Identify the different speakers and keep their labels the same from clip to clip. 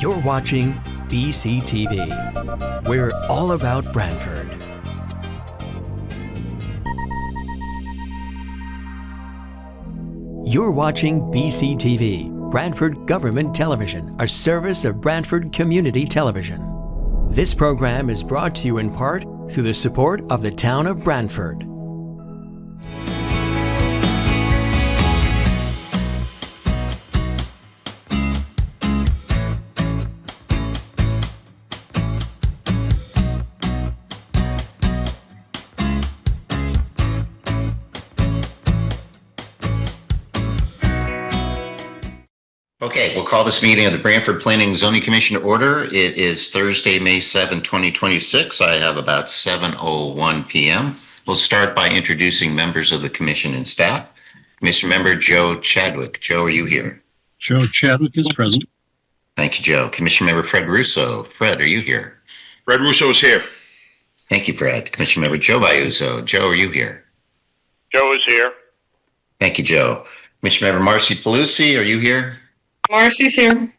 Speaker 1: You're watching BCTV. We're all about Branford. You're watching BCTV, Branford Government Television, a service of Branford Community Television. This program is brought to you in part through the support of the town of Branford.
Speaker 2: Okay, we'll call this meeting of the Branford Planning and Zoning Commission to order. It is Thursday, May 7, 2026. I have about 7:01 p.m. We'll start by introducing members of the commission and staff. Commission member Joe Chadwick. Joe, are you here?
Speaker 3: Joe Chadwick is present.
Speaker 2: Thank you, Joe. Commission member Fred Russo. Fred, are you here?
Speaker 4: Fred Russo is here.
Speaker 2: Thank you, Fred. Commission member Joe Biuso. Joe, are you here?
Speaker 4: Joe is here.
Speaker 2: Thank you, Joe. Commission member Marcy Pelusi, are you here?
Speaker 5: Marcy's here.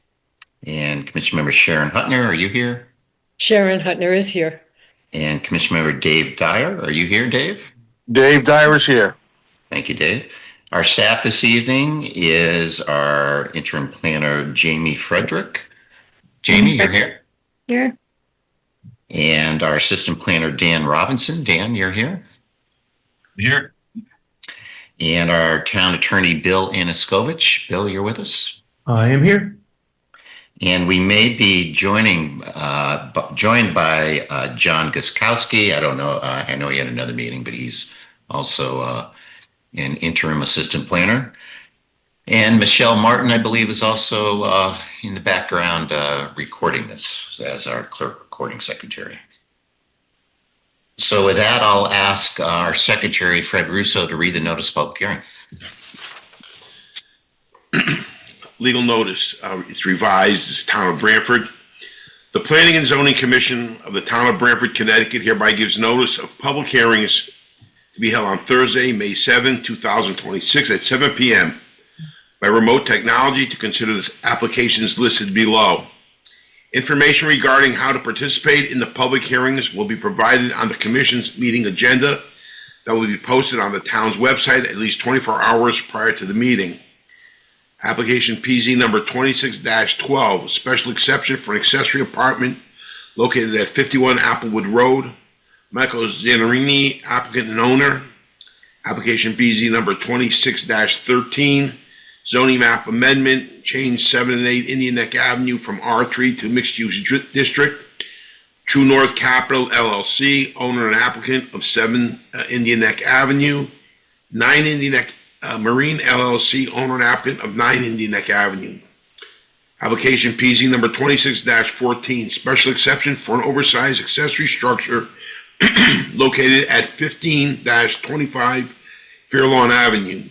Speaker 2: And Commission member Sharon Hutner, are you here?
Speaker 5: Sharon Hutner is here.
Speaker 2: And Commission member Dave Dyer, are you here, Dave?
Speaker 4: Dave Dyer is here.
Speaker 2: Thank you, Dave. Our staff this evening is our interim planner, Jamie Frederick. Jamie, you're here.
Speaker 5: Here.
Speaker 2: And our assistant planner, Dan Robinson. Dan, you're here.
Speaker 3: Here.
Speaker 2: And our town attorney, Bill Aniskovic. Bill, you're with us.
Speaker 3: I am here.
Speaker 2: And we may be joined by John Guskowski. I don't know. I know he had another meeting, but he's also an interim assistant planner. And Michelle Martin, I believe, is also in the background recording this as our clerk recording secretary. So with that, I'll ask our secretary, Fred Russo, to read the notice of public hearing.
Speaker 4: Legal notice. It's revised. It's Town of Branford. The Planning and Zoning Commission of the Town of Branford, Connecticut hereby gives notice of public hearings to be held on Thursday, May 7, 2026 at 7 p.m. by remote technology to consider the applications listed below. Information regarding how to participate in the public hearings will be provided on the Commission's meeting agenda that will be posted on the town's website at least 24 hours prior to the meeting. Application PZ number 26-12, special exception for an accessory apartment located at 51 Applewood Road. Michael Zanarini, applicant and owner. Application PZ number 26-13, zoning map amendment, change 7 and 8 Indian Neck Avenue from R3 to mixed use district. True North Capital LLC, owner and applicant of 7 Indian Neck Avenue. 9 Indian Neck Marine LLC, owner and applicant of 9 Indian Neck Avenue. Application PZ number 26-14, special exception for an oversized accessory structure located at 15-25 Fairlawn Avenue.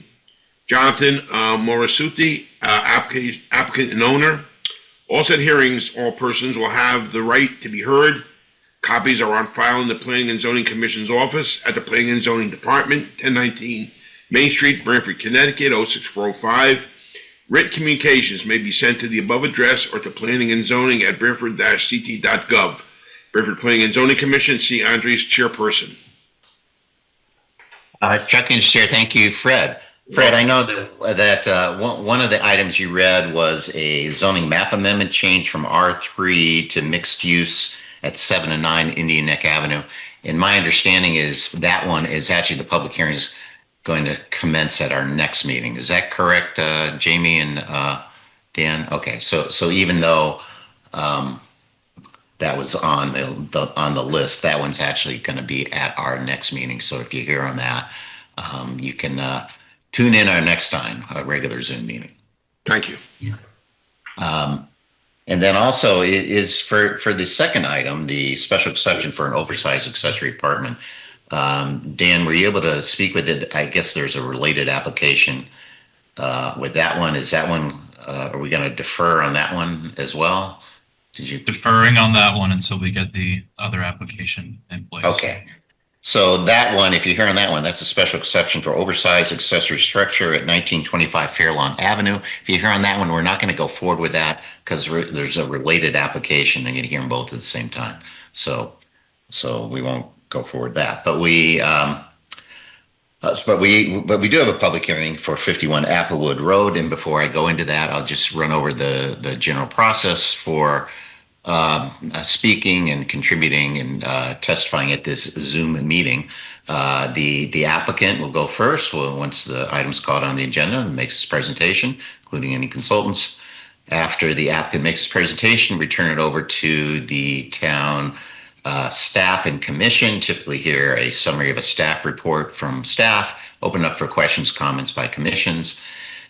Speaker 4: Jonathan Morisuti, applicant and owner. All said hearings, all persons will have the right to be heard. Copies are on file in the Planning and Zoning Commission's office at the Planning and Zoning Department, 1019 Main Street, Branford, Connecticut, 06405. Written communications may be sent to the above address or to planning and zoning at branford-ct.gov. Branford Planning and Zoning Commission, C. Andres, chairperson.
Speaker 2: Chuck and Chair, thank you, Fred. Fred, I know that one of the items you read was a zoning map amendment change from R3 to mixed use at 7 and 9 Indian Neck Avenue. And my understanding is that one is actually the public hearing is going to commence at our next meeting. Is that correct, Jamie and Dan? Okay, so even though that was on the list, that one's actually going to be at our next meeting. So if you hear on that, you can tune in our next time, a regular Zoom meeting.
Speaker 4: Thank you.
Speaker 2: And then also is for the second item, the special exception for an oversized accessory apartment. Dan, were you able to speak with it? I guess there's a related application with that one. Is that one, are we going to defer on that one as well? Did you?
Speaker 6: Deferring on that one until we get the other application in place.
Speaker 2: Okay. So that one, if you're hearing that one, that's a special exception for oversized accessory structure at 1925 Fairlawn Avenue. If you hear on that one, we're not going to go forward with that because there's a related application and you're hearing both at the same time. So we won't go forward with that. But we do have a public hearing for 51 Applewood Road. And before I go into that, I'll just run over the general process for speaking and contributing and testifying at this Zoom meeting. The applicant will go first. Well, once the item's called on the agenda, makes his presentation, including any consultants. After the applicant makes his presentation, we turn it over to the town staff and commission. Typically hear a summary of a staff report from staff, open up for questions, comments by commissions.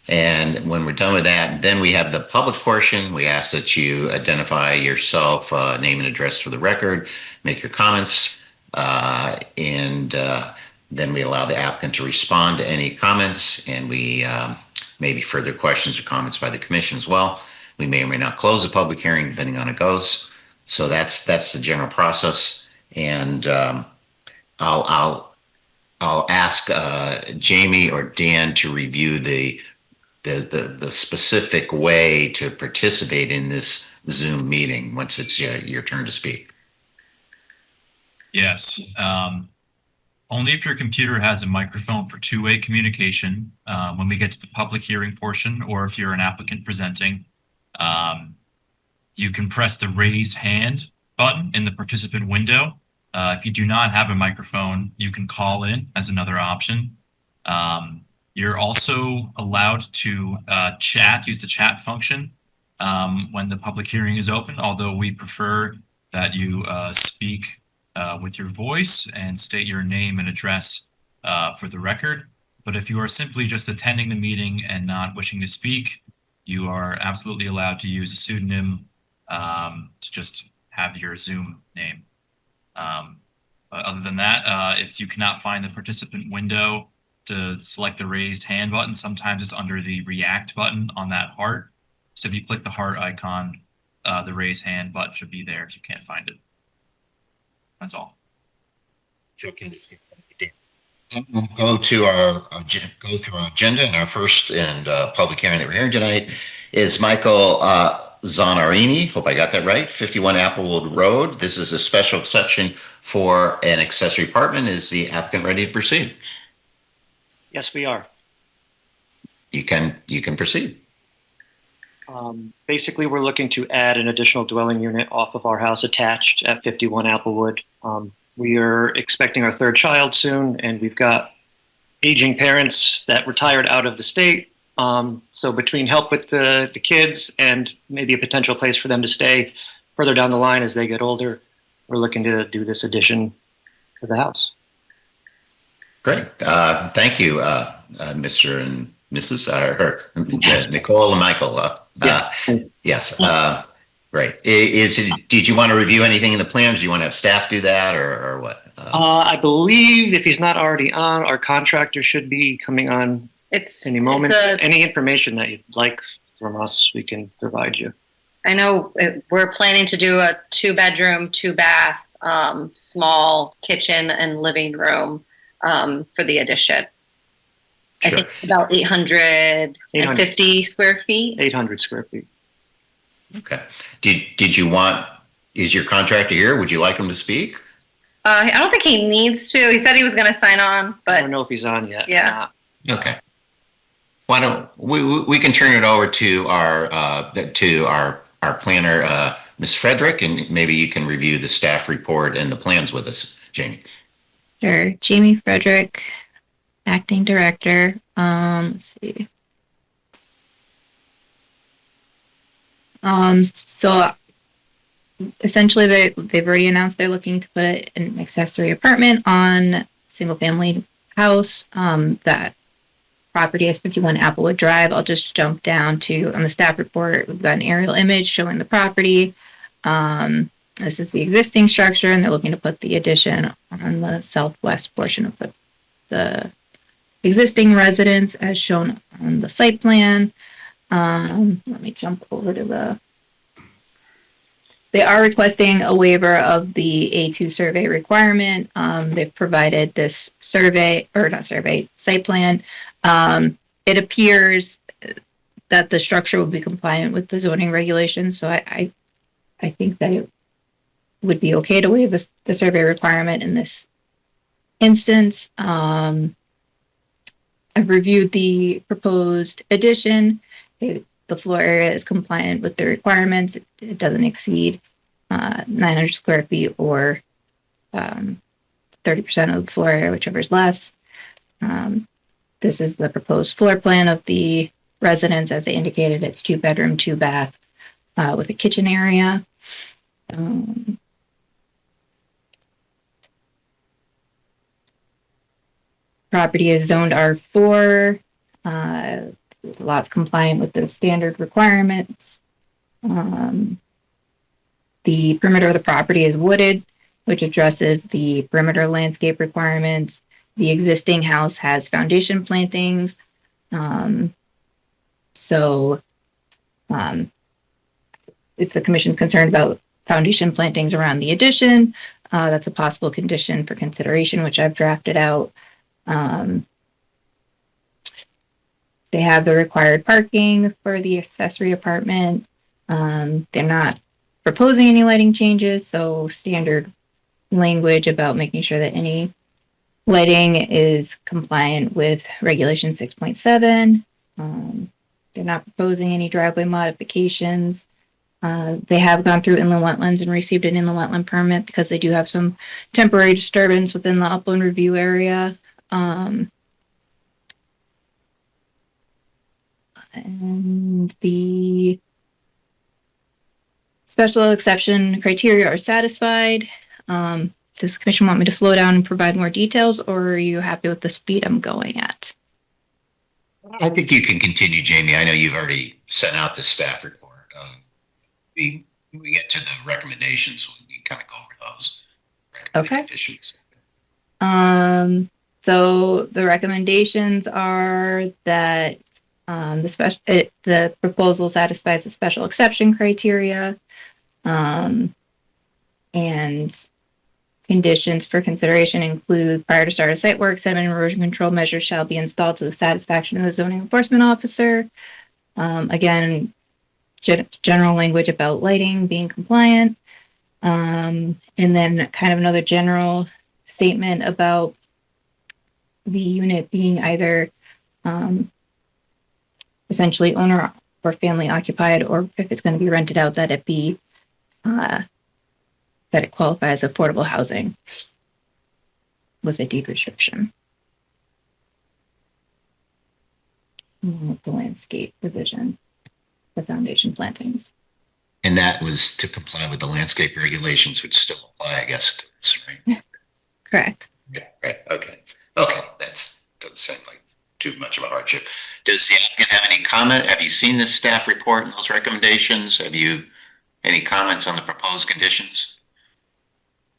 Speaker 2: And when we're done with that, then we have the public portion. We ask that you identify yourself, name and address for the record, make your comments, and then we allow the applicant to respond to any comments, and we maybe further questions or comments by the commission as well. We may or may not close the public hearing depending on how it goes. So that's the general process, and I'll ask Jamie or Dan to review the specific way to participate in this Zoom meeting once it's your turn to speak.
Speaker 6: Yes. Only if your computer has a microphone for two-way communication when we get to the public hearing portion, or if you're an applicant presenting, you can press the raised hand button in the participant window. If you do not have a microphone, you can call in as another option. You're also allowed to use the chat function when the public hearing is open, although we prefer that you speak with your voice and state your name and address for the record. But if you are simply just attending the meeting and not wishing to speak, you are absolutely allowed to use a pseudonym to just have your Zoom name. But other than that, if you cannot find the participant window to select the raised hand button, sometimes it's under the react button on that heart. So if you click the heart icon, the raise hand button should be there if you can't find it. That's all.
Speaker 2: We'll go through our agenda, and our first public hearing that we're hearing tonight is Michael Zanarini. Hope I got that right. 51 Applewood Road. This is a special exception for an accessory apartment. Is the applicant ready to proceed?
Speaker 7: Yes, we are.
Speaker 2: You can proceed.
Speaker 7: Basically, we're looking to add an additional dwelling unit off of our house attached at 51 Applewood. We are expecting our third child soon, and we've got aging parents that retired out of the state. So between help with the kids and maybe a potential place for them to stay further down the line as they get older, we're looking to do this addition to the house.
Speaker 2: Great. Thank you, Mr. and Mrs. Nicole and Michael. Yes. Right. Did you want to review anything in the plans? Do you want to have staff do that or what?
Speaker 7: I believe if he's not already on, our contractor should be coming on any moment. Any information that you'd like from us, we can provide you.
Speaker 8: I know we're planning to do a 2-bedroom, 2-bath, small kitchen and living room for the addition.
Speaker 2: Sure.
Speaker 8: I think it's about 850 square feet.
Speaker 7: 800 square feet.
Speaker 2: Okay. Did you want, is your contractor here? Would you like him to speak?
Speaker 8: I don't think he needs to. He said he was going to sign on, but
Speaker 7: I don't know if he's on yet.
Speaker 8: Yeah.
Speaker 2: Okay. Why don't we can turn it over to our planner, Ms. Frederick, and maybe you can review the staff report and the plans with us, Jamie.
Speaker 9: Sure. Jamie Frederick, acting director. Let's see. So essentially they've already announced they're looking to put an accessory apartment on single family house. That property is 51 Applewood Drive. I'll just jump down to, on the staff report, we've got an aerial image showing the property. This is the existing structure, and they're looking to put the addition on the southwest portion of the existing residence as shown on the site plan. Let me jump over to They are requesting a waiver of the A2 survey requirement. They've provided this survey, or not survey, site plan. It appears that the structure will be compliant with the zoning regulations, so I think that it would be okay to waive the survey requirement in this instance. I've reviewed the proposed addition. The floor area is compliant with the requirements. It doesn't exceed 900 square feet or 30% of the floor area, whichever is less. This is the proposed floor plan of the residence. As they indicated, it's 2-bedroom, 2-bath with a kitchen area. Property is zoned R4. Lots compliant with the standard requirements. The perimeter of the property is wooded, which addresses the perimeter landscape requirements. The existing house has foundation plantings. If the commission is concerned about foundation plantings around the addition, that's a possible condition for consideration, which I've drafted out. They have the required parking for the accessory apartment. They're not proposing any lighting changes, so standard language about making sure that any lighting is compliant with regulation 6.7. They're not proposing any driveway modifications. They have gone through inland wetlands and received an inland wetland permit because they do have some temporary disturbance within the upland review area. And the special exception criteria are satisfied. Does the commission want me to slow down and provide more details, or are you happy with the speed I'm going at?
Speaker 2: I think you can continue, Jamie. I know you've already sent out the staff report. We get to the recommendations, we can kind of go over those recommendations.
Speaker 9: Okay. So the recommendations are that the proposal satisfies the special exception criteria, and conditions for consideration include prior to start of site work, sediment and erosion control measures shall be installed to the satisfaction of the zoning enforcement officer. Again, general language about lighting being compliant, and then kind of another general statement about the unit being either essentially owner or family occupied, or if it's going to be rented out, that it be that it qualifies as affordable housing with a deed restriction. The landscape provision, the foundation plantings.
Speaker 2: And that was to comply with the landscape regulations, which still apply, I guess, to this, right?
Speaker 9: Correct.
Speaker 2: Yeah, right. Okay. Okay. Doesn't seem like too much of a hardship. Does the applicant have any comment? Have you seen the staff report and those recommendations? Have you any comments on the proposed conditions?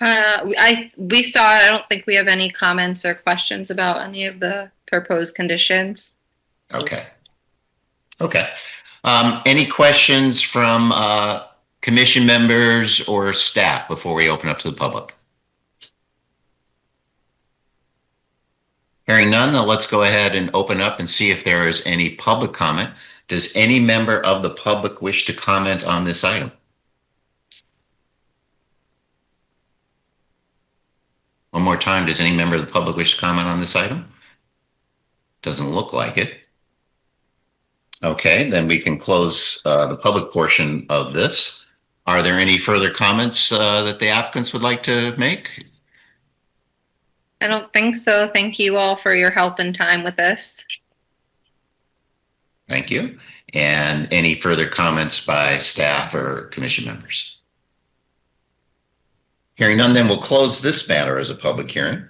Speaker 8: We saw it. I don't think we have any comments or questions about any of the proposed conditions.
Speaker 2: Okay. Okay. Any questions from commission members or staff before we open up to the public? Hearing none, then let's go ahead and open up and see if there is any public comment. Does any member of the public wish to comment on this item? One more time, does any member of the public wish to comment on this item? Doesn't look like it. Okay, then we can close the public portion of this. Are there any further comments that the applicants would like to make?
Speaker 8: I don't think so. Thank you all for your help and time with this.
Speaker 2: Thank you. And any further comments by staff or commission members? Hearing none, then we'll close this matter as a public hearing,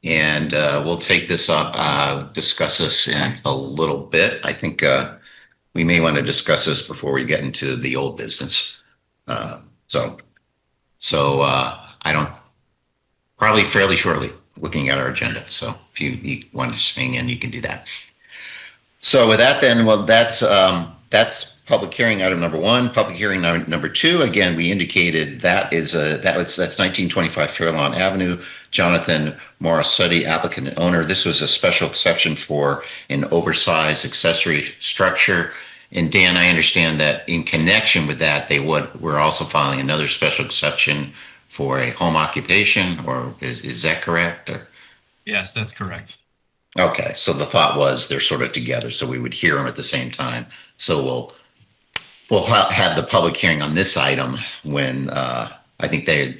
Speaker 2: and we'll take this up, discuss this in a little bit. I think we may want to discuss this before we get into the old business. So I don't, probably fairly shortly, looking at our agenda. So if you want to swing in, you can do that. So with that, then, well, that's public hearing item number 1. Public hearing number 2. Again, we indicated that's 1925 Fairlawn Avenue. Jonathan Morassutti, applicant and owner. This was a special exception for an oversized accessory structure. And Dan, I understand that in connection with that, we're also filing another special exception for a home occupation, or is that correct? Or?
Speaker 6: Yes, that's correct.
Speaker 2: Okay, so the thought was they're sort of together, so we would hear them at the same time. So we'll have the public hearing on this item when I think they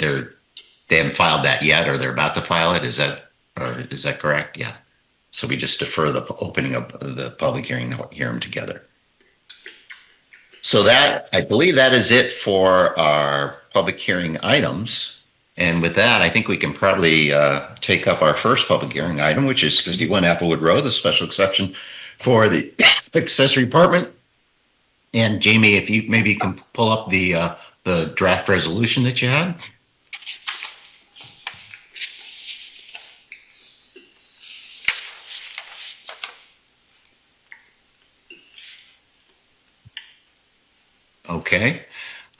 Speaker 2: haven't filed that yet, or they're about to file it. Is that correct? Yeah. So we just defer the opening of the public hearing to hear them together. So I believe that is it for our public hearing items. And with that, I think we can probably take up our first public hearing item, which is 51 Applewood Road, the special exception for the accessory apartment. And Jamie, if you maybe can pull up the draft resolution that you had.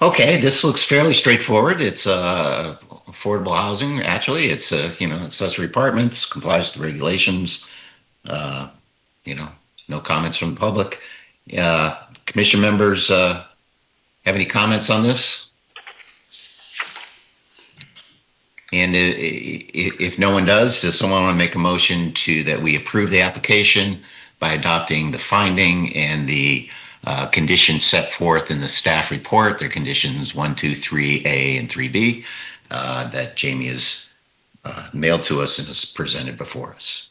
Speaker 2: Okay, this looks fairly straightforward. It's affordable housing. Actually, it's accessory apartments, complies with the regulations. No comments from the public. Commission members have any comments on this? And if no one does someone want to make a motion that we approve the application by adopting the finding and the conditions set forth in the staff report? They're conditions 1, 2, 3A, and 3B that Jamie has mailed to us and is presented before us.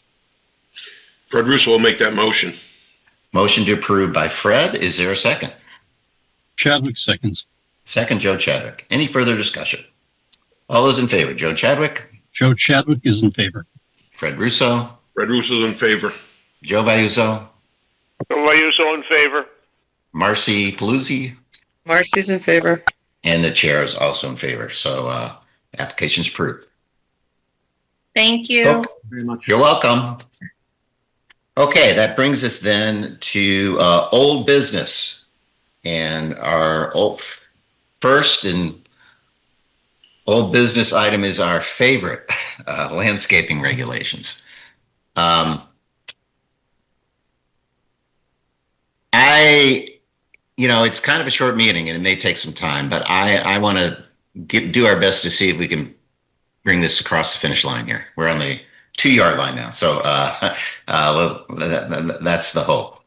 Speaker 4: Fred Russo will make that motion.
Speaker 2: Motion to approve by Fred. Is there a second?
Speaker 3: Chadwick seconds.
Speaker 2: Second, Joe Chadwick. Any further discussion? All those in favor, Joe Chadwick?
Speaker 3: Joe Chadwick is in favor.
Speaker 2: Fred Russo?
Speaker 4: Fred Russo's in favor.
Speaker 2: Joe Vayuso?
Speaker 10: Joe Vayuso in favor.
Speaker 2: Marcy Paluzzi?
Speaker 5: Marcy's in favor.
Speaker 2: And the chair is also in favor. So application's approved.
Speaker 8: Thank you.
Speaker 2: Oh,
Speaker 3: Very much.
Speaker 2: you're welcome. Okay, that brings us then to old business. And our first and old business item is our favorite, landscaping regulations. It's kind of a short meeting and it may take some time, but I want to do our best to see if we can bring this across the finish line here. We're on the 2-yard line now. So that's the hope.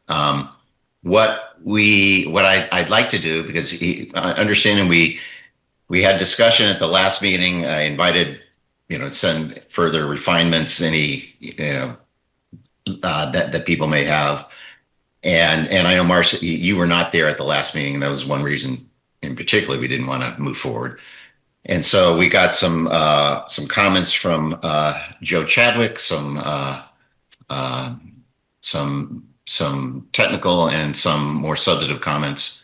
Speaker 2: What I'd like to do, because understanding we had discussion at the last meeting, I invited, send further refinements, any, that people may have. And I know, Marcia, you were not there at the last meeting. That was one reason in particular we didn't want to move forward. And so we got some comments from Joe Chadwick, some technical and some more substantive comments.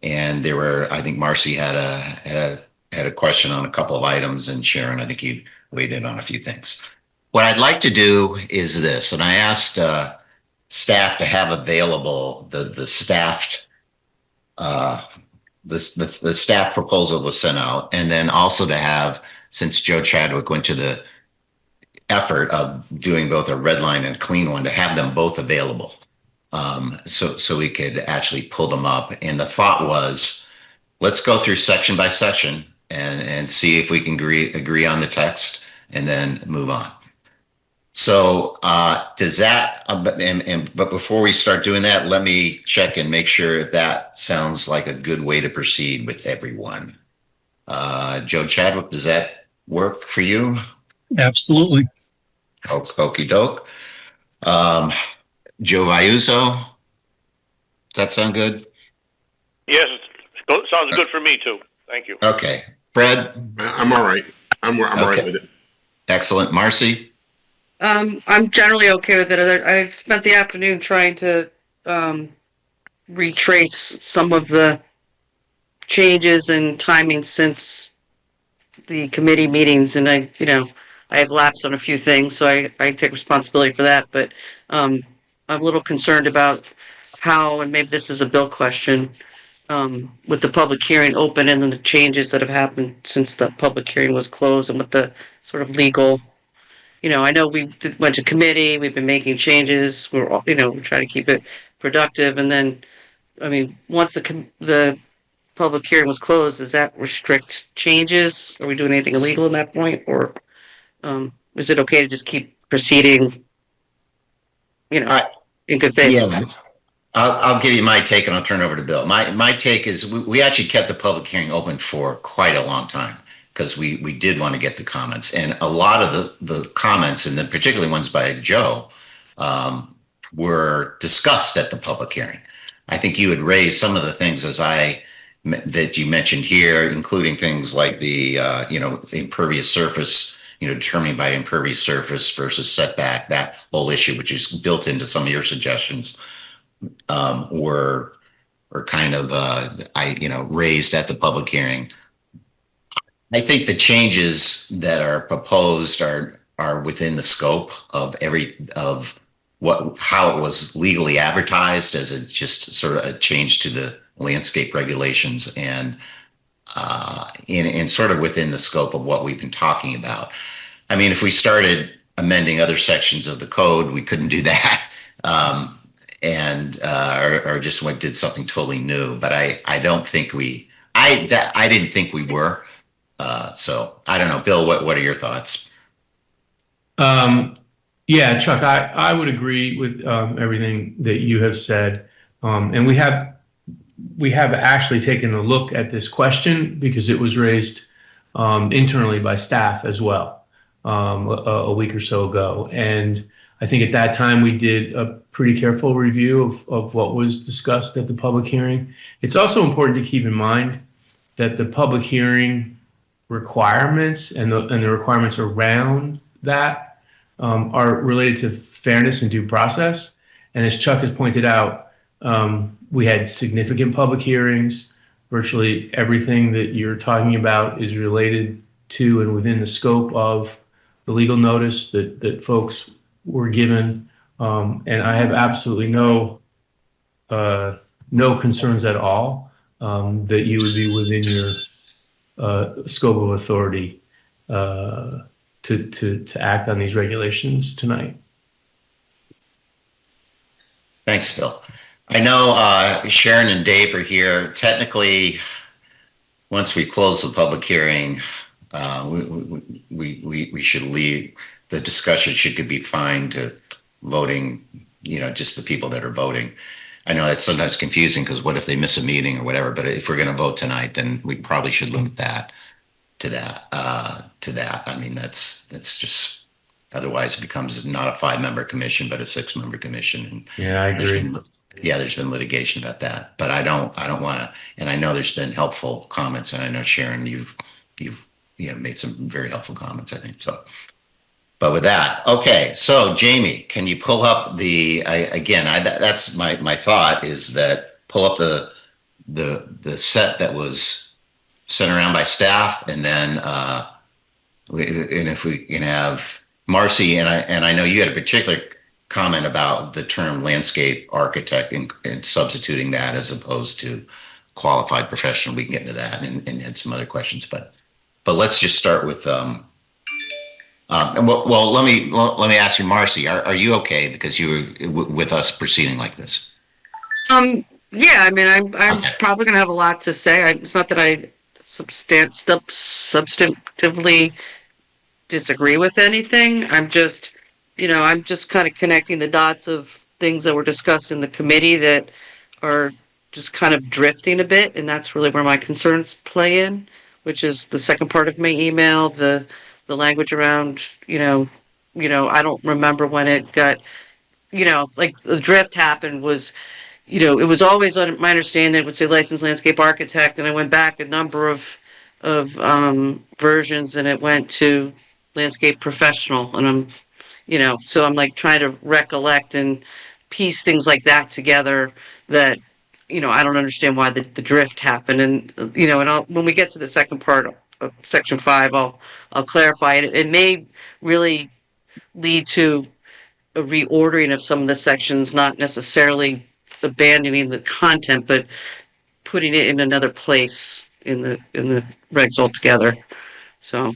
Speaker 2: And there were, I think Marcy had a question on a couple of items, and Sharon, I think you weighed in on a few things. What I'd like to do is this, and I asked staff to have available the staffed the staff proposal was sent out, and then also to have, since Joe Chadwick went to the effort of doing both a red line and a clean one, to have them both available, so we could actually pull them up. And the thought was, let's go through section by section and see if we can agree on the text, and then move on. So does that, but before we start doing that, let me check and make sure if that sounds like a good way to proceed with everyone. Joe Chadwick, does that work for you?
Speaker 3: Absolutely.
Speaker 2: Okie doke. Joe Vayuso, does that sound good?
Speaker 10: Yes, it sounds good for me too. Thank you.
Speaker 2: Okay. Fred?
Speaker 4: I'm all right. I'm all right with it.
Speaker 2: Excellent. Marcy?
Speaker 5: I'm generally okay with it. I've spent the afternoon trying to retrace some of the changes and timing since the committee meetings, and I have lapsed on a few things, so I take responsibility for that. But I'm a little concerned about how, and maybe this is a Bill question, with the public hearing open and then the changes that have happened since the public hearing was closed and with the sort of legal, I know went to committee, we've been making changes, we're trying to keep it productive. And then, I mean, once the public hearing was closed, does that restrict changes? Are we doing anything illegal at that point? Or, is it okay to just keep proceeding,
Speaker 2: I-
Speaker 5: in good faith?
Speaker 2: Yeah, I'll give you my take and I'll turn it over to Bill. My take is we actually kept the public hearing open for quite a long time because we did want to get the comments, and a lot of the comments, and then particularly ones by Joe, were discussed at the public hearing. I think you had raised some of the things that you mentioned here, including things like the impervious surface, determining by impervious surface versus setback, that whole issue, which is built into some of your suggestions, were kind of raised at the public hearing. I think the changes that are proposed are within the scope of how it was legally advertised, as it just sort of a change to the landscape regulations, and in sort of within the scope of what we've been talking about. I mean, if we started amending other sections of the code, we couldn't do that. Or just did something totally new. But I don't think I didn't think we were. So I don't know, Bill. What are your thoughts?
Speaker 11: Yeah, Chuck, I would agree with everything that you have said, and we have actually taken a look at this question because it was raised internally by staff as well a week or so ago, and I think at that time we did a pretty careful review of what was discussed at the public hearing. It's also important to keep in mind that the public hearing requirements and the requirements around that are related to fairness and due process. And as Chuck has pointed out, we had significant public hearings. Virtually everything that you're talking about is related to and within the scope of the legal notice that folks were given. And I have absolutely no concerns at all that you would be within your scope of authority to act on these regulations tonight.
Speaker 2: Thanks, Phil. I know Sharon and Dave are here. Technically, once we close the public hearing, we should leave. The discussion could be fine to voting, just the people that are voting. I know that's sometimes confusing because what if they miss a meeting or whatever, but if we're going to vote tonight, then we probably should limit that to that. I mean, that's just, otherwise it becomes not a 5-member commission, but a 6-member commission. And
Speaker 11: yeah, I agree.
Speaker 2: There's been litigation about that, but I don't want to, and I know there's been helpful comments, and I know Sharon, you've made some very helpful comments, I think so. But with that, okay, so Jamie, can you pull up that's my thought, is that pull up the set that was sent around by staff, and then and if we can have Marcy, and I know you had a particular comment about the term landscape architect and substituting that as opposed to qualified professional. We can get into that and had some other questions, but let's just start with well, let me ask you, Marcy, are you okay because you were with us proceeding like this?
Speaker 5: Yeah, I mean, I'm
Speaker 2: Okay.
Speaker 5: probably gonna have a lot to say. It's not that I substantively disagree with anything. I'm just kind of connecting the dots of things that were discussed in the committee that are just kind of drifting a bit, and that's really where my concerns play in, which is the second part of my email, the language around, I don't remember when it got, like the drift happened was, it was always on my understanding that it would say licensed landscape architect, and I went back a number of versions, and it went to landscape professional, and I'm, so I'm like trying to recollect and piece things like that together that, I don't understand why the drift happened, and when we get to the second part of section 5, I'll clarify it. It may really lead to a reordering of some of the sections, not necessarily abandoning the content, but putting it in another place in the regs altogether. So,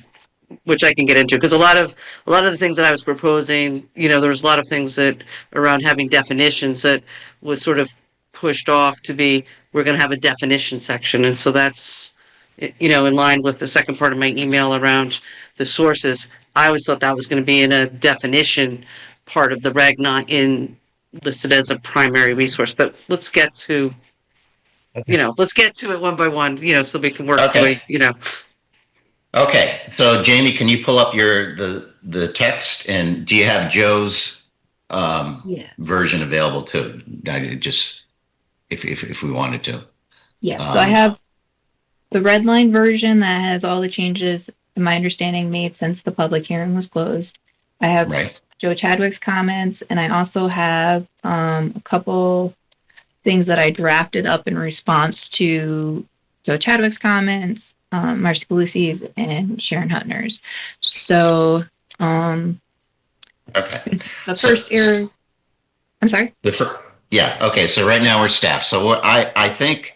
Speaker 5: which I can get into, because a lot of the things that I was proposing, there was a lot of things that around having definitions that was sort of pushed off to be, we're going to have a definition section, and so that's in line with the second part of my email around the sources. I always thought that was going to be in a definition part of the reg, not in listed as a primary resource. But let's get to it one by one, so we can work
Speaker 2: Okay.
Speaker 5: through,
Speaker 2: Okay, so Jamie, can you pull up the text, and do you have Joe's
Speaker 9: Yes.
Speaker 2: version available too? Just if we wanted to.
Speaker 9: Yes. So I have the red line version that has all the changes, in my understanding, made since the public hearing was closed. I have Joe Chadwick's comments, and I also have a couple things that I drafted up in response to Joe Chadwick's comments, Marcy Belusi's, and Sharon Hutner's. So,
Speaker 2: okay.
Speaker 9: The first error. I'm sorry.
Speaker 2: Okay. So right now we're staff. So what I think,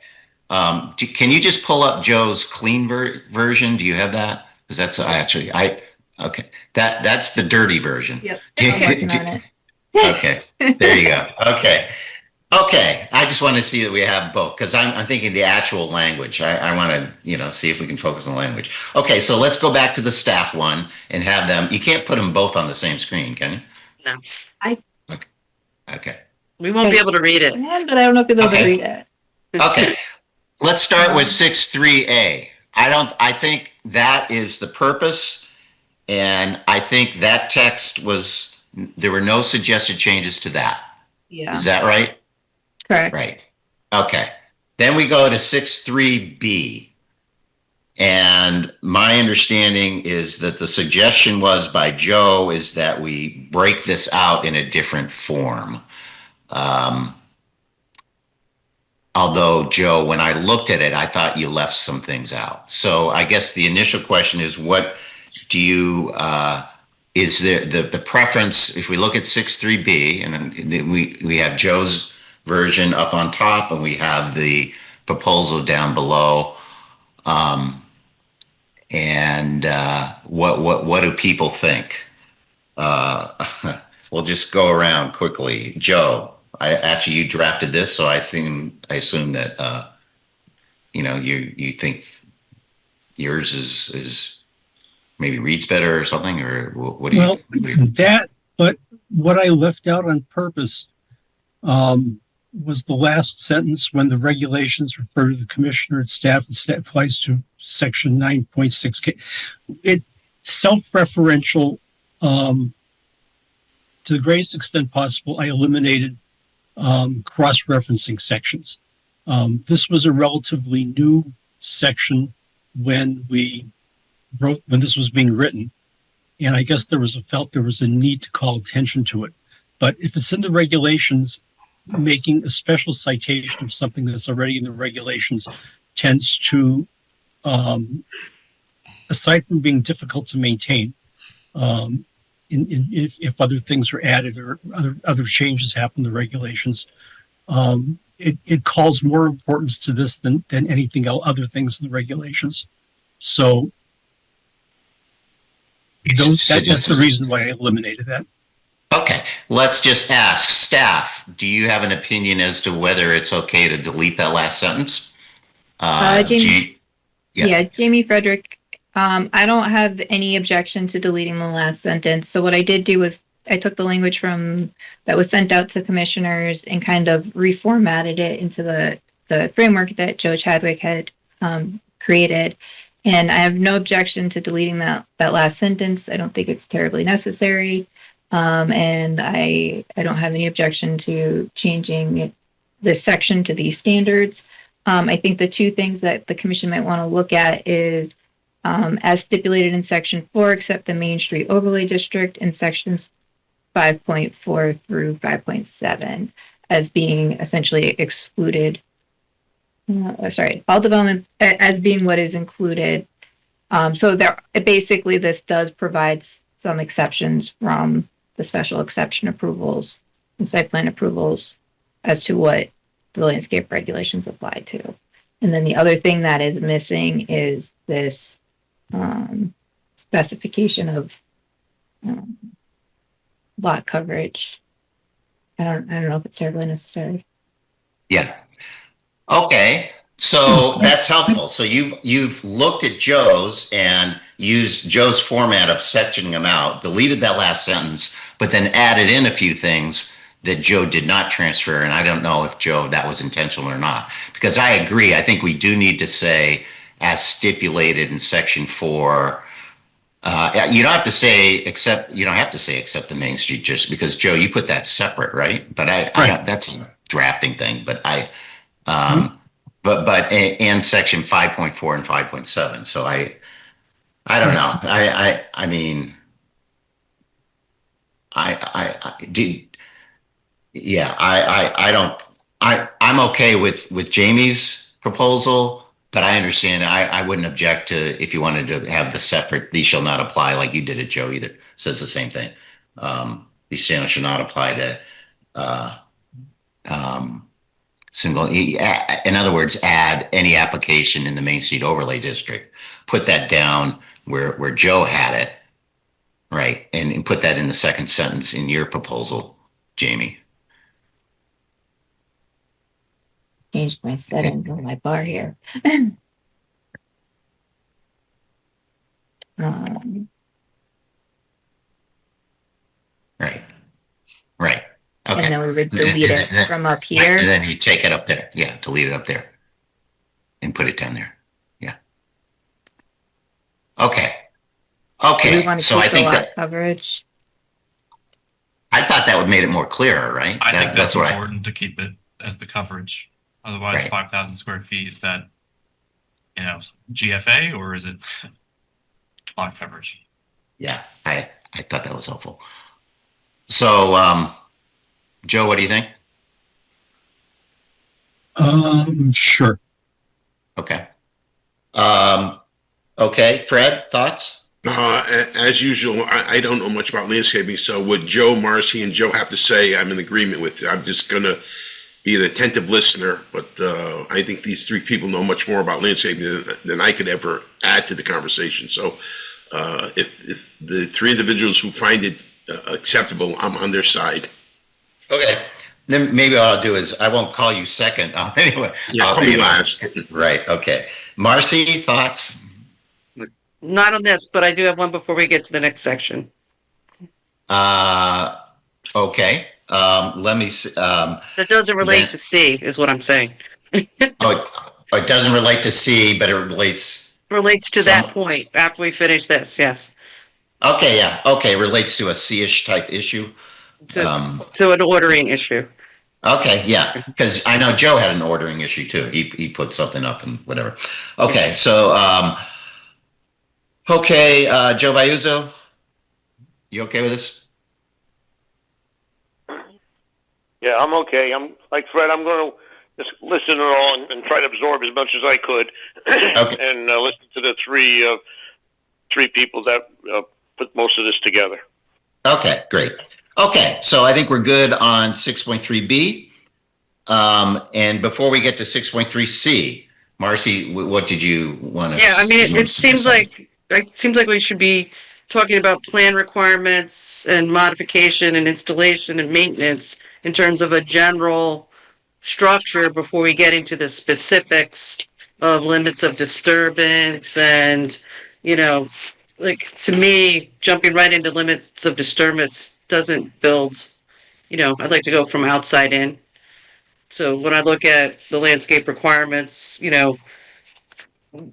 Speaker 2: can you just pull up Joe's clean version? Do you have that? Because that's okay. That's the dirty version.
Speaker 9: Yep. I'm working on it.
Speaker 2: Okay. There you go. Okay. Okay, I just want to see that we have both, because I'm thinking the actual language. I want to, see if we can focus on language. Okay, so let's go back to the staff one and have them. You can't put them both on the same screen, can you?
Speaker 5: No.
Speaker 2: Okay.
Speaker 5: We won't be able to read it.
Speaker 9: But I don't know if you'll be able to read it.
Speaker 2: Okay. Let's start with 6.3a. I think that is the purpose, and I think that text there were no suggested changes to that.
Speaker 9: Yeah.
Speaker 2: Is that right?
Speaker 9: Correct.
Speaker 2: Right. Okay. Then we go to 6.3b. And my understanding is that the suggestion was by Joe is that we break this out in a different form. Although, Joe, when I looked at it, I thought you left some things out. So I guess the initial question is, what do you, is there the preference, if we look at 6.3b, and we have Joe's version up on top, and we have the proposal down below. What do people think? We'll just go around quickly. Joe, you drafted this, so I assume that you think yours is maybe reads better or something, or what do you?
Speaker 3: But what I left out on purpose was the last sentence, when the regulations refer to the commissioner and staff, and that applies to section 9.6K. It's self-referential. To the greatest extent possible, I eliminated cross-referencing sections. This was a relatively new section when this was being written, and I guess there was a need to call attention to it. But if it's in the regulations, making a special citation of something that's already in the regulations tends to, aside from being difficult to maintain, if other things are added or other changes happen to the regulations, it calls more importance to this than anything else, other things in the regulations. So that's the reason why I eliminated that.
Speaker 2: Okay, let's just ask staff, do you have an opinion as to whether it's okay to delete that last sentence?
Speaker 9: Jamie Frederick, I don't have any objection to deleting the last sentence. So what I did do was I took the language that was sent out to commissioners and kind of reformatted it into the framework that Joe Chadwick had created. And I have no objection to deleting that last sentence. I don't think it's terribly necessary. And I don't have any objection to changing this section to these standards. I think the two things that the commission might want to look at is, as stipulated in section 4, except the Main Street Overlay District, in sections 5.4 through 5.7 as being essentially excluded. All development as being what is included. So basically this does provide some exceptions from the special exception approvals and site plan approvals as to what the landscape regulations apply to. And then the other thing that is missing is this specification of lot coverage. I don't know if it's terribly necessary.
Speaker 2: Yeah. Okay. So that's helpful. So you've looked at Joe's and used Joe's format of sectioning them out, deleted that last sentence, but then added in a few things that Joe did not transfer. And I don't know if Joe, that was intentional or not, because I agree. I think we do need to say as stipulated in section 4. You don't have to say except the Main Street, just because Joe, you put that separate, right? But I that's a drafting thing, but and section 5.4 and 5.7. So I don't know. I mean, I'm okay with Jamie's proposal, but I understand. I wouldn't object to if you wanted to have the separate. These shall not apply, like you did it, Joe. Either says the same thing. These channels should not apply to single. In other words, add any application in the Main Street Overlay District. Put that down where Joe had it, right, and put that in the second sentence in your proposal, Jamie.
Speaker 9: Changed my setting on my bar here.
Speaker 2: Right. Okay.
Speaker 9: And then we would delete it from up here.
Speaker 2: And then you take it up there. Yeah, delete it up there. And put it down there. Yeah. Okay.
Speaker 9: Do we want to
Speaker 2: So
Speaker 9: keep
Speaker 2: I think
Speaker 9: the lot
Speaker 2: that
Speaker 9: coverage?
Speaker 2: I thought that would made it more clearer, right?
Speaker 6: I think that's important to keep it as the coverage. Otherwise,
Speaker 2: Right.
Speaker 6: 5,000 square feet, is that, GFA or is it lot coverage?
Speaker 2: Yeah, I thought that was helpful. So, Joe, what do you think?
Speaker 3: Sure.
Speaker 2: Okay. Okay, Fred, thoughts?
Speaker 4: As usual, I don't know much about landscaping, so what Joe, Marcy, and Joe have to say, I'm in agreement with. I'm just going to be an attentive listener, but I think these three people know much more about landscaping than I could ever add to the conversation. So if the three individuals who find it acceptable, I'm on their side.
Speaker 2: Okay. Then maybe what I'll do is I won't call you second. Anyway.
Speaker 4: Yeah, I'll be last.
Speaker 2: Right, okay. Marcy, thoughts?
Speaker 5: Not on this, but I do have one before we get to the next section.
Speaker 2: Okay. Let me see.
Speaker 5: That doesn't relate to C, is what I'm saying.
Speaker 2: It doesn't relate to C, but it relates
Speaker 5: to that point after we finish this, yes.
Speaker 2: Okay, yeah. Okay, relates to a C-ish type issue.
Speaker 5: To an ordering issue.
Speaker 2: Okay, yeah, because I know Joe had an ordering issue too. He put something up and whatever. Okay, so Joe Vayuzo, you okay with this?
Speaker 10: Yeah, I'm okay. I'm like Fred. I'm going to just listen to it all and try to absorb as much as I could,
Speaker 2: Okay.
Speaker 10: and listen to the three people that put most of this together.
Speaker 2: Okay, great. Okay, so I think we're good on 6.3B. And before we get to 6.3C, Marcy, what did you want to?
Speaker 5: Yeah, I mean, it seems like we should be talking about plan requirements and modification and installation and maintenance in terms of a general structure before we get into the specifics of limits of disturbance and, like, to me, jumping right into limits of disturbance doesn't build, I'd like to go from outside in. So when I look at the landscape requirements,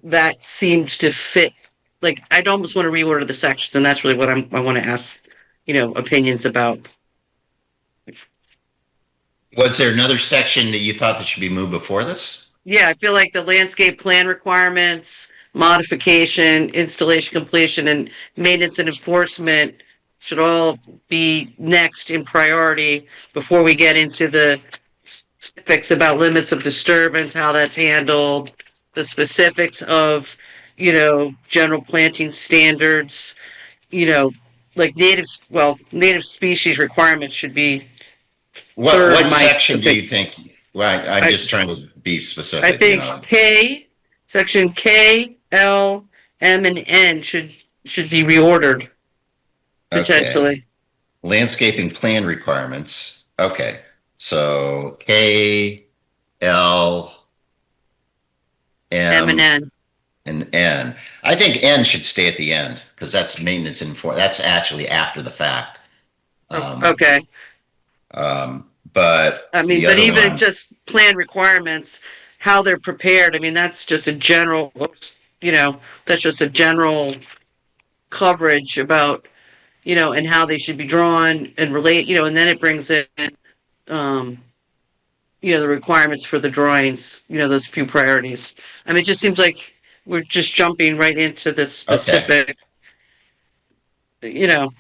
Speaker 5: that seems to fit. Like, I'd almost want to reorder the sections, and that's really what I want to ask, opinions about.
Speaker 2: Was there another section that you thought that should be moved before this?
Speaker 5: Yeah, I feel like the landscape plan requirements, modification, installation, completion, and maintenance and enforcement should all be next in priority before we get into the specifics about limits of disturbance, how that's handled, the specifics of, general planting standards, like native species requirements should be.
Speaker 2: What section do you think? Well, I'm just trying to be
Speaker 5: I
Speaker 2: specific,
Speaker 5: think section K, L, M, and N should be reordered
Speaker 2: Okay.
Speaker 5: potentially.
Speaker 2: Landscaping plan requirements. Okay. So K, L,
Speaker 5: M and
Speaker 2: M,
Speaker 5: N.
Speaker 2: and N. I think N should stay at the end because that's maintenance and that's actually after the fact.
Speaker 5: Okay.
Speaker 2: But
Speaker 5: I mean,
Speaker 2: the
Speaker 5: but
Speaker 2: other
Speaker 5: even
Speaker 2: ones,
Speaker 5: just plan requirements, how they're prepared. I mean, that's just a general, that's just a general coverage about, and how they should be drawn and relate, and then it brings in, um, the requirements for the drawings, those few priorities. I mean, it just seems like we're just jumping right into this
Speaker 2: okay.
Speaker 5: specific, you know,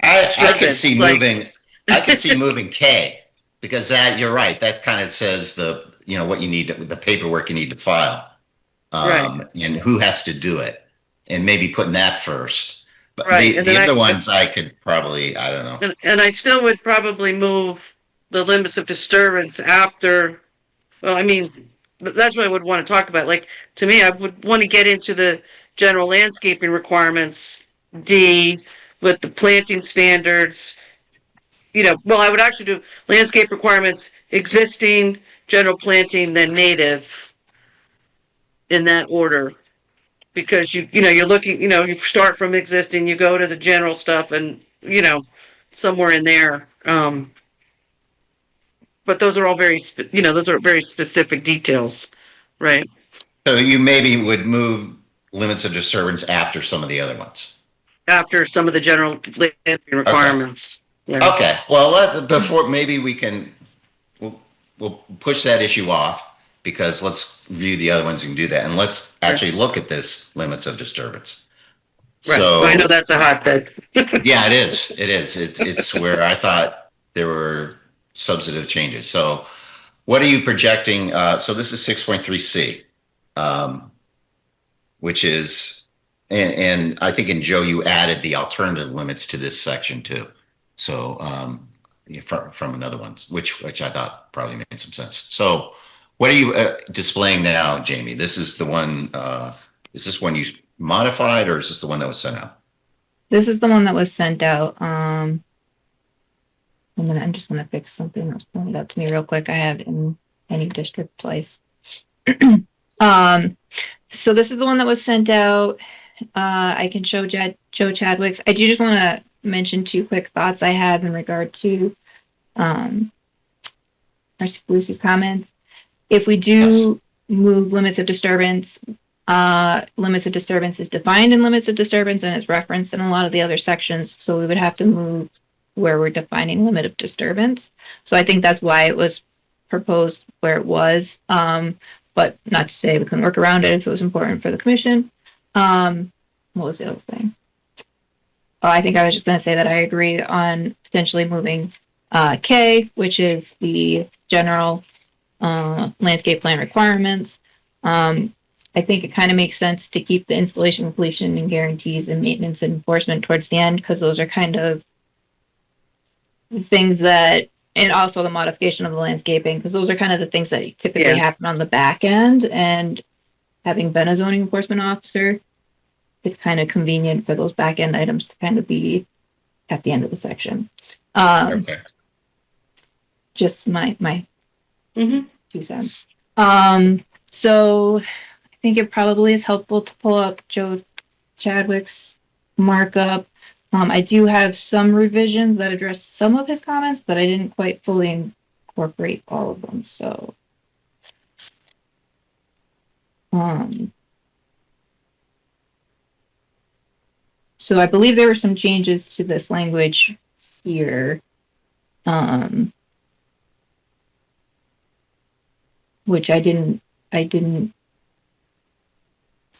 Speaker 2: I could see
Speaker 5: disturbance, like,
Speaker 2: moving, I could see moving K because that, you're right. That kind of says what you need, the paperwork you need to file,
Speaker 5: right,
Speaker 2: and who has to do it, and maybe putting that first. But
Speaker 5: right. And
Speaker 2: the
Speaker 5: then
Speaker 2: other ones I could probably, I don't know.
Speaker 5: and I still would probably move the limits of disturbance after, well, I mean, that's what I would want to talk about. Like, to me, I would want to get into the general landscaping requirements, D, with the planting standards. Well, I would actually do landscape requirements, existing, general planting, then native, in that order. Because you're looking, you start from existing, you go to the general stuff, and somewhere in there. But those are all those are very specific details, right?
Speaker 2: So you maybe would move limits of disturbance after some of the other ones.
Speaker 5: After some of the general landscaping
Speaker 2: Okay.
Speaker 5: requirements. Yeah.
Speaker 2: Okay. Well, before maybe we'll push that issue off because let's view the other ones and do that, and let's actually look at this limits of disturbance.
Speaker 5: Right. Well, I know
Speaker 2: So
Speaker 5: that's a hotbed.
Speaker 2: yeah, it is. It is. It's where I thought there were substantive changes. So what are you projecting? So this is 6.3C, which is, and I think in Joe, you added the alternative limits to this section too. So from another one, which I thought probably made some sense. So what are you displaying now, Jamie? This is the one, is this one you modified or is this the one that was sent out?
Speaker 9: This is the one that was sent out. I'm just gonna fix something that was pointed out to me real quick. I have in any district twice. So this is the one that was sent out. I can show Joe Chadwick's. I do just want to mention two quick thoughts I have in regard to Lucy's comments. If we do move limits of disturbance, limits of disturbance is defined in limits of disturbance and is referenced in a lot of the other sections. So we would have to move where we're defining limit of disturbance. So I think that's why it was proposed where it was. But not to say we couldn't work around it if it was important for the commission. What was the other thing? Oh, I think I was just going to say that I agree on potentially moving K, which is the general landscape plan requirements. I think it kind of makes sense to keep the installation, completion, and guarantees and maintenance and enforcement towards the end because those are kind of the things that, and also the modification of the landscaping because those are kind of the things that typically happen on the back end. And having been a zoning enforcement officer, it's kind of convenient for those back end items to kind of be at the end of the section.
Speaker 2: Okay.
Speaker 9: Just my 2 cents. So I think it probably is helpful to pull up Joe Chadwick's markup. I do have some revisions that address some of his comments, but I didn't quite fully incorporate all of them. So, so I believe there were some changes to this language here, which I didn't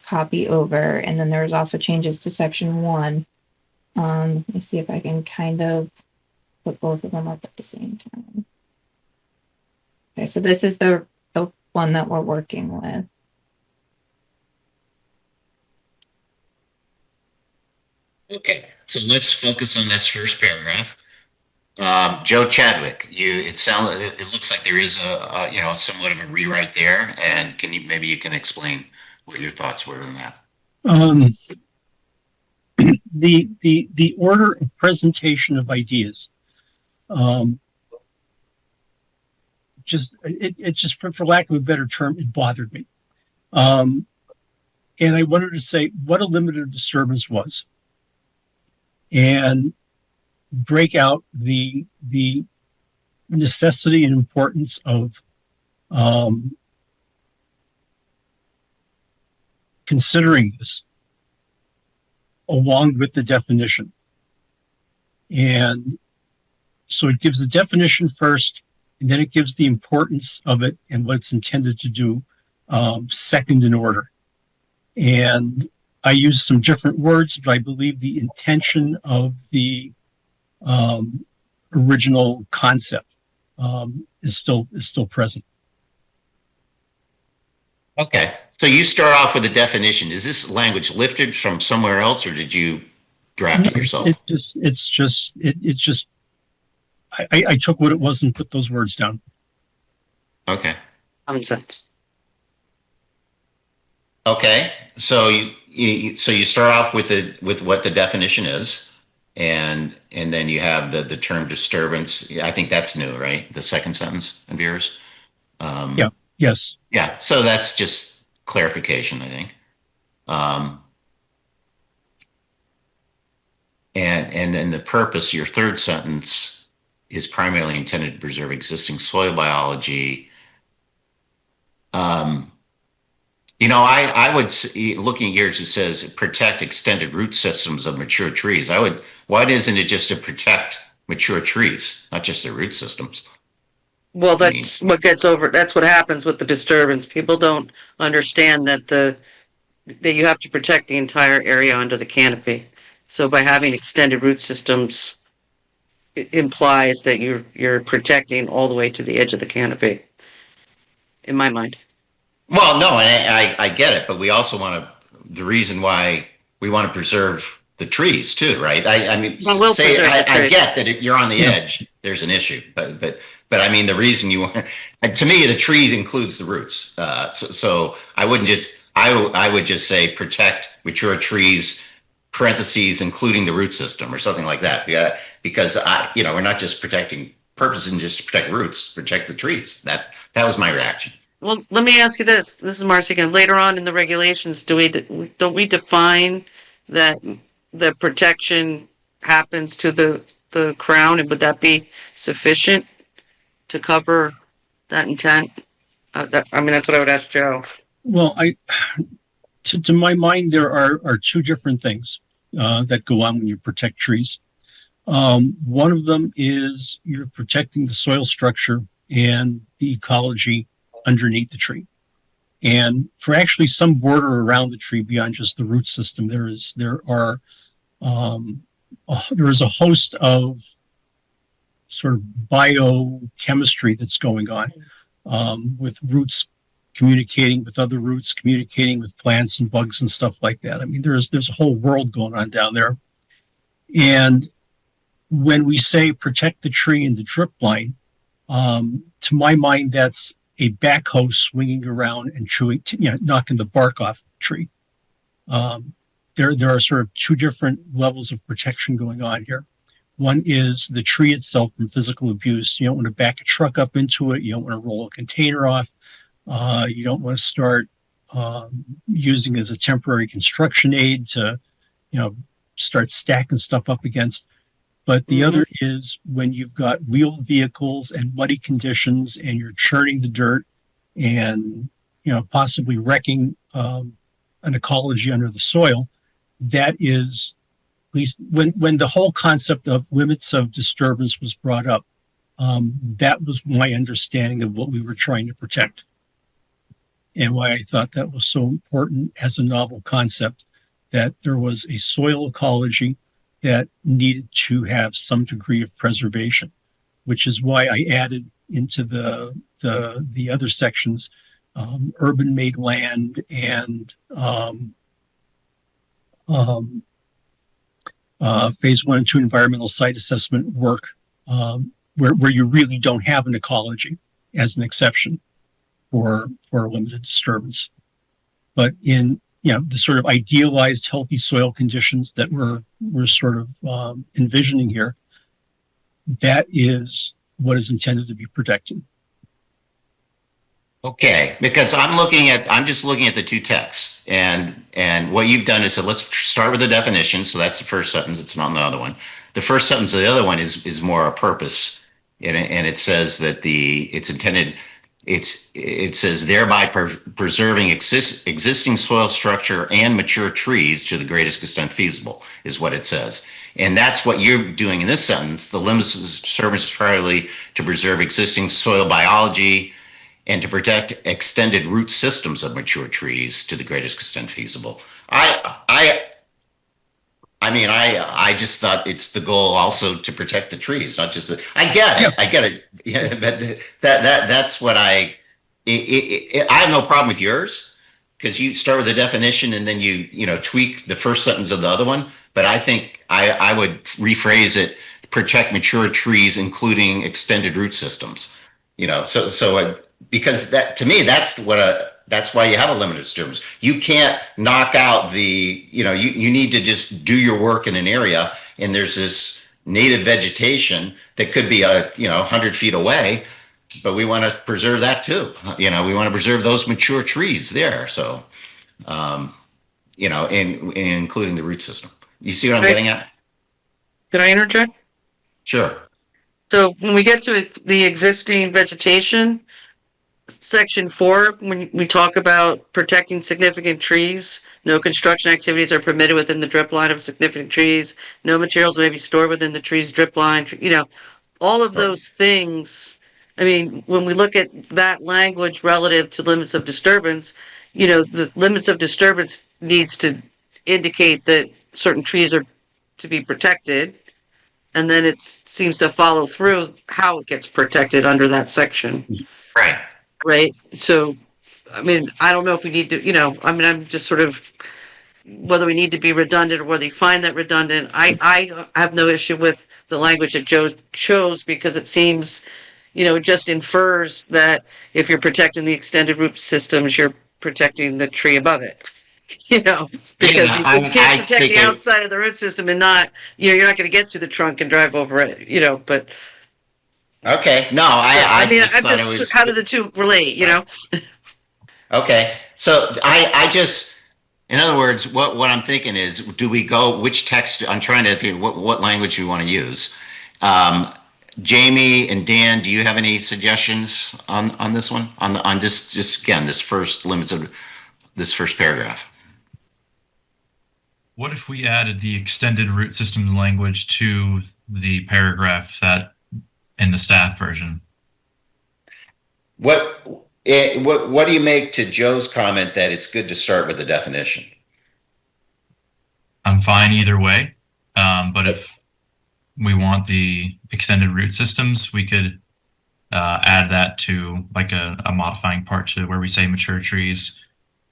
Speaker 9: copy over. And then there was also changes to section 1. Let me see if I can kind of put both of them up at the same time. Okay, so this is the one that we're working with.
Speaker 2: Okay, so let's focus on this first paragraph. Joe Chadwick, it looks like there is somewhat of a rewrite there, and maybe you can explain what your thoughts were on that?
Speaker 3: Um, the order of presentation of ideas, um, it just for lack of a better term, it bothered me. And I wanted to say what a limited disturbance was, and break out the necessity and importance of considering this along with the definition. And so it gives the definition first, and then it gives the importance of it and what it's intended to do second in order. And I use some different words, but I believe the intention of the original concept is still present.
Speaker 2: Okay, so you start off with a definition. Is this language lifted from somewhere else, or did you draft it yourself? I took what it was and put those words down. Okay.
Speaker 5: Concept.
Speaker 2: Okay, so you start off with what the definition is, and then you have the term disturbance. I think that's new, right? The second sentence of yours.
Speaker 3: Yeah. Yes.
Speaker 2: Yeah. So that's just clarification, I think. And then the purpose, your third sentence, is primarily intended to preserve existing soil biology. I would, looking at yours, it says protect extended root systems of mature trees. Why isn't it just to protect mature trees, not just their root systems?
Speaker 5: Well, that's what happens with the disturbance. People don't understand that you have to protect the entire area under the canopy. So by having extended root systems, it implies that you're protecting all the way to the edge of the canopy, in my mind.
Speaker 2: Well, no, and I get it, but we also the reason why we want to preserve the trees too, right? I get that if you're on the edge, there's an issue, but I mean, the reason to me, the trees includes the roots. So I wouldn't I would just say protect mature trees, parentheses, including the root system or something like that. Yeah, because we're not just purpose isn't just to protect roots, protect the trees. That was my reaction.
Speaker 5: Well, let me ask you this. This is Marcy again. Later on in the regulations, don't we define that the protection happens to the crown, and would that be sufficient to cover that intent? That's what I would ask Joe.
Speaker 3: Well, to my mind, there are two different things that go on when you protect trees. One of them is you're protecting the soil structure and the ecology underneath the tree. And for actually some border around the tree beyond just the root system, there is a host of sort of biochemistry that's going on with roots communicating with other roots, communicating with plants and bugs and stuff like that. I mean, there's a whole world going on down there. And when we say protect the tree in the drip line, to my mind, that's a backhoe swinging around and knocking the bark off the tree. There are sort of two different levels of protection going on here. One is the tree itself from physical abuse. You don't want to back a truck up into it. You don't want to roll a container off. You don't want to start using it as a temporary construction aid to, start stacking stuff up against. But the other is when you've got wheeled vehicles and muddy conditions and you're churning the dirt and, possibly wrecking an ecology under the soil. That is, at least when the whole concept of limits of disturbance was brought up, that was my understanding of what we were trying to protect and why I thought that was so important as a novel concept, that there was a soil ecology that needed to have some degree of preservation, which is why I added into the other sections, urban made land and phase 1 and 2 environmental site assessment work where you really don't have an ecology as an exception for limited disturbance. But in the sort of idealized healthy soil conditions that we're sort of envisioning here, that is what is intended to be protected.
Speaker 2: Okay, because I'm just looking at the two texts, and what you've done is said, let's start with the definition. So that's the first sentence. It's not in the other one. The first sentence of the other one is more a purpose, and it says that it's intended. It says thereby preserving existing soil structure and mature trees to the greatest extent feasible is what it says, and that's what you're doing in this sentence. The limits of disturbance is primarily to preserve existing soil biology and to protect extended root systems of mature trees to the greatest extent feasible. I just thought it's the goal also to protect the trees, not just I get it. Yeah, but that's what I have no problem with yours, because you start with the definition and then you tweak the first sentence of the other one. But I think I would rephrase it: protect mature trees, including extended root systems. Because that, to me, that's why you have a limited disturbance. You can't knock out you need to just do your work in an area, and there's this native vegetation that could be 100 feet away, but we want to preserve that too. We want to preserve those mature trees there. So, including the root system. You see what I'm getting at?
Speaker 5: Can I interject?
Speaker 2: Sure.
Speaker 5: So when we get to the existing vegetation, Section 4, when we talk about protecting significant trees, no construction activities are permitted within the drip line of significant trees. No materials may be stored within the tree's drip line. All of those things. I mean, when we look at that language relative to limits of disturbance, the limits of disturbance needs to indicate that certain trees are to be protected. And then it seems to follow through how it gets protected under that section.
Speaker 2: Right.
Speaker 5: Right. So, I mean, I don't know if we need to, I'm just sort of, whether we need to be redundant or whether you find that redundant. I have no issue with the language that Joe chose, because it seems, it just infers that if you're protecting the extended root systems, you're protecting the tree above it. Because you can't protect the outside of the root system and not, you're not going to get to the trunk and drive over it, but.
Speaker 2: Okay. No, I just thought it was.
Speaker 5: How do the two relate?
Speaker 2: Okay. So in other words, what I'm thinking is, do we go which text? I'm trying to think what language we want to use. Jamie and Dan, do you have any suggestions on this one? On just again this first limits of this first paragraph.
Speaker 6: What if we added the extended root system language to the paragraph that in the staff version?
Speaker 2: What do you make to Joe's comment that it's good to start with the definition?
Speaker 6: I'm fine either way, but if we want the extended root systems, we could add that to like a modifying part to where we say mature trees.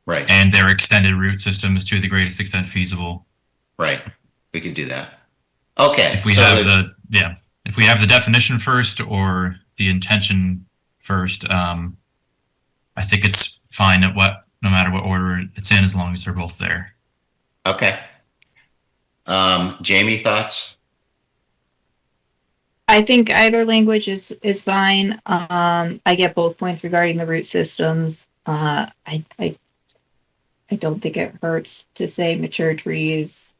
Speaker 2: Right.
Speaker 6: And their extended root systems to the greatest extent feasible.
Speaker 2: Right. We can do that. Okay.
Speaker 6: If we if we have the definition first or the intention first, I think it's fine no matter what order it's in, as long as they're both there.
Speaker 2: Okay. Jamie, thoughts?
Speaker 9: I think either language is fine. I get both points regarding the root systems. I don't think it hurts to say mature trees,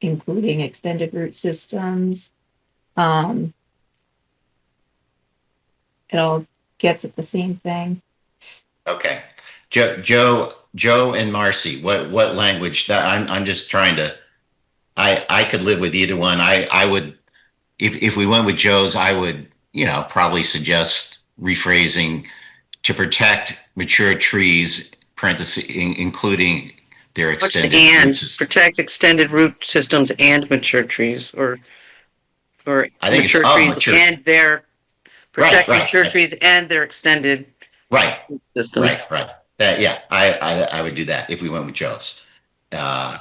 Speaker 9: including extended root systems. It all gets at the same thing.
Speaker 2: Okay. Joe and Marcy, what language? That I'm just trying to. I could live with either one. I would, if we went with Joe's, I would probably suggest rephrasing to protect mature trees, parentheses, including their extended root systems.
Speaker 5: Protect extended root systems and mature trees, or
Speaker 2: I think
Speaker 5: mature
Speaker 2: it's
Speaker 5: trees and their mature trees and their extended root systems.
Speaker 2: Right. I would do that if we went with Joe's.
Speaker 5: I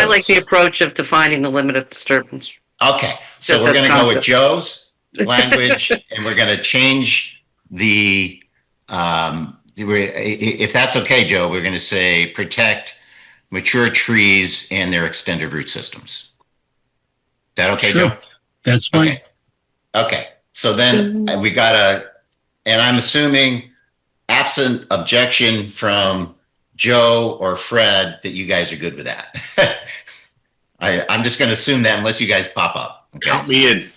Speaker 5: like the approach of defining the limit of disturbance.
Speaker 2: Okay, so we're going to go with Joe's. language, and we're going to change if that's okay, Joe, we're going to say protect mature trees and their extended root systems. Is that okay,
Speaker 3: Sure.
Speaker 2: Joe?
Speaker 3: That's fine.
Speaker 2: Okay. Okay. So then we got and I'm assuming absent objection from Joe or Fred that you guys are good with that. I'm just going to assume that unless you guys pop up. Okay?
Speaker 4: Count me in.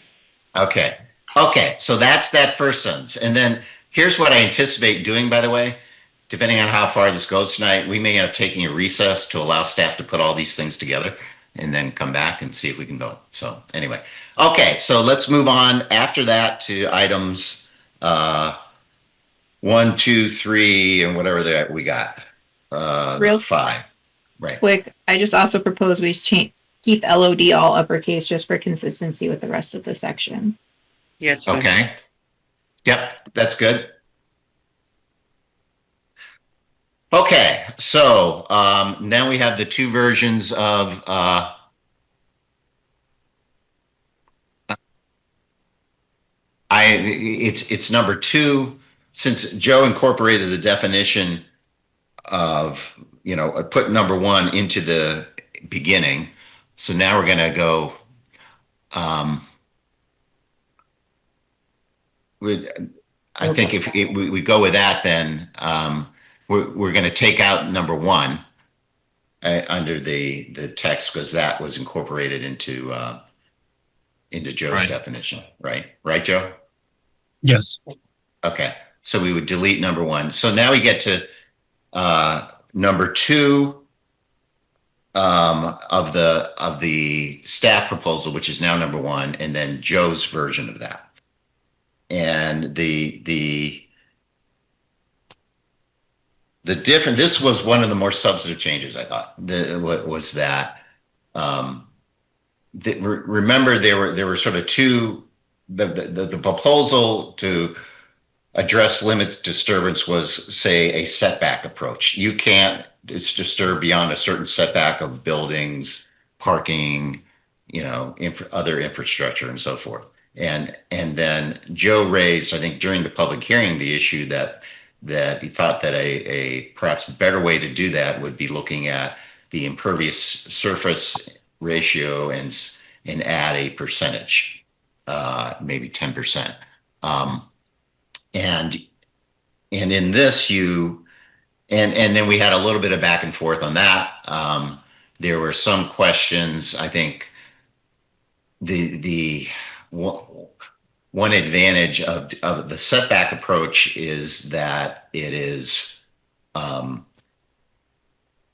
Speaker 2: Okay. Okay. So that's that first sentence. And then here's what I anticipate doing, by the way. Depending on how far this goes tonight, we may end up taking a recess to allow staff to put all these things together and then come back and see if we can vote. So anyway, okay, so let's move on after that to items 1, 2, 3, and whatever that we got.
Speaker 9: Real
Speaker 2: 5. Right.
Speaker 9: quick, I just also propose we keep LOD all uppercase just for consistency with the rest of the section.
Speaker 5: Yes.
Speaker 2: Okay. Yep, that's good. Okay, so now we have the two versions of it's number 2, since Joe incorporated the definition of, put number 1 into the beginning. So now we're going to go I think if we go with that, then we're going to take out number 1 under the text, because that was incorporated into Joe's definition, right? Right, Joe?
Speaker 3: Yes.
Speaker 2: Okay, so we would delete number 1. So now we get to number 2 of the staff proposal, which is now number 1, and then Joe's version of that. And this was one of the more substantive changes, I thought. Remember, there were sort of two. The proposal to address limits disturbance was, say, a setback approach. You can't disturb beyond a certain setback of buildings, parking, other infrastructure, and so forth. And then Joe raised, I think, during the public hearing, the issue that he thought that a perhaps better way to do that would be looking at the impervious surface ratio and add a percentage, maybe 10%. And in this and then we had a little bit of back and forth on that. There were some questions. I think the one advantage of the setback approach is that it is,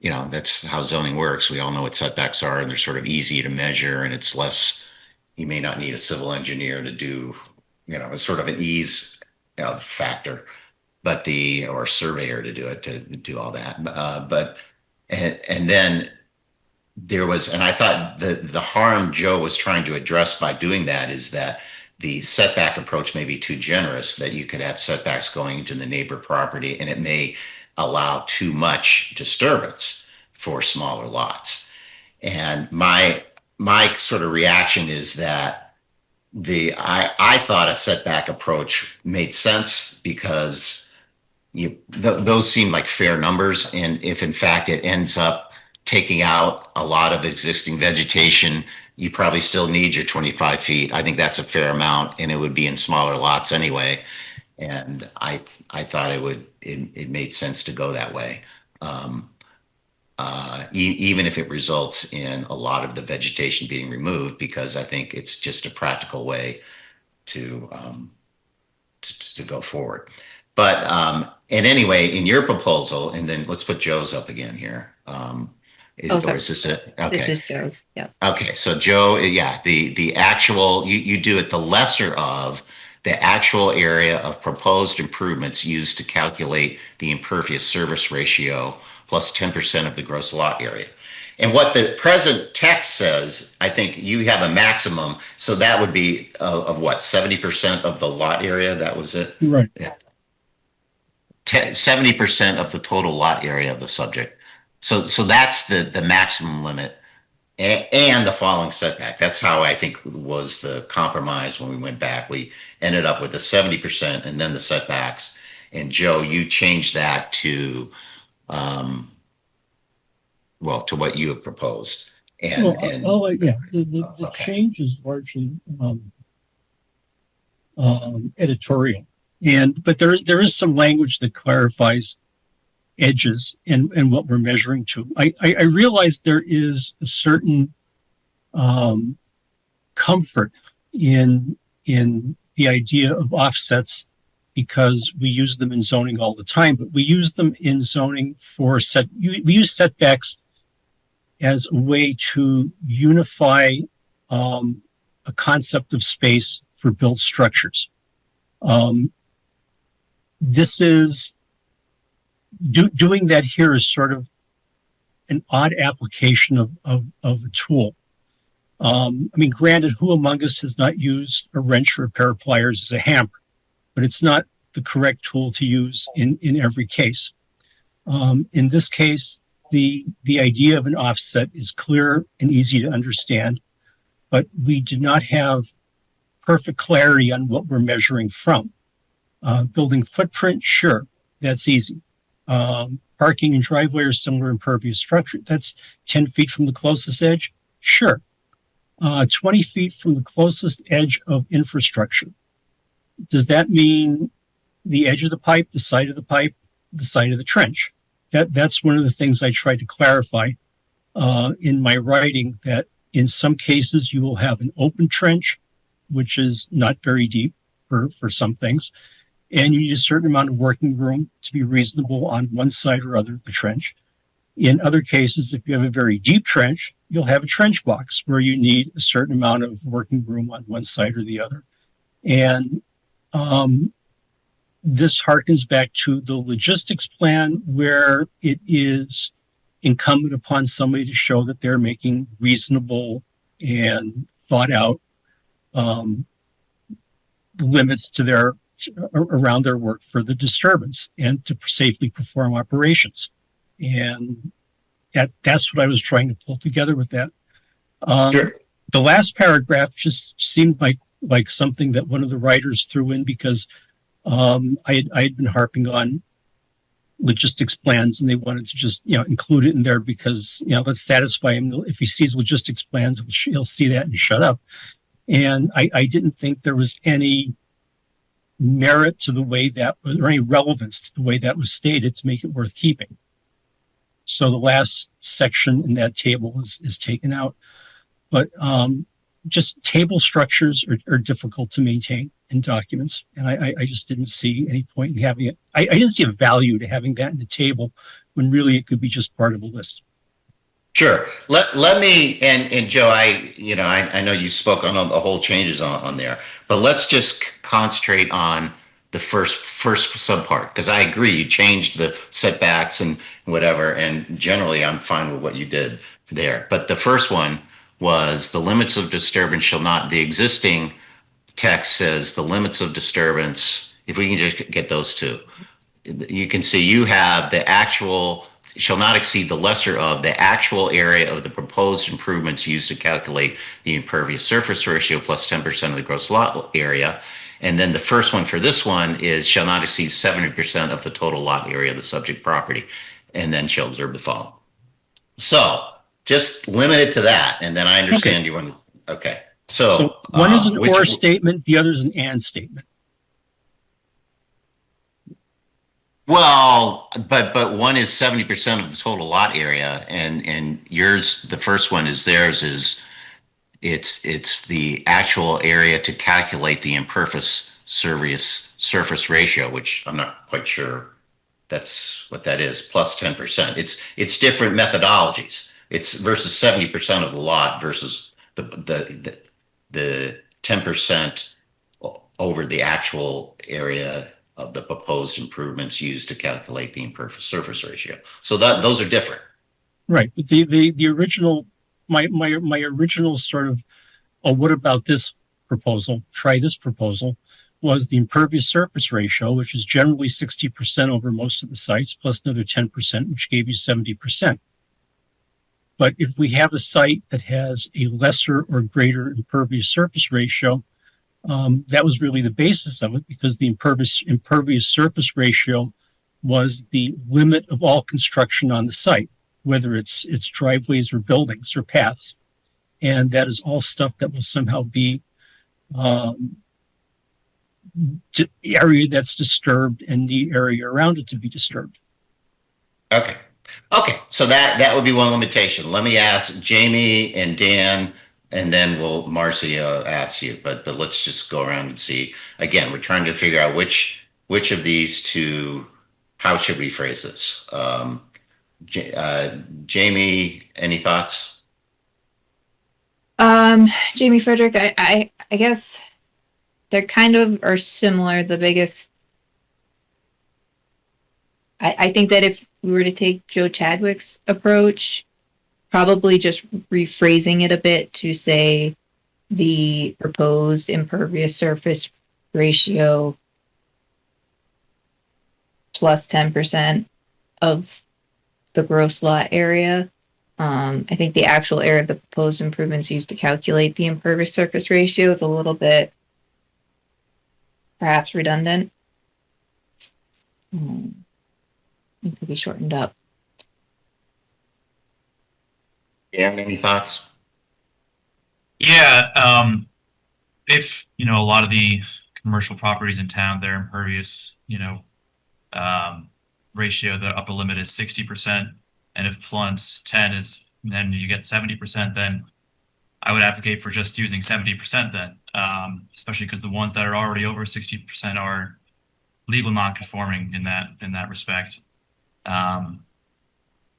Speaker 2: that's how zoning works. We all know what setbacks are, and they're sort of easy to measure, and it's less, you may not need a civil engineer to do, it's sort of an ease factor, or surveyor to do it, to do all that. And then there was, and I thought the harm Joe was trying to address by doing that is that the setback approach may be too generous, that you could have setbacks going into the neighbor property, and it may allow too much disturbance for smaller lots. And my sort of reaction is that I thought a setback approach made sense because those seem like fair numbers, and if in fact it ends up taking out a lot of existing vegetation, you probably still need your 25 feet. I think that's a fair amount, and it would be in smaller lots anyway. And I thought it made sense to go that way, even if it results in a lot of the vegetation being removed, because I think it's just a practical way to go forward. But and anyway, in your proposal, and then let's put Joe's up again here. Or is this it? Okay.
Speaker 9: This is Joe's. Yeah.
Speaker 2: Okay. So Joe, yeah, the actual, you do it the lesser of the actual area of proposed improvements used to calculate the impervious surface ratio plus 10% of the gross lot area. And what the present text says, I think you have a maximum. So that would be of what, 70% of the lot area? That was it?
Speaker 3: Right.
Speaker 2: Yeah. 70% of the total lot area of the subject. So that's the maximum limit. and the following setback. That's how I think was the compromise when we went back. We ended up with the 70% and then the setbacks. And Joe, you changed that to, well, to what you have proposed.
Speaker 3: Yeah, the
Speaker 2: Okay.
Speaker 3: change is largely editorial, but there is some language that clarifies edges and what we're measuring to. I realize there is a certain comfort in the idea of offsets because we use them in zoning all the time, but we use them in zoning we use setbacks as a way to unify a concept of space for built structures. This is doing that here is sort of an odd application of a tool. I mean, granted, who among us has not used a wrench or a pair of pliers as a hammer? But it's not the correct tool to use in every case. In this case, the idea of an offset is clear and easy to understand, but we do not have perfect clarity on what we're measuring from. Building footprint, sure, that's easy. Parking and driveway are similar impervious structure. That's 10 feet from the closest edge, sure. 20 feet from the closest edge of infrastructure. Does that mean the edge of the pipe, the side of the pipe, the side of the trench? That's one of the things I tried to clarify in my writing, that in some cases you will have an open trench, which is not very deep for some things, and you need a certain amount of working room to be reasonable on one side or other of the trench. In other cases, if you have a very deep trench, you'll have a trench box where you need a certain amount of working room on one side or the other. And this harkens back to the logistics plan, where it is incumbent upon somebody to show that they're making reasonable and thought out limits to around their work for the disturbance and to safely perform operations. And that's what I was trying to pull together with that.
Speaker 2: Sure.
Speaker 3: The last paragraph just seemed like something that one of the writers threw in because I had been harping on logistics plans, and they wanted to just include it in there because let's satisfy him. If he sees logistics plans, he'll see that and shut up. And I didn't think there was any merit to the way that was, or any relevance to the way that was stated to make it worth keeping. So the last section in that table is taken out. But just table structures are difficult to maintain in documents. And I just didn't see any point in having it. I didn't see a value to having that in the table when really it could be just part of a list.
Speaker 2: Sure. Let me, and Joe, I know you spoke on the whole changes on there, but let's just concentrate on the first subpart, because I agree, you changed the setbacks and whatever, and generally I'm fine with what you did there. But the first one was the limits of disturbance shall not, the existing text says the limits of disturbance, if we can just get those two, you can see you have the actual shall not exceed the lesser of the actual area of the proposed improvements used to calculate the impervious surface ratio plus 10% of the gross lot area. And then the first one for this one is shall not exceed 70% of the total lot area of the subject property, and then shall observe the following. So just limit it to that, and then I understand you want to, okay. So
Speaker 3: one is an or statement, the other is an and statement.
Speaker 2: Well, but one is 70% of the total lot area, and yours, the first one is theirs is it's the actual area to calculate the impervious surface ratio, which I'm not quite sure that's what that is, plus 10%. It's different methodologies. It's versus 70% of the lot versus the 10% over the actual area of the proposed improvements used to calculate the impervious surface ratio. So those are different.
Speaker 3: Right. But the original, my original sort of, oh, what about this proposal? Try this proposal, was the impervious surface ratio, which is generally 60% over most of the sites, plus another 10%, which gave you 70%. But if we have a site that has a lesser or greater impervious surface ratio, that was really the basis of it, because the impervious surface ratio was the limit of all construction on the site, whether it's driveways or buildings or paths. And that is all stuff that will somehow be area that's disturbed and the area around it to be disturbed.
Speaker 2: Okay. Okay. So that would be one limitation. Let me ask Jamie and Dan, and then Marcy ask you, but let's just go around and see. Again, we're trying to figure out which of these two, how should we phrase this? Jamie, any thoughts?
Speaker 9: Jamie Frederick, I guess they're kind of are similar. The biggest, I think that if we were to take Joe Chadwick's approach, probably just rephrasing it a bit to say the proposed impervious surface ratio plus 10% of the gross lot area. I think the actual area of the proposed improvements used to calculate the impervious surface ratio is a little bit perhaps redundant. It could be shortened up.
Speaker 2: Dan, any thoughts?
Speaker 6: Yeah, if a lot of the commercial properties in town, their impervious, ratio, the upper limit is 60%, and if plus 10 is, then you get 70%. Then I would advocate for just using 70%. Then, especially because the ones that are already over 60% are legal non-conforming in that respect. The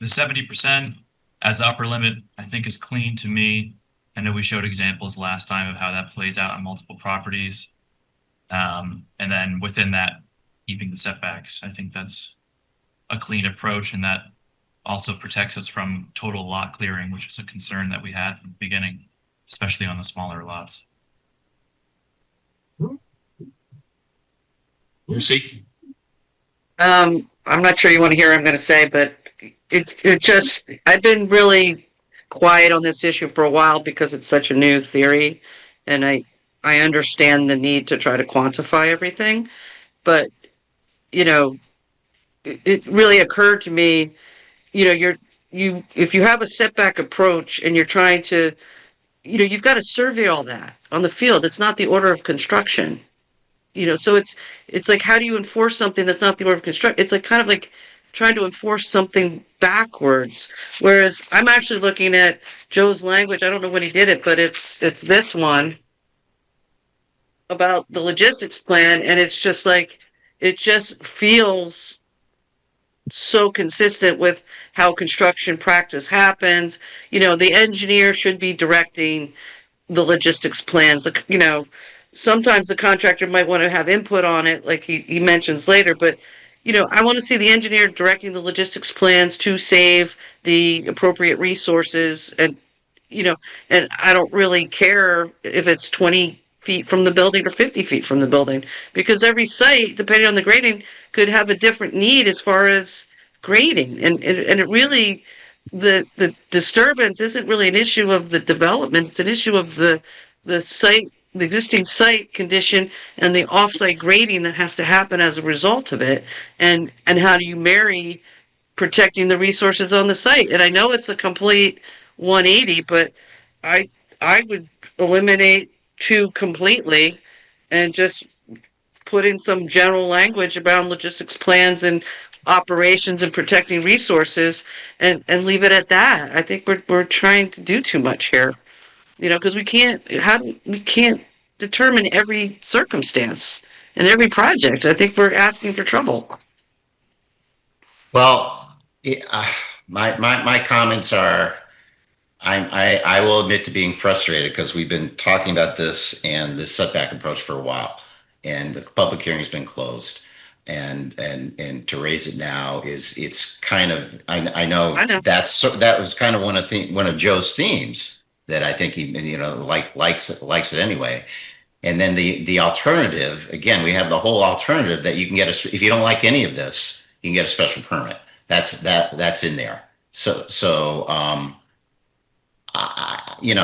Speaker 6: 70% as the upper limit, I think, is clean to me. I know we showed examples last time of how that plays out on multiple properties. And then within that, keeping the setbacks, I think that's a clean approach, and that also protects us from total lot clearing, which is a concern that we had from the beginning, especially on the smaller lots.
Speaker 4: Lucy?
Speaker 5: I'm not sure you want to hear what I'm going to say, but it just, I've been really quiet on this issue for a while because it's such a new theory, and I understand the need to try to quantify everything, but it really occurred to me, if you have a setback approach and you're trying to, you've got to survey all that on the field. It's not the order of construction. So it's like, how do you enforce something that's not the order of construction? It's like kind of like trying to enforce something backwards. Whereas I'm actually looking at Joe's language. I don't know when he did it, but it's this one about the logistics plan, and it's just like, it just feels so consistent with how construction practice happens. The engineer should be directing the logistics plans. Sometimes the contractor might want to have input on it, like he mentions later, but I want to see the engineer directing the logistics plans to save the appropriate resources, and and I don't really care if it's 20 feet from the building or 50 feet from the building, because every site, depending on the grading, could have a different need as far as grading, and it really, the disturbance isn't really an issue of the development. It's an issue of the site, the existing site condition, and the offsite grading that has to happen as a result of it, and how do you marry protecting the resources on the site. And I know it's a complete 180, but I would eliminate 2 completely and just put in some general language about logistics plans and operations and protecting resources, and leave it at that. I think we're trying to do too much here, because we can't determine every circumstance in every project. I think we're asking for trouble.
Speaker 2: Well, my comments are, I will admit to being frustrated because we've been talking about this and this setback approach for a while, and the public hearing has been closed, and to raise it now it's kind of, I know. That was kind of one of Joe's themes that I think he likes it anyway. And then the alternative, again, we have the whole alternative that you can get if you don't like any of this, you can get a special permit. That's in there. So to
Speaker 5: You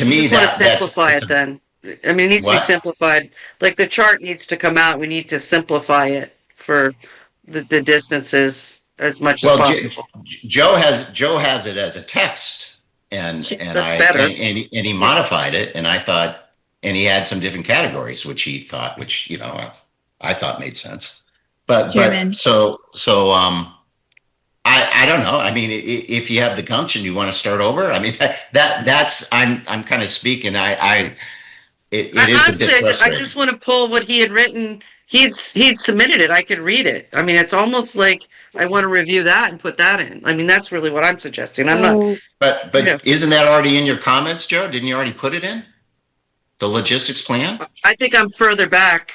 Speaker 2: me,
Speaker 5: just want to
Speaker 2: that's
Speaker 5: simplify it then. I mean, it needs to be
Speaker 2: what?
Speaker 5: simplified. Like the chart needs to come out. We need to simplify it for the distances as much as
Speaker 2: Well,
Speaker 5: possible.
Speaker 2: Joe has it as a text,
Speaker 5: That's better.
Speaker 2: and he modified it, and I thought, and he had some different categories, which he thought, which I thought made sense.
Speaker 9: Chairman.
Speaker 2: I don't know. I mean, if you have the gumption, you want to start over. I mean, that's I'm kind of speaking. It is a
Speaker 5: Honestly,
Speaker 2: bit
Speaker 5: I
Speaker 2: frustrating.
Speaker 5: just want to pull what he had written. He'd submitted it. I could read it. I mean, it's almost like I want to review that and put that in. I mean, that's really what I'm suggesting. I'm not.
Speaker 9: So
Speaker 2: But
Speaker 5: Yeah.
Speaker 2: isn't that already in your comments, Joe? Didn't you already put it in the logistics plan?
Speaker 5: I think I'm further back.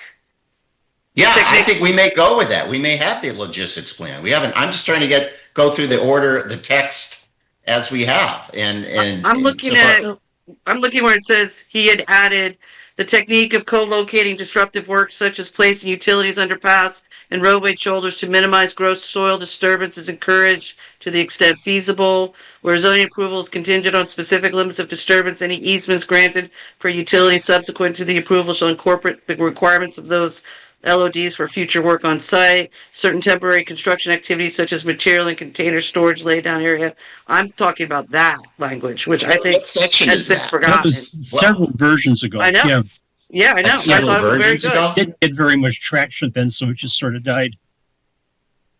Speaker 2: Yeah, I
Speaker 5: Technic-
Speaker 2: think we may go with that. We may have the logistics plan. We haven't. I'm just trying to go through the order, the text as we have, and
Speaker 5: I'm looking
Speaker 2: so far-
Speaker 5: at. I'm looking where it says he had added the technique of co-locating disruptive work such as placing utilities underpass and roadway shoulders to minimize gross soil disturbance is encouraged to the extent feasible. Where zoning approval is contingent on specific limits of disturbance, any easements granted for utilities subsequent to the approval shall incorporate the requirements of those LODs for future work on site. Certain temporary construction activities such as material and container storage laydown area. I'm talking about that language, which I think
Speaker 2: what section
Speaker 5: has
Speaker 2: is
Speaker 5: been
Speaker 2: that?
Speaker 5: forgotten.
Speaker 3: That was several versions ago.
Speaker 5: I know.
Speaker 3: Yeah,
Speaker 5: Yeah, I know.
Speaker 2: That's
Speaker 5: I
Speaker 2: several
Speaker 5: thought it was very
Speaker 2: versions
Speaker 5: good.
Speaker 2: ago.
Speaker 3: didn't get very much traction then, so it just sort of died.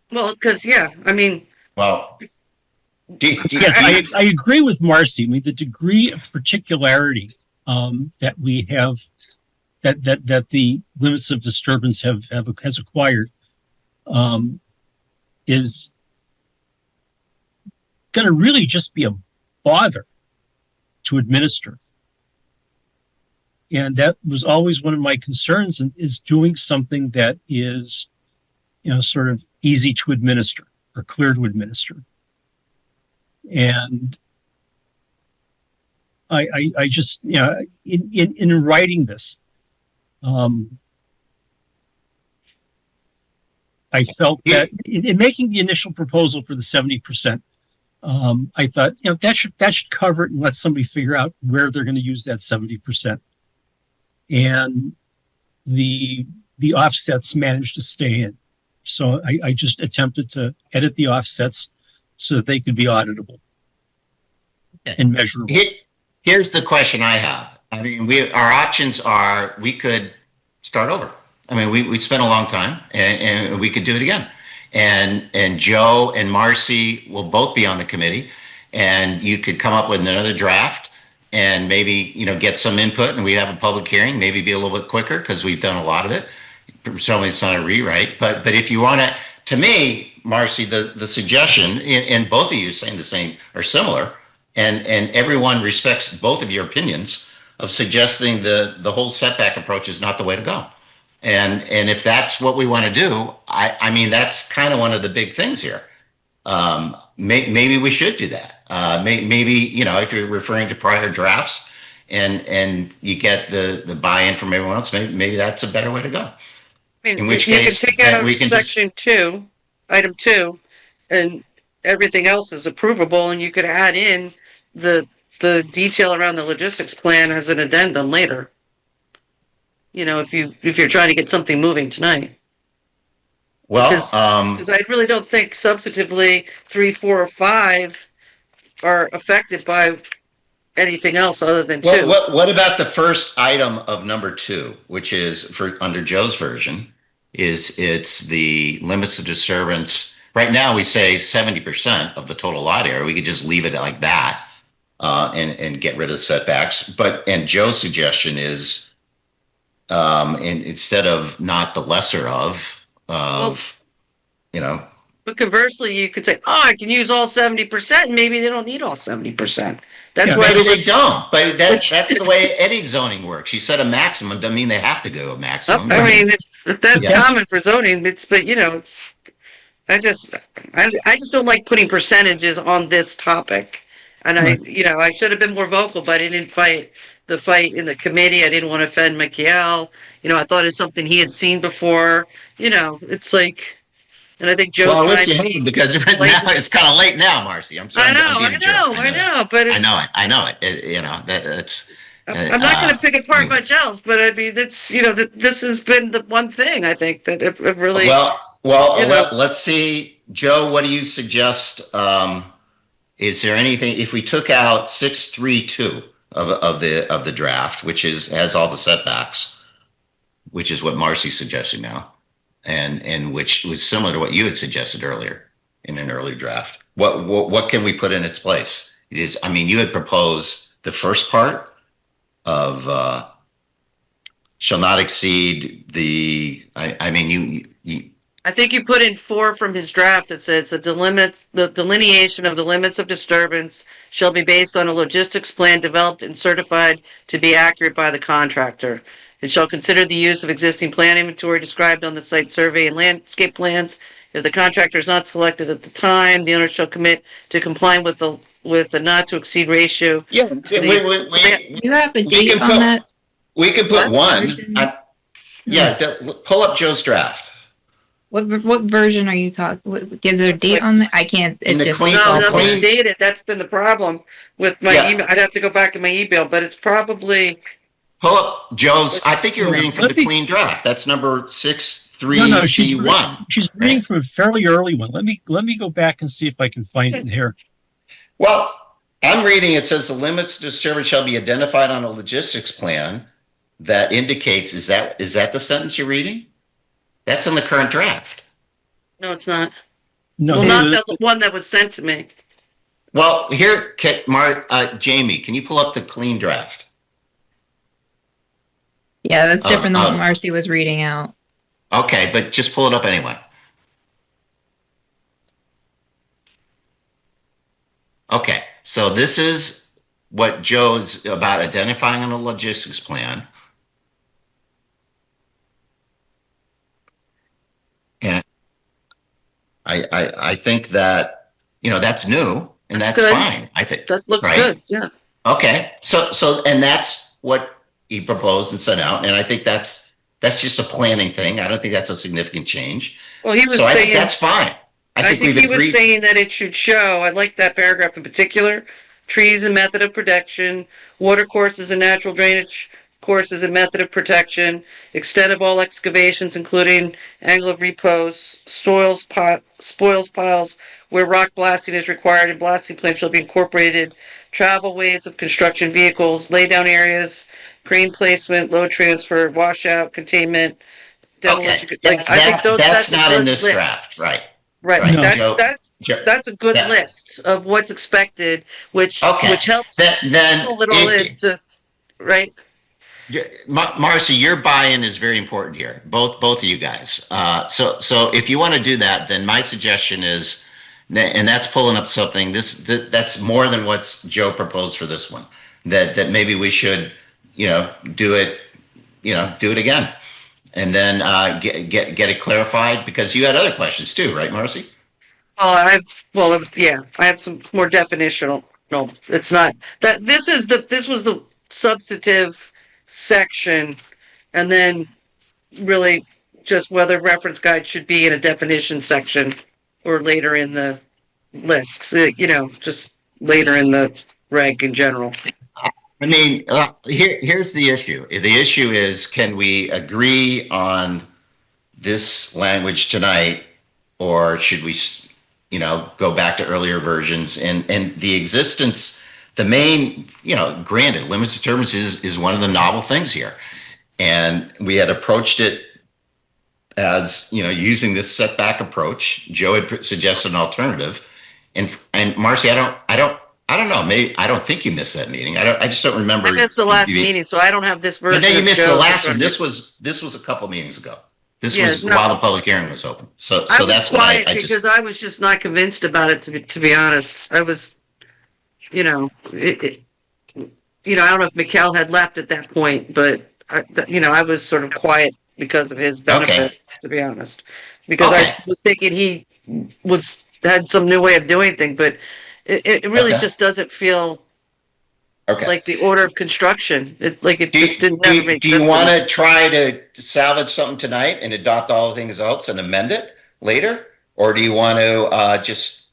Speaker 5: Well, because I mean,
Speaker 2: Well,
Speaker 3: Yes, I agree with Marcy. I mean, the degree of particularity that we have, that the limits of disturbance has acquired, is going to really just be a bother to administer. And that was always one of my concerns, is doing something that is, sort of easy to administer or clear to administer. And I just, in writing this, I felt that in making the initial proposal for the 70%, I thought, that should cover it and let somebody figure out where they're going to use that 70%. And the offsets managed to stay in. So I just attempted to edit the offsets so that they could be auditable and measurable.
Speaker 2: Here's the question I have. I mean, our options are we could start over. I mean, we spent a long time, and we could do it again. And Joe and Marcy will both be on the committee, and you could come up with another draft and maybe get some input, and we'd have a public hearing. Maybe be a little bit quicker because we've done a lot of it. Certainly, it's not a rewrite, but if you want to me, Marcy, the suggestion, and both of you saying the same or similar, and everyone respects both of your opinions of suggesting the whole setback approach is not the way to go. And if that's what we want to do, I mean, that's kind of one of the big things here. Maybe we should do that. Maybe, if you're referring to prior drafts and you get the buy-in from everyone else, maybe that's a better way to go.
Speaker 5: I mean,
Speaker 2: In which
Speaker 5: you
Speaker 2: case,
Speaker 5: can take out
Speaker 2: we can
Speaker 5: section 2, item 2, and everything else is approvable, and you could add in the detail around the logistics plan as an addendum later. If you're trying to get something moving tonight.
Speaker 2: Well,
Speaker 5: Because I really don't think substantively 3, 4, or 5 are affected by anything else other than 2.
Speaker 2: what about the first item of number 2, which is for under Joe's version, it's the limits of disturbance. Right now we say 70% of the total lot area. We could just leave it like that and get rid of the setbacks. And Joe's suggestion is instead of not the lesser of.
Speaker 5: But conversely, you could say, "Oh, I can use all 70%." Maybe they don't need all 70%. That's why
Speaker 2: maybe they don't. But that's the way any zoning works. You set a maximum, doesn't mean they have to go a maximum.
Speaker 5: I mean, if that's
Speaker 2: Yeah.
Speaker 5: common for zoning, it's I just don't like putting percentages on this topic. And I should have been more vocal, but I didn't fight the fight in the committee. I didn't want to offend Michael. I thought it's something he had seen before. It's like, And I think Joe's
Speaker 2: Well, I wish
Speaker 5: trying
Speaker 2: you
Speaker 5: to
Speaker 2: had,
Speaker 5: be
Speaker 2: because right now it's kind of late now, Marcy. I'm sorry. I'm being a jerk.
Speaker 5: I know, but
Speaker 2: I
Speaker 5: it's,
Speaker 2: know it. I know it. You know, that's,
Speaker 5: I'm not going to pick apart
Speaker 2: anyway.
Speaker 5: much else, but I mean, it's, that this has been the one thing I think that it really,
Speaker 2: Well,
Speaker 5: you know.
Speaker 2: let's see, Joe, what do you suggest? Is there anything, if we took out 632 of the draft, which has all the setbacks, which is what Marcy's suggesting now, and which was similar to what you had suggested earlier in an early draft, what can we put in its place? I mean, you had proposed the first part of shall not exceed the, I mean, you
Speaker 5: I think you put in 4 from his draft that says the delineation of the limits of disturbance shall be based on a logistics plan developed and certified to be accurate by the contractor. It shall consider the use of existing plan inventory described on the site survey and landscape plans. If the contractor is not selected at the time, the owner shall commit to complying with the not to exceed ratio.
Speaker 2: Yeah,
Speaker 9: You have a
Speaker 2: we
Speaker 9: date
Speaker 2: can
Speaker 9: on
Speaker 2: put,
Speaker 9: that?
Speaker 2: we can put one.
Speaker 9: version?
Speaker 2: Pull up Joe's draft.
Speaker 9: What version are you talking? Is there a date on that? I can't.
Speaker 2: In
Speaker 9: It
Speaker 2: the
Speaker 9: just
Speaker 2: clean-
Speaker 5: No,
Speaker 2: Oh,
Speaker 5: nothing's
Speaker 2: clean.
Speaker 5: dated. That's been the problem with my
Speaker 2: Yeah.
Speaker 5: email. I'd have to go back in my email, but it's probably,
Speaker 2: Pull up Joe's. I think you're
Speaker 3: Yeah,
Speaker 2: reading from
Speaker 3: let
Speaker 2: the
Speaker 3: me-
Speaker 2: clean draft. That's number 6.3
Speaker 3: No,
Speaker 2: C1.
Speaker 3: she's reading from a fairly early one. Let me go back and see if I can find it in here.
Speaker 2: Well, I'm reading, it says the limits of disturbance shall be identified on a logistics plan that indicates, is that the sentence you're reading? That's in the current draft.
Speaker 5: no, it's not.
Speaker 3: No,
Speaker 5: Well, not the one that was sent to me.
Speaker 2: Well, here, Jamie, can you pull up the clean draft?
Speaker 9: yeah, that's different than what
Speaker 2: of-
Speaker 9: Marcy was reading out.
Speaker 2: Okay, but just pull it up anyway. Okay, so this is what Joe's about identifying on a logistics plan. And I think that, that's new and that's
Speaker 5: Good.
Speaker 2: fine, I think.
Speaker 5: That looks
Speaker 2: Right?
Speaker 5: good, yeah.
Speaker 2: Okay, so, and that's what he proposed and sent out, and I think that's just a planning thing. I don't think that's a significant change.
Speaker 5: Well, he was
Speaker 2: So I think
Speaker 5: saying,
Speaker 2: that's fine. I
Speaker 5: I
Speaker 2: think
Speaker 5: think
Speaker 2: we've
Speaker 5: he was
Speaker 2: agreed.
Speaker 5: saying that it should show, I like that paragraph in particular, trees and method of protection, water courses and natural drainage courses and method of protection, extent of all excavations, including angle of repose, spoils piles where rock blasting is required and blasting plans shall be incorporated, travel ways of construction vehicles, laydown areas, crane placement, load transfer, washout, containment, demolition.
Speaker 2: Okay,
Speaker 5: I think
Speaker 2: that's
Speaker 5: a
Speaker 2: not in
Speaker 5: good
Speaker 2: this
Speaker 5: list.
Speaker 2: draft, right?
Speaker 5: Right,
Speaker 2: Right.
Speaker 3: No.
Speaker 5: that's a good
Speaker 2: Yeah.
Speaker 5: list of what's expected, which
Speaker 2: Okay.
Speaker 5: helps
Speaker 2: Then
Speaker 5: pull it all into, right?
Speaker 2: Marcy, your buy-in is very important here, both of you guys. So if you want to do that, then my suggestion is, and that's pulling up something, that's more than what Joe proposed for this one, that maybe we should, do it again. And then get it clarified, because you had other questions too, right, Marcy?
Speaker 5: I have some more definitional. No, it's not that. This was the substantive section, and then really just whether reference guide should be in a definition section or later in the list. Just later in the reg in general.
Speaker 2: I mean, here's the issue. The issue is, can we agree on this language tonight, or should we, go back to earlier versions? And the existence, the main, granted, limits of disturbance is one of the novel things here. And we had approached it as, using this setback approach. Joe had suggested an alternative. And Marcy, I don't know. Maybe I don't think you missed that meeting. I just don't remember.
Speaker 5: I missed the last meeting, so I don't have this version.
Speaker 2: But then you
Speaker 5: of
Speaker 2: missed the
Speaker 5: Joe's
Speaker 2: last one.
Speaker 5: in front
Speaker 2: This was a couple meetings ago. This
Speaker 5: Yeah,
Speaker 2: was
Speaker 5: no.
Speaker 2: while the public hearing was open. So
Speaker 5: I was
Speaker 2: that's why
Speaker 5: quiet
Speaker 2: I just.
Speaker 5: because I was just not convinced about it. To be honest, I was, I don't know if Mikkel had left at that point, but I was sort of quiet because of his benefit. To be honest, because
Speaker 2: Okay.
Speaker 5: I was thinking he had some new way of doing things, but it really
Speaker 2: Okay.
Speaker 5: just doesn't feel
Speaker 2: Okay.
Speaker 5: like the order of construction. It just didn't
Speaker 2: do
Speaker 5: never
Speaker 2: you,
Speaker 5: make
Speaker 2: do you
Speaker 5: sense.
Speaker 2: want to try to salvage something tonight and adopt all the things else and amend it later? Or do you want to just,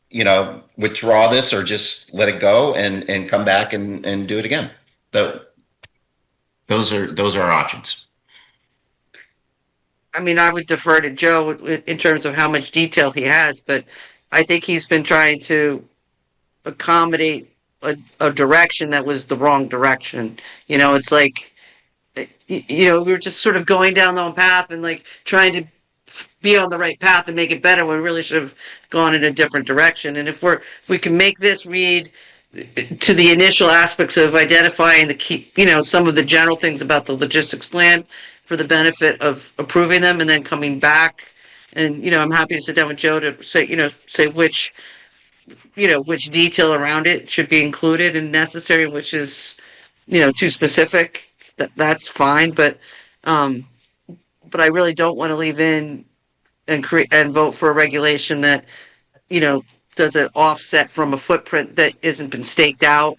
Speaker 2: withdraw this or just let it go and come back and do it again? Those are our options.
Speaker 5: I mean, I would defer to Joe in terms of how much detail he has, but I think he's been trying to accommodate a direction that was the wrong direction. It's like, we were just sort of going down the wrong path and like trying to be on the right path and make it better when we really should have gone in a different direction. And if we can make this read to the initial aspects of identifying the key, some of the general things about the logistics plan for the benefit of approving them and then coming back. And, I'm happy to sit down with Joe to say which detail around it should be included and necessary, which is, too specific. That's fine. But I really don't want to leave in and vote for a regulation that, does an offset from a footprint that isn't been staked out.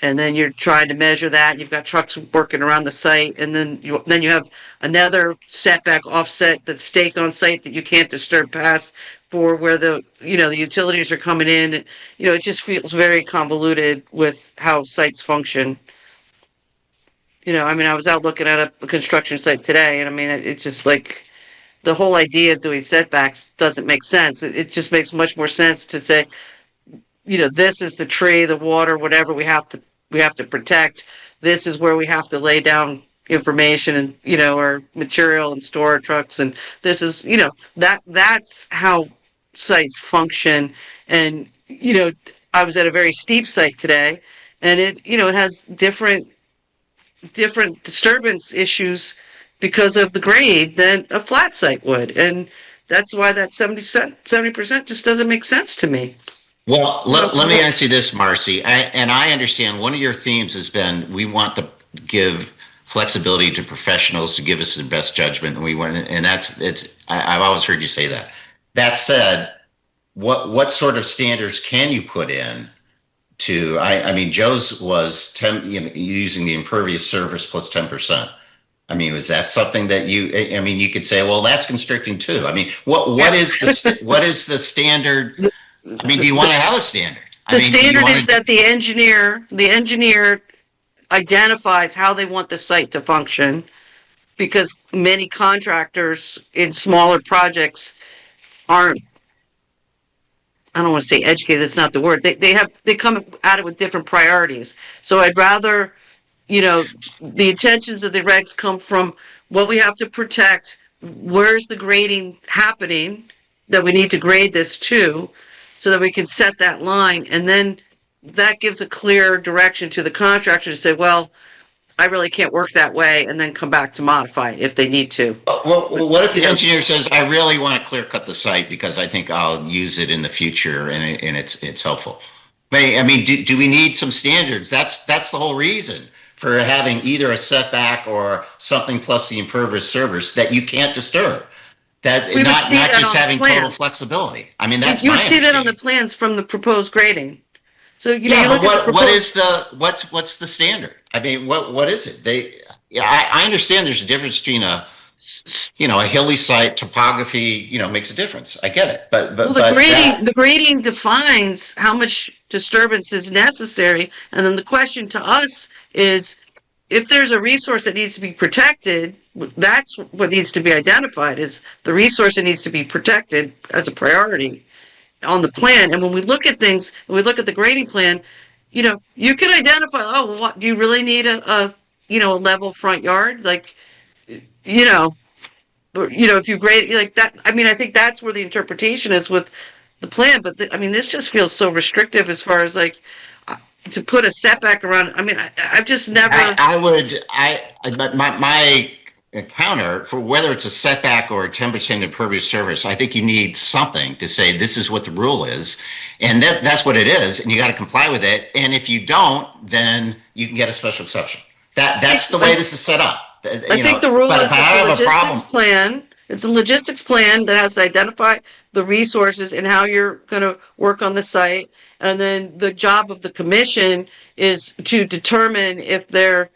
Speaker 5: And then you're trying to measure that. You've got trucks working around the site, and then you have another setback offset that's staked on site that you can't disturb past for where the utilities are coming in. It just feels very convoluted with how sites function. I was out looking at a construction site today, and it's just like the whole idea of doing setbacks doesn't make sense. It just makes much more sense to say, this is the tree, the water, whatever we have to protect. This is where we have to lay down information and, our material and store our trucks. And this is, that's how sites function. And, I was at a very steep site today, and it has different disturbance issues because of the grade than a flat site would. And that's why that 70% just doesn't make sense to me.
Speaker 2: Well, let me ask you this, Marcy. I understand one of your themes has been we want to give flexibility to professionals to give us the best judgment, and I've always heard you say that. That said, what sort of standards can you put in to? Joe's was using the impervious surface plus 10%. Was that something that you could say, well, that's constricting too. What is the standard? Do you want to have a standard?
Speaker 5: The standard is that the engineer identifies how they want the site to function, because many contractors in smaller projects aren't, I don't want to say educated, that's not the word. They come at it with different priorities. So I'd rather, the intentions of the regs come from what we have to protect, where's the grading happening that we need to grade this to, so that we can set that line. And then that gives a clear direction to the contractor to say, well, I really can't work that way, and then come back to modify it if they need to.
Speaker 2: Well, what if the engineer says, I really want to clear cut the site because I think I'll use it in the future and it's helpful? Do we need some standards? That's the whole reason for having either a setback or something plus the impervious surface that you can't disturb. Not just having total flexibility. That's
Speaker 5: you would see that on the plans from the proposed grading. So
Speaker 2: what's the standard? What is it? I understand there's a difference between a hilly site topography. Makes a difference. I get it, but
Speaker 5: the grading defines how much disturbance is necessary, and then the question to us is, if there's a resource that needs to be protected, that's what needs to be identified, is the resource that needs to be protected as a priority on the plan. And when we look at things, when we look at the grading plan, you can identify, do you really need a level front yard? If you grade like that, I think that's where the interpretation is with the plan. But this just feels so restrictive as far as to put a setback around. I've just never.
Speaker 2: My counter for whether it's a setback or a 10% impervious surface, I think you need something to say this is what the rule is, and that's what it is, and you got to comply with it. And if you don't, then you can get a special exception. That's the way this is set up.
Speaker 5: I think the rule is a logistics plan. It's a logistics plan that has to identify the resources and how you're going to work on the site. And then the job of the commission is to determine if they're,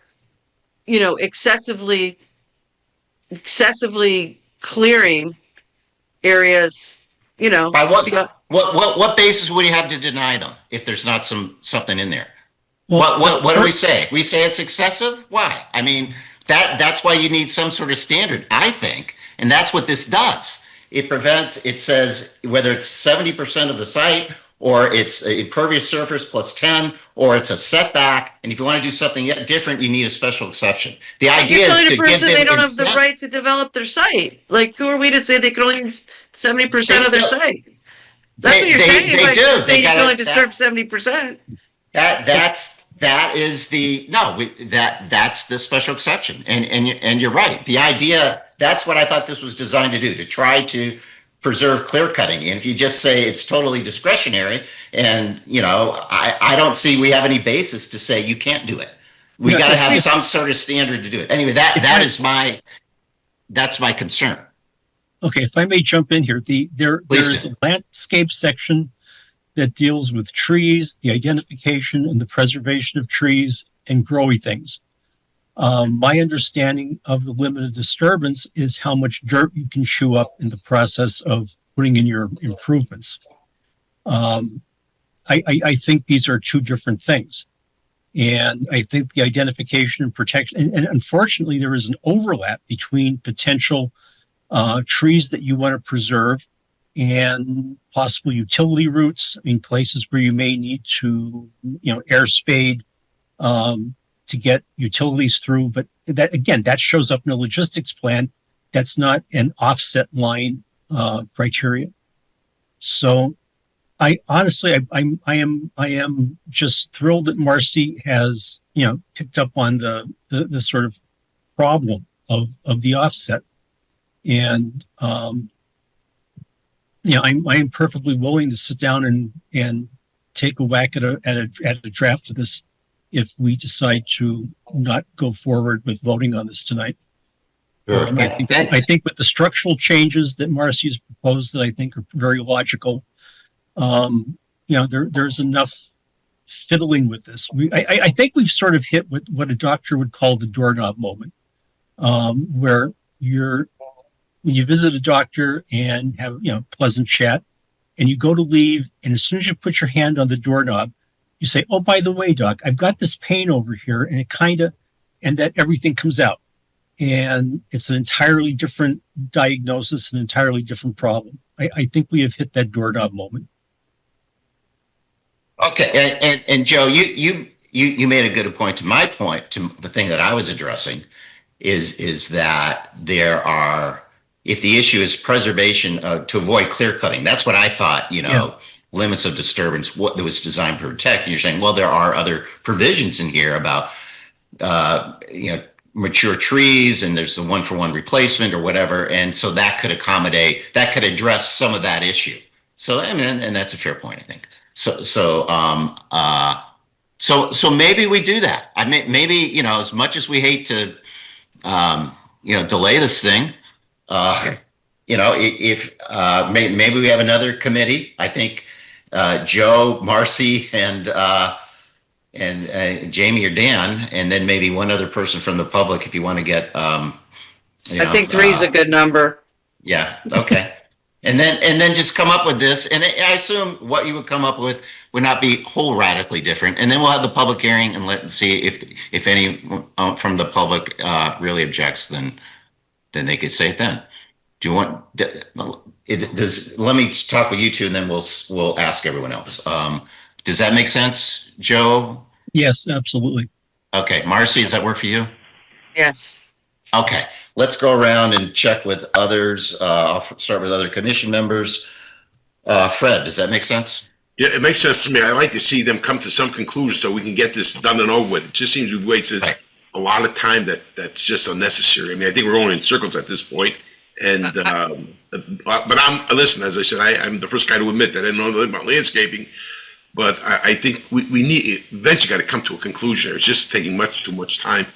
Speaker 5: excessively clearing areas, you know.
Speaker 2: By what,
Speaker 5: yeah.
Speaker 2: what basis would you have to deny them if there's not something in there?
Speaker 3: Well,
Speaker 2: What do we say? We say it's excessive? Why? I mean, that's why you need some sort of standard, I think. And that's what this does. It says whether it's 70% of the site or it's a impervious surface plus 10, or it's a setback. And if you want to do something yet different, you need a special exception. The idea is to give them
Speaker 5: they don't have the right to develop their site. Like, who are we to say they can only use 70% of their site? That's what you're saying.
Speaker 2: They do.
Speaker 5: They can only disturb 70%.
Speaker 2: That's the special exception. And you're right. The idea, that's what I thought this was designed to do, to try to preserve clear cutting. And if you just say it's totally discretionary, and I don't see we have any basis to say you can't do it. We got to have some sort of standard to do it. Anyway, that's my concern.
Speaker 3: Okay, if I may jump in here, there's a landscape section that deals with trees, the identification and the preservation of trees and growy things. My understanding of the limit of disturbance is how much dirt you can chew up in the process of putting in your improvements. I think these are two different things. And I think the identification and protection, and unfortunately, there is an overlap between potential trees that you want to preserve and possible utility routes in places where you may need to, air spade to get utilities through. But that shows up in a logistics plan. That's not an offset line criteria. So I honestly, I am just thrilled that Marcy has, picked up on the sort of problem of the offset. And, I am perfectly willing to sit down and take a whack at a draft of this if we decide to not go forward with voting on this tonight.
Speaker 2: Sure.
Speaker 3: I think with the structural changes that Marcy has proposed that I think are very logical, there's enough fiddling with this. I think we've sort of hit what a doctor would call the doorknob moment, where when you visit a doctor and have pleasant chat, and you go to leave, and as soon as you put your hand on the doorknob, you say, "Oh, by the way, doc, I've got this pain over here," and that everything comes out, and it's an entirely different diagnosis, an entirely different problem. I think we have hit that doorknob moment.
Speaker 2: Okay, and Joe, you made a good point. To my point, to the thing that I was addressing, is that there are. If the issue is preservation to avoid clear cutting, that's what I thought, limits of disturbance, what that was designed to protect. And you're saying, well, there are other provisions in here about, mature trees, and there's the 1-for-1 replacement or whatever. And so that could address some of that issue. So, and that's a fair point, I think. So maybe we do that. Maybe, as much as we hate to, delay this thing, if maybe we have another committee. I think Joe, Marcy, and Jamie or Dan, and then maybe one other person from the public if you want to get. I
Speaker 5: think 3 is a good number.
Speaker 2: Yeah. Okay. and then just come up with this, and I assume what you would come up with would not be whole radically different. And then we'll have the public hearing and see if any from the public really objects. Then they could say it then. Do you want, let me talk with you two and then we'll ask everyone else. Does that make sense, Joe?
Speaker 3: Yes, absolutely.
Speaker 2: Okay. Marcy, does that work for you?
Speaker 5: Yes.
Speaker 2: Okay. Let's go around and check with others. I'll start with other commission members. Fred, does that make sense?
Speaker 4: Yeah, it makes sense to me. I like to see them come to some conclusion so we can get this done and over with. It just seems we've wasted a lot of time that's just unnecessary. I mean, I think we're going in circles at this point. And but listen, as I said, I'm the first guy to admit that I didn't know anything about landscaping. But I think we need eventually got to come to a conclusion. It's just taking too much time.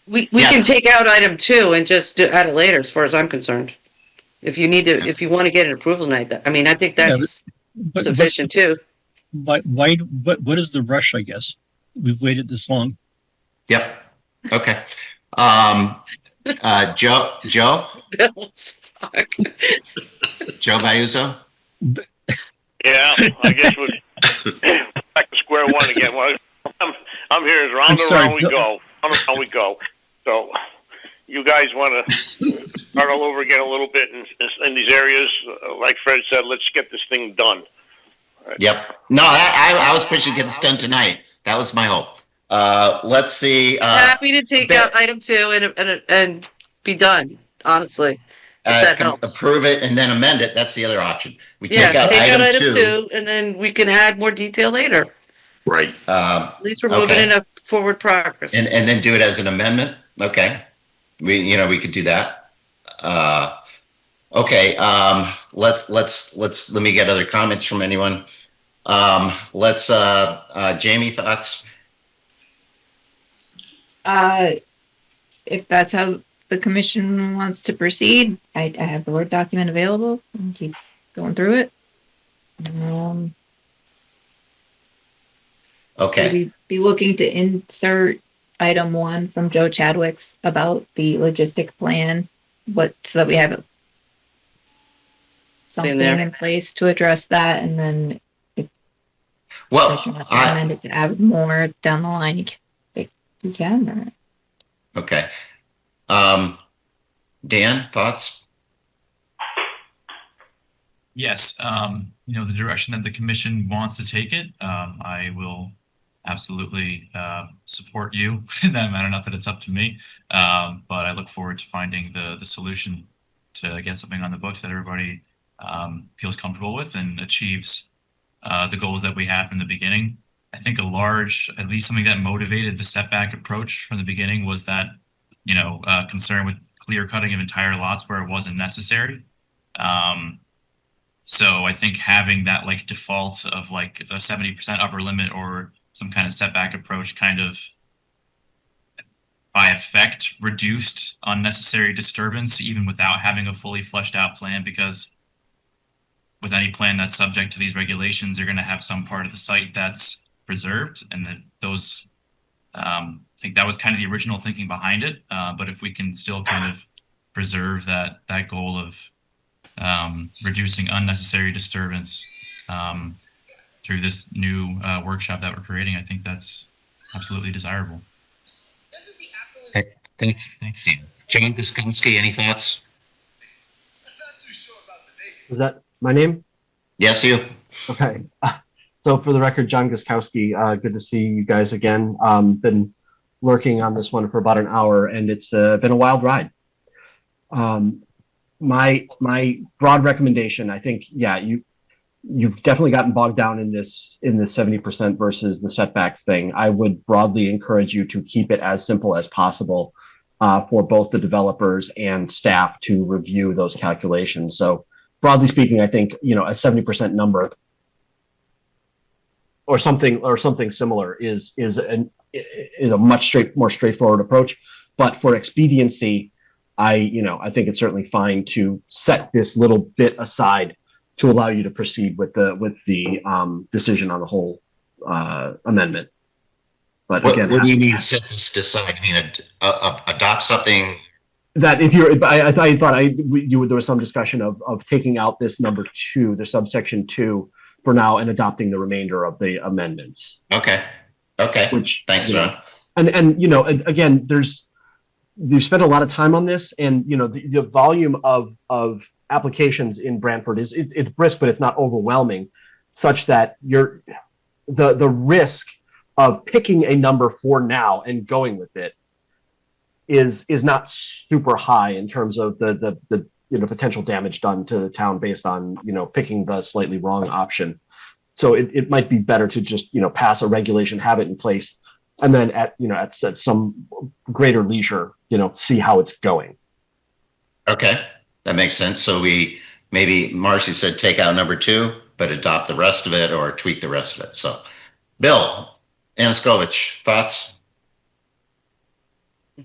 Speaker 5: We can take out item 2 and just add it later, as far as I'm concerned. If you want to get an approval tonight, I think that's sufficient too.
Speaker 3: But what is the rush? I guess we've waited this long.
Speaker 2: Yep. Okay. Joe? Joe Vayuso?
Speaker 10: Yeah, I guess we're back to square one again. Well, I'm here as round
Speaker 3: I'm
Speaker 10: and
Speaker 3: sorry,
Speaker 10: round we
Speaker 3: Bill-
Speaker 10: go. Round and round we go. So you guys want to start all over again a little bit in these areas. Like Fred said, let's get this thing done.
Speaker 2: Yep. No, I was pushing to get this done tonight. That was my hope. Let's see.
Speaker 5: Happy to take
Speaker 2: Bill-
Speaker 5: out item 2 and be done, honestly. If that helps.
Speaker 2: approve it and then amend it. That's the other option. We
Speaker 5: Yeah,
Speaker 2: take out item two.
Speaker 5: and then we can add more detail later.
Speaker 4: Right.
Speaker 5: At least we're moving in a forward progress.
Speaker 2: And then do it as an amendment. Okay. We could do that. Okay. Let me get other comments from anyone. Jamie, thoughts?
Speaker 9: If that's how the commission wants to proceed, I have the Word document available and keep going through it.
Speaker 2: Okay.
Speaker 9: We'd be looking to insert item 1 from Joe Chadwick's about the logistic plan, so that we have something in place to address that, and then if the commission has to amend it to add more down the line, you can.
Speaker 2: Okay. Dan, thoughts?
Speaker 6: Yes, the direction that the commission wants to take it, I will absolutely support you in that matter. Not that it's up to me, but I look forward to finding the solution to get something on the books that everybody feels comfortable with and achieves the goals that we had from the beginning. I think at least something that motivated the setback approach from the beginning was that, concern with clear cutting of entire lots where it wasn't necessary. So I think having that default of a 70% upper limit or some kind of setback approach kind of by effect reduced unnecessary disturbance even without having a fully fleshed out plan, because with any plan that's subject to these regulations, you're going to have some part of the site that's preserved, and that those I think that was kind of the original thinking behind it. But if we can still kind of preserve that goal of reducing unnecessary disturbance through this new workshop that we're creating, I think that's absolutely desirable.
Speaker 2: Okay. Thanks, Dan. John Guskowski, any thoughts?
Speaker 12: Was that my name?
Speaker 2: Yes, you.
Speaker 12: Okay. So for the record, John Guskowski, good to see you guys again. Been working on this one for about an hour, and it's been a wild ride. My broad recommendation, I think, you've definitely gotten bogged down in this 70% versus the setbacks thing. I would broadly encourage you to keep it as simple as possible for both the developers and staff to review those calculations. So broadly speaking, I think, a 70% number or something similar is a much more straightforward approach. But for expediency, I think it's certainly fine to set this little bit aside to allow you to proceed with the decision on the whole amendment. But
Speaker 2: What
Speaker 12: again,
Speaker 2: do you mean set this aside? I mean, adopt something.
Speaker 12: That if you're, I thought there was some discussion of taking out this number 2, the subsection 2 for now, and adopting the remainder of the amendments.
Speaker 2: Okay. Which, thanks, John.
Speaker 12: And again, you spent a lot of time on this, and the volume of applications in Branford it's brisk, but it's not overwhelming, such that the risk of picking a number for now and going with it is not super high in terms of the potential damage done to the town based on picking the slightly wrong option. So it might be better to just pass a regulation, have it in place, and then at some greater leisure see how it's going.
Speaker 2: Okay, that makes sense. So maybe Marcy said take out number 2, but adopt the rest of it or tweak the rest of it. So Bill Anaskovich, thoughts?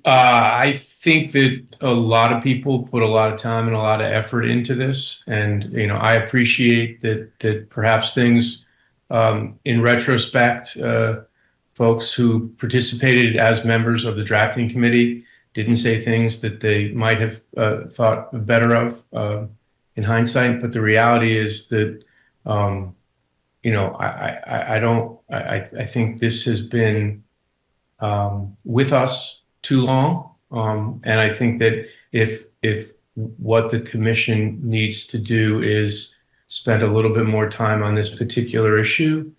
Speaker 11: I think that a lot of people put a lot of time and a lot of effort into this, and I appreciate that perhaps things in retrospect, folks who participated as members of the drafting committee didn't say things that they might have thought better of in hindsight. But the reality is that You know, I don't, I think this has been with us too long. And I think that if what the commission needs to do is spend a little bit more time on this particular issue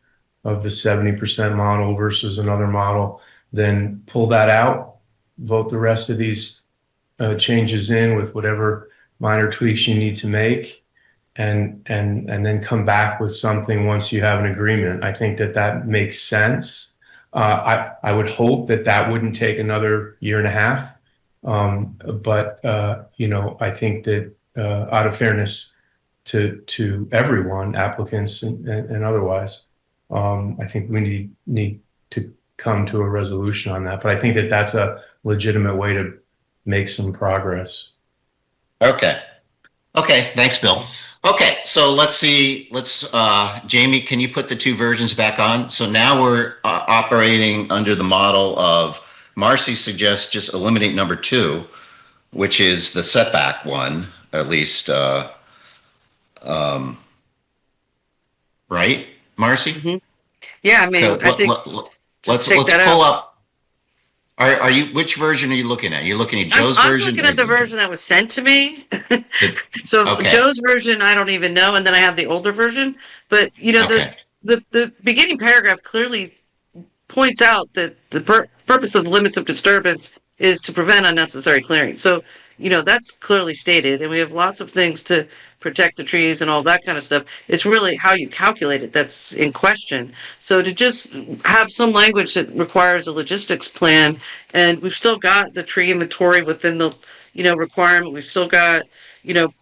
Speaker 11: of the 70% model versus another model, then pull that out, vote the rest of these changes in with whatever minor tweaks you need to make, and then come back with something once you have an agreement. I think that that makes sense. I would hope that that wouldn't take another year and a half. But you know, I think that out of fairness to everyone, applicants and otherwise, I think we need to come to a resolution on that. But I think that that's a legitimate way to make some progress.
Speaker 2: Okay. Okay, thanks, Bill. Okay, so let's see, Jamie, can you put the two versions back on? So now we're operating under the model of, Marcy suggests just eliminate number 2, which is the setback one, at least, right, Marcy?
Speaker 5: Mm-hmm. Yeah, I mean,
Speaker 2: So
Speaker 5: I think
Speaker 2: let's
Speaker 5: take that
Speaker 2: pull
Speaker 5: out.
Speaker 2: up. Are you, which version are you looking at? You're looking at Joe's
Speaker 5: I'm
Speaker 2: version?
Speaker 5: looking at the version that was sent to me. So
Speaker 2: Okay.
Speaker 5: Joe's version, I don't even know, and then I have the older version. But you know,
Speaker 2: Okay.
Speaker 5: the beginning paragraph clearly points out that the purpose of the limits of disturbance is to prevent unnecessary clearing. So, you know, that's clearly stated, and we have lots of things to protect the trees and all that kind of stuff. It's really how you calculate it that's in question. So to just have some language that requires a logistics plan, and we've still got the tree inventory within the, you know, requirement. We've still got, you know,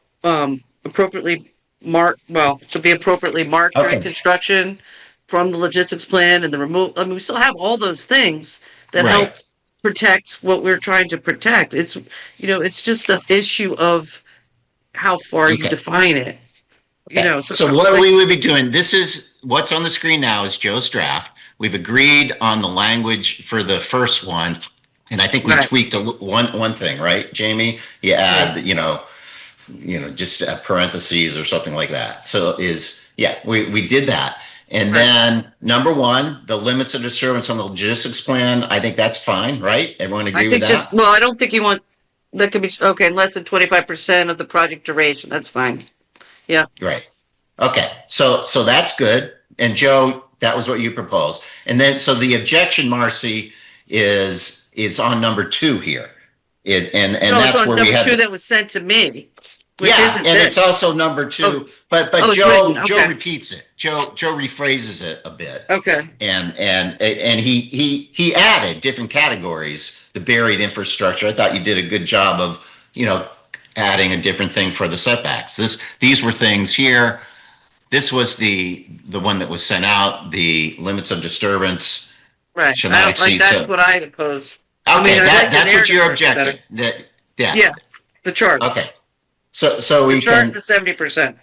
Speaker 5: appropriately marked, well, to be appropriately marked during
Speaker 2: Okay.
Speaker 5: construction from the logistics plan and the removal. I mean, we still have all those things that
Speaker 2: Right.
Speaker 5: help protect what we're trying to protect. It's, you know, it's just the issue of how far you
Speaker 2: Okay.
Speaker 5: define it. You
Speaker 2: Okay.
Speaker 5: know,
Speaker 2: So what we would be doing, this is, what's on the screen now is Joe's draft. We've agreed on the language for the first one. And I think we
Speaker 5: Right.
Speaker 2: tweaked one thing, right, Jamie? You add, you know, just parentheses or something like that. So yeah, we did that. And
Speaker 5: Right.
Speaker 2: then number 1, the limits of disturbance on the logistics plan, I think that's fine, right? Everyone agree
Speaker 5: I
Speaker 2: with
Speaker 5: think
Speaker 2: that?
Speaker 5: well, I don't think you want, that could be, okay, less than 25% of the project duration. That's fine. Yeah.
Speaker 2: Right. Okay. So that's good. And Joe, that was what you proposed. And then, so the objection, Marcy, is on number 2 here. And
Speaker 5: No, it's
Speaker 2: that's
Speaker 5: on
Speaker 2: where we
Speaker 5: number
Speaker 2: had.
Speaker 5: 2 that was sent to me. Which
Speaker 2: Yeah,
Speaker 5: isn't
Speaker 2: and
Speaker 5: this.
Speaker 2: it's also number 2,
Speaker 5: Oh.
Speaker 2: but
Speaker 5: it's
Speaker 2: Joe
Speaker 5: written, okay.
Speaker 2: repeats it. Joe rephrases it a bit.
Speaker 5: Okay.
Speaker 2: And he added different categories, the buried infrastructure. I thought you did a good job of, you know, adding a different thing for the setbacks. These were things here. This was the one that was sent out, the limits of disturbance.
Speaker 5: Right.
Speaker 2: Shall
Speaker 5: I
Speaker 2: not
Speaker 5: don't,
Speaker 2: exceed
Speaker 5: like, that's
Speaker 2: seven.
Speaker 5: what I oppose.
Speaker 2: Okay,
Speaker 5: I mean, I like the
Speaker 2: that's what you're
Speaker 5: narrative version
Speaker 2: objecting. Yeah.
Speaker 5: Yeah, the chart.
Speaker 2: Okay. So
Speaker 5: The
Speaker 2: we
Speaker 5: chart
Speaker 2: can.
Speaker 5: is 70%.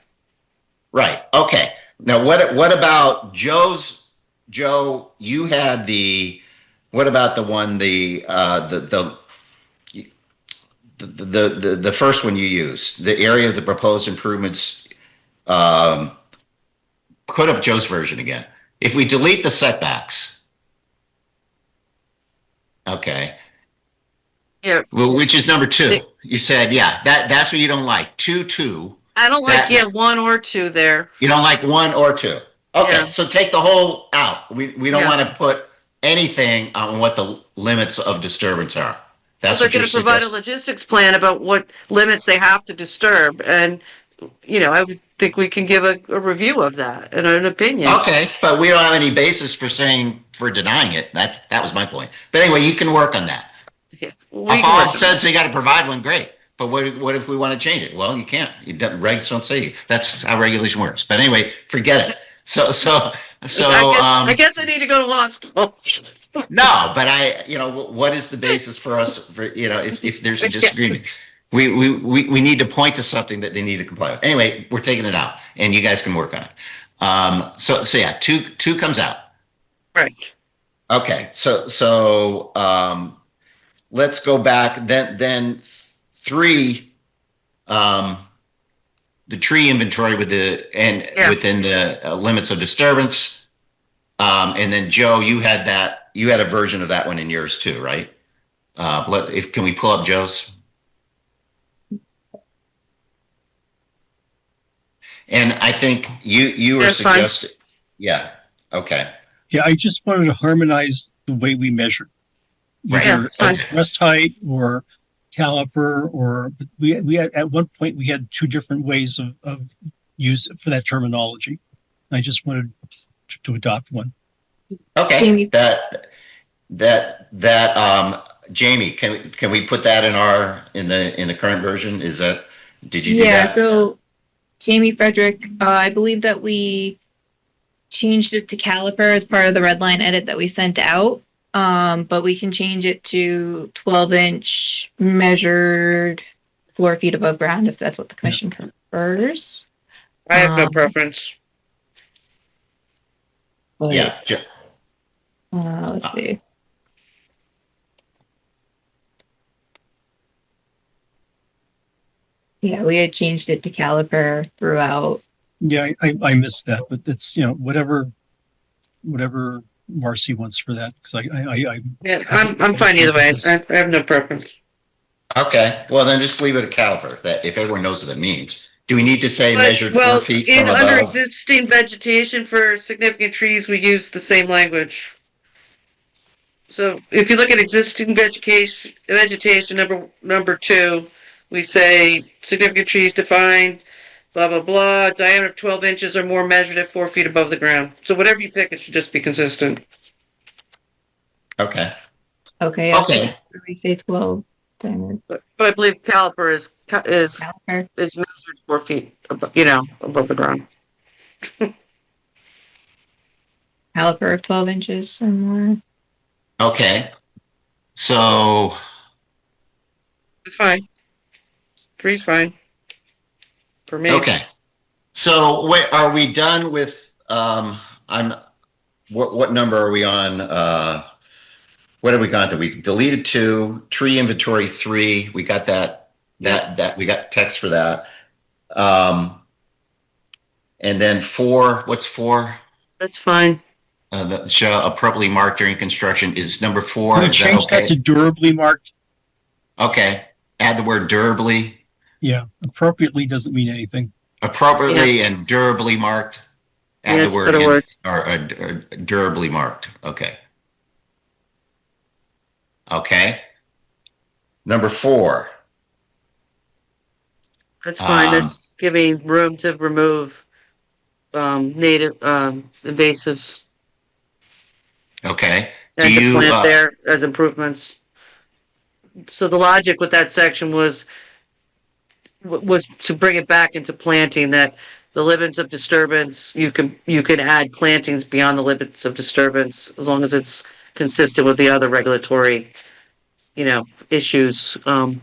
Speaker 2: Right. Okay. Now, what about Joe? You had the. What about the one the first one you used, the area of the proposed improvements? Put up Joe's version again. If we delete the setbacks. Okay.
Speaker 5: Yeah.
Speaker 2: Well, which is number 2. You said, yeah, that's what you don't like. 2.
Speaker 5: I don't like, 1 or 2 there.
Speaker 2: You don't like 1 or 2. Okay,
Speaker 5: Yeah.
Speaker 2: so take the whole out. We don't
Speaker 5: Yeah.
Speaker 2: want to put anything on what the limits of disturbance are. That's
Speaker 5: So
Speaker 2: what
Speaker 5: they're
Speaker 2: you're
Speaker 5: going to provide a
Speaker 2: suggesting.
Speaker 5: logistics plan about what limits they have to disturb. And, you know, I would think we can give a review of that and an opinion.
Speaker 2: Okay, but we don't have any basis for denying it. That was my point. But anyway, you can work on that.
Speaker 5: Yeah.
Speaker 2: If all it says they got to provide one, great. But what if we want to change it? Well, you can't. Regs don't say. That's how regulation works. But anyway, forget it. So
Speaker 5: I guess I need to go to law school.
Speaker 2: no, but what is the basis for us for, if there's a disagreement? We need to point to something that they need to comply with. Anyway, we're taking it out, and you guys can work on it. So yeah, two comes out.
Speaker 5: Right.
Speaker 2: Okay, so let's go back. Then 3. the tree inventory within the limits of disturbance. And then Joe, you had a version of that one in yours too, right? Can we pull up Joe's? And I think you were suggesting, yeah, okay.
Speaker 3: Yeah, I just wanted to harmonize the way we measure.
Speaker 2: Right.
Speaker 3: Either
Speaker 2: Okay.
Speaker 3: breast height or caliper, or we had, at one point we had two different ways of use for that terminology. I just wanted to adopt one.
Speaker 2: Okay.
Speaker 9: Jamie.
Speaker 2: Jamie, can we put that in the current version? Did you do
Speaker 9: Yeah,
Speaker 2: that?
Speaker 9: so Jamie Frederick, I believe that we changed it to caliper as part of the red line edit that we sent out. But we can change it to 12-inch measured 4 feet above ground if that's what the commission prefers.
Speaker 5: I have no preference.
Speaker 2: Yeah.
Speaker 9: Let's see. Yeah, we had changed it to caliper throughout.
Speaker 3: Yeah, I missed that, but it's, whatever Marcy wants for that, because
Speaker 5: Yeah, I'm fine either way. I have no preference.
Speaker 2: Okay. Well, then just leave it at caliper. That if everyone knows what that means. Do we need to say measured 4 feet from above?
Speaker 5: Under existing vegetation for significant trees, we use the same language. So if you look at existing vegetation number 2, we say significant trees defined, blah, blah, blah, diameter of 12 inches or more measured at 4 feet above the ground. So whatever you pick, it should just be consistent.
Speaker 2: Okay.
Speaker 9: Okay.
Speaker 2: Okay.
Speaker 9: We say 12 diameter.
Speaker 5: But I believe caliper is
Speaker 9: Caliper.
Speaker 5: measured 4 feet above, above the ground.
Speaker 9: Caliper of 12 inches or more.
Speaker 2: Okay. So
Speaker 5: It's fine. 3's fine. For me.
Speaker 2: okay. So are we done with what number are we on? What have we gone to? We deleted 2, tree inventory 3. We got that we got text for that. And then 4, what's 4?
Speaker 5: That's fine.
Speaker 2: Shall appropriately marked during construction is number 4.
Speaker 3: Can we
Speaker 2: Is that
Speaker 3: change
Speaker 2: okay?
Speaker 3: that to durably marked?
Speaker 2: Okay. Add the word durably.
Speaker 3: Yeah, appropriately doesn't mean anything.
Speaker 2: Appropriately and durably marked. Add the word
Speaker 5: word.
Speaker 2: Or durably marked. Okay. Okay. Number 4.
Speaker 5: That's fine. That's giving room to remove native invasives
Speaker 2: Okay.
Speaker 5: and to plant there as improvements. So the logic with that section was to bring it back into planting, that the limits of disturbance, you can add plantings beyond the limits of disturbance as long as it's consistent with the other regulatory, issues, to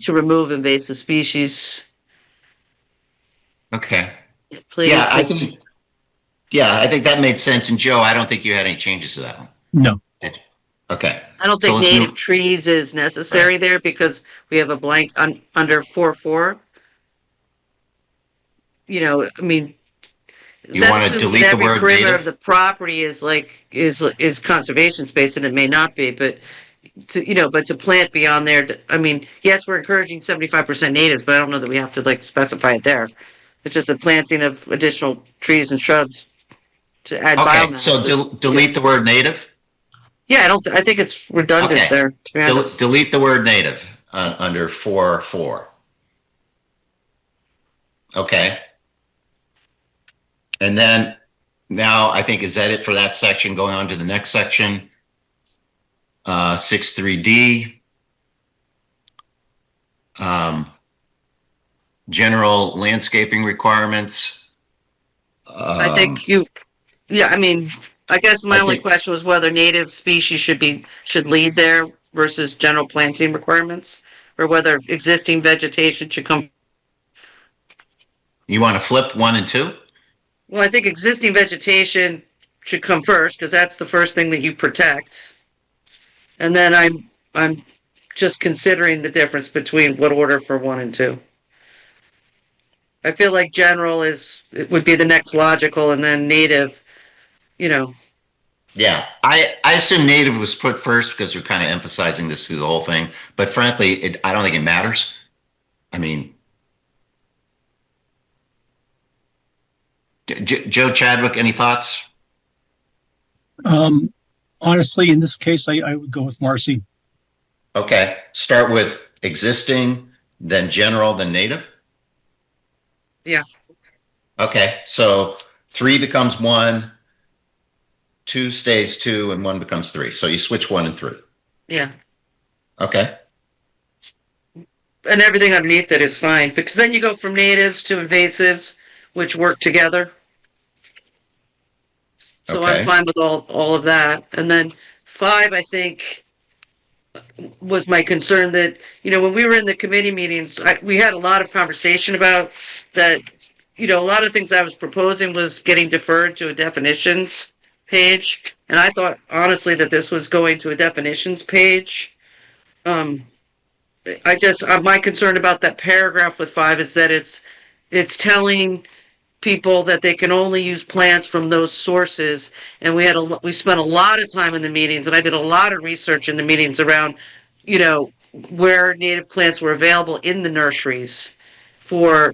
Speaker 5: remove invasive species.
Speaker 2: Okay. Yeah, I think that made sense. And Joe, I don't think you had any changes to that one.
Speaker 3: No.
Speaker 2: Okay.
Speaker 5: I don't think native trees is necessary there because we have a blank under 4.4.
Speaker 2: You want to delete the word
Speaker 5: perimeter
Speaker 2: native?
Speaker 5: of the property is conservation space, and it may not be, but to plant beyond there, yes, we're encouraging 75% natives, but I don't know that we have to specify it there. It's just a planting of additional trees and shrubs to add biomass.
Speaker 2: Okay, so delete the word native?
Speaker 5: Yeah, I think it's redundant there, to be honest.
Speaker 2: Delete the word native under 4.4. Okay. And then now I think, is that it for that section? Going on to the next section, 6.3D. General landscaping requirements.
Speaker 5: I think I guess my only question was whether native species should lead there versus general planting requirements, or whether existing vegetation should come.
Speaker 2: You want to flip 1 and 2?
Speaker 5: Well, I think existing vegetation should come first because that's the first thing that you protect. And then I'm just considering the difference between what order for 1 and 2. I feel like general it would be the next logical, and then native, you know.
Speaker 2: Yeah, I assume native was put first because we're kind of emphasizing this through the whole thing. But frankly, I don't think it matters. I mean, Joe Chadwick, any thoughts?
Speaker 3: Honestly, in this case, I would go with Marcy.
Speaker 2: Okay, start with existing, then general, then native.
Speaker 5: Yeah.
Speaker 2: Okay, so 3 becomes 1, 2 stays 2, and 1 becomes 3. So you switch 1 and 3.
Speaker 5: Yeah.
Speaker 2: Okay.
Speaker 5: And everything underneath it is fine, because then you go from natives to invasives, which work together. So
Speaker 2: Okay.
Speaker 5: I'm fine with all of that. And then 5, I think, was my concern that, when we were in the committee meetings, we had a lot of conversation about that. A lot of things I was proposing was getting deferred to a definitions page. And I thought, honestly, that this was going to a definitions page. My concern about that paragraph with 5 is that it's telling people that they can only use plants from those sources. And we spent a lot of time in the meetings, and I did a lot of research in the meetings around, where native plants were available in the nurseries for,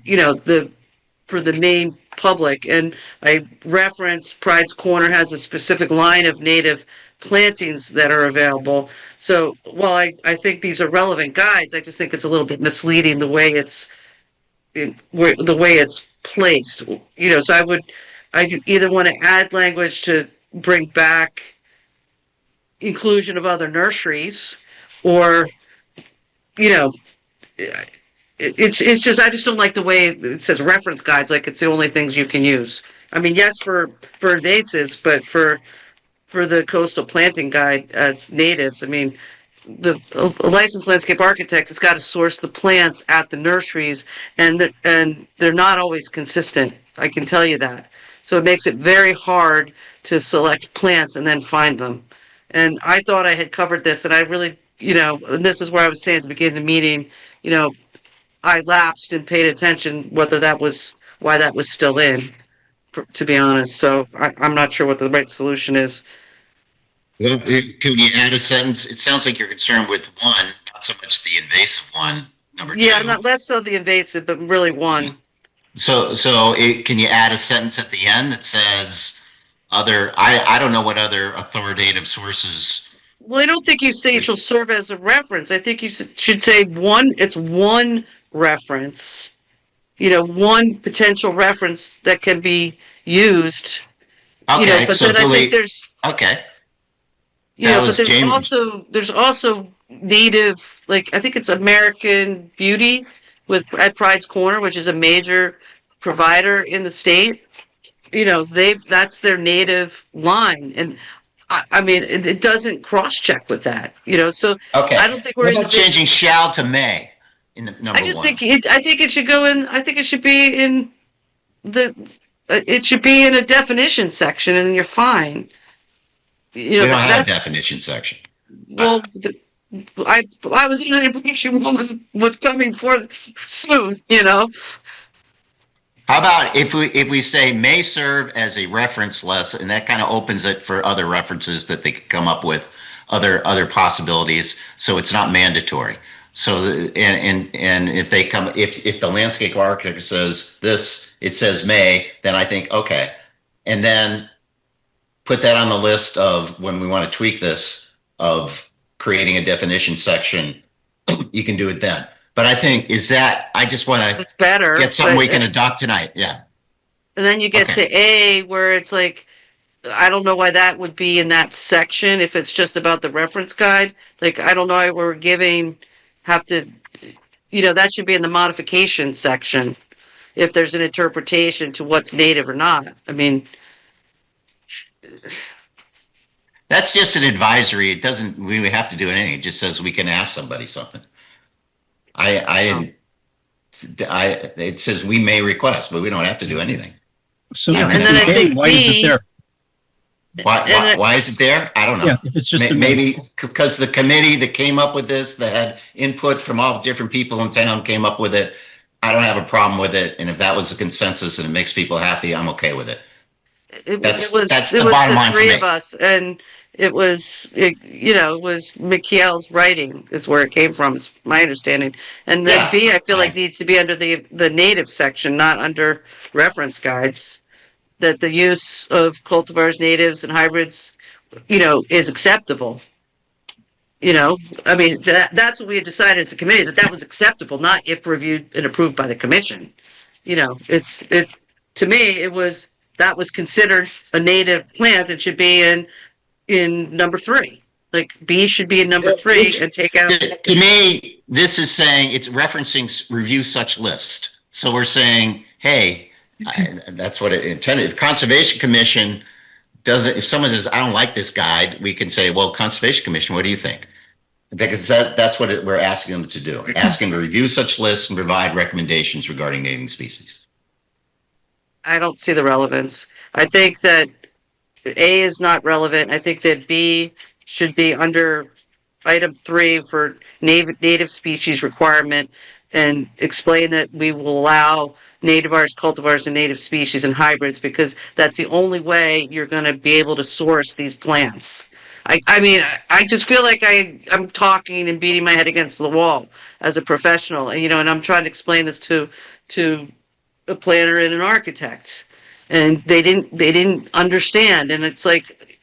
Speaker 5: for the main public. And I referenced Pride's Corner has a specific line of native plantings that are available. So while I think these are relevant guides, I just think it's a little bit misleading the way it's placed. So I either want to add language to bring back inclusion of other nurseries, or it's just, I just don't like the way it says reference guides, like it's the only things you can use. I mean, yes, for invasives, but for the coastal planting guide as natives, I mean, a licensed landscape architect has got to source the plants at the nurseries, and they're not always consistent. I can tell you that. So it makes it very hard to select plants and then find them. And I thought I had covered this, and I really, and this is where I was saying at the beginning of the meeting, I lapsed and paid attention why that was still in, to be honest. So I'm not sure what the right solution is.
Speaker 2: Well, can you add a sentence? It sounds like you're concerned with 1, not so much the invasive one, number 2.
Speaker 5: Yeah, not less so the invasive, but really 1.
Speaker 2: So can you add a sentence at the end that says other, I don't know what other authoritative sources.
Speaker 5: Well, I don't think you say it shall serve as a reference. I think you should say it's one reference, one potential reference that can be used.
Speaker 2: Okay,
Speaker 5: but
Speaker 2: so
Speaker 5: then I think there's,
Speaker 2: okay.
Speaker 5: but there's also native, like I think it's American Beauty at Pride's Corner, which is a major provider in the state. That's their native line, and I mean it doesn't cross check with that. So
Speaker 2: okay.
Speaker 5: I don't think we're
Speaker 2: what about changing shall to may in the number 1?
Speaker 5: I think it should go in. I think it should be in it should be in a definition section, and you're fine.
Speaker 2: We don't have a definition section.
Speaker 5: Well, I was under the impression one was coming forth soon.
Speaker 2: How about if we say may serve as a reference list, and that kind of opens it for other references that they could come up with, other possibilities, so it's not mandatory. So and if they come, if the landscape architect says this, it says may, then I think okay, and then put that on the list of when we want to tweak this of creating a definition section. You can do it then. But I think I just want to get something we can adopt tonight. Yeah.
Speaker 5: And then you get to A, where it's like, I don't know why that would be in that section if it's just about the reference guide. Like, I don't know why we're that should be in the modification section if there's an interpretation to what's native or not. I mean,
Speaker 2: that's just an advisory. It doesn't, we have to do anything. It just says we can ask somebody something. It says we may request, but we don't have to do anything.
Speaker 3: So
Speaker 5: and then I think
Speaker 3: why is it there?
Speaker 2: Why is it there? I don't know.
Speaker 3: Yeah, if it's just
Speaker 2: maybe because the committee that came up with this, that had input from all different people in town, came up with it. I don't have a problem with it. And if that was the consensus and it makes people happy, I'm okay with it. That's the bottom line for
Speaker 5: three
Speaker 2: me.
Speaker 5: of us, and it was Mikhail's writing is where it came from, is my understanding. And then
Speaker 2: Yeah,
Speaker 5: B, I feel like needs to be under the native section, not under reference guides. That the use of cultivars, natives, and hybrids, is acceptable. I mean, that's what we had decided as a committee, that was acceptable, not if reviewed and approved by the commission. To me, that was considered a native plant and should be in number 3. Like B should be in number 3 and take out.
Speaker 2: To me, this is saying it's referencing review such list. So we're saying, hey, that's what it intended. If Conservation Commission doesn't, if someone says, I don't like this guide, we can say, well, Conservation Commission, what do you think? Because that's what we're asking them to do. Asking them to review such lists and provide recommendations regarding native species.
Speaker 5: I don't see the relevance. I think that A is not relevant. I think that B should be under item 3 for native species requirement, and explain that we will allow nativars, cultivars, and native species and hybrids, because that's the only way you're going to be able to source these plants. I mean, I just feel like I'm talking and beating my head against the wall as a professional, and I'm trying to explain this to a planner and an architect, and they didn't understand, and it's like,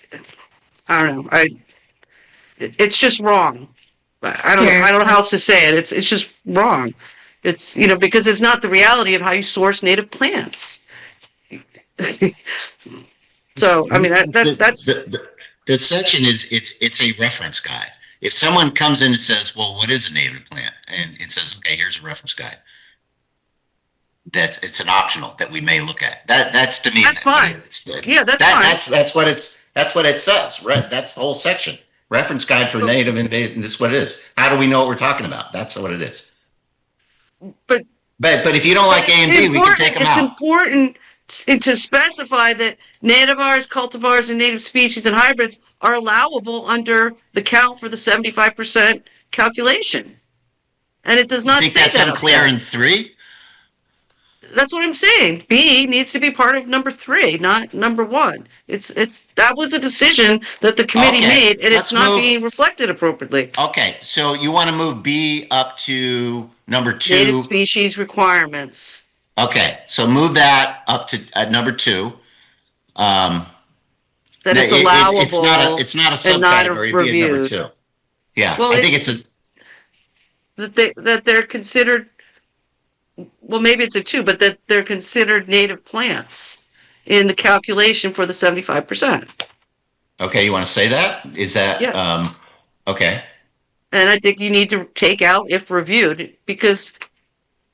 Speaker 5: I don't know, it's just wrong. I don't know how else to say it. It's just wrong. It's because it's not the reality of how you source native plants. So I mean that's
Speaker 2: the section is it's a reference guide. If someone comes in and says, well, what is a native plant? And it says, okay, here's a reference guide. It's an optional that we may look at. That's to me.
Speaker 5: That's fine. Yeah, that's fine.
Speaker 2: That's what it says, right? That's the whole section. Reference guide for native and this is what it is. How do we know what we're talking about? That's what it is. But if you don't like A and B, we can take them out.
Speaker 5: It's important to specify that nativars, cultivars, and native species and hybrids are allowable under the count for the 75% calculation. And it does not say that.
Speaker 2: You think that's unclear in 3?
Speaker 5: That's what I'm saying. B needs to be part of number 3, not number 1. That was a decision that the committee made, and it's not being reflected appropriately.
Speaker 2: Okay, so you want to move B up to number 2?
Speaker 5: Native species requirements.
Speaker 2: Okay, so move that up to number 2.
Speaker 5: That it's allowable.
Speaker 2: It's not a subcategory. It'd be a number 2. Yeah, well, I think it's a
Speaker 5: that they're considered. Well, maybe it's a 2, but that they're considered native plants in the calculation for the 75%.
Speaker 2: Okay, you want to say that? Is that
Speaker 5: yes.
Speaker 2: Okay?
Speaker 5: And I think you need to take out if reviewed, because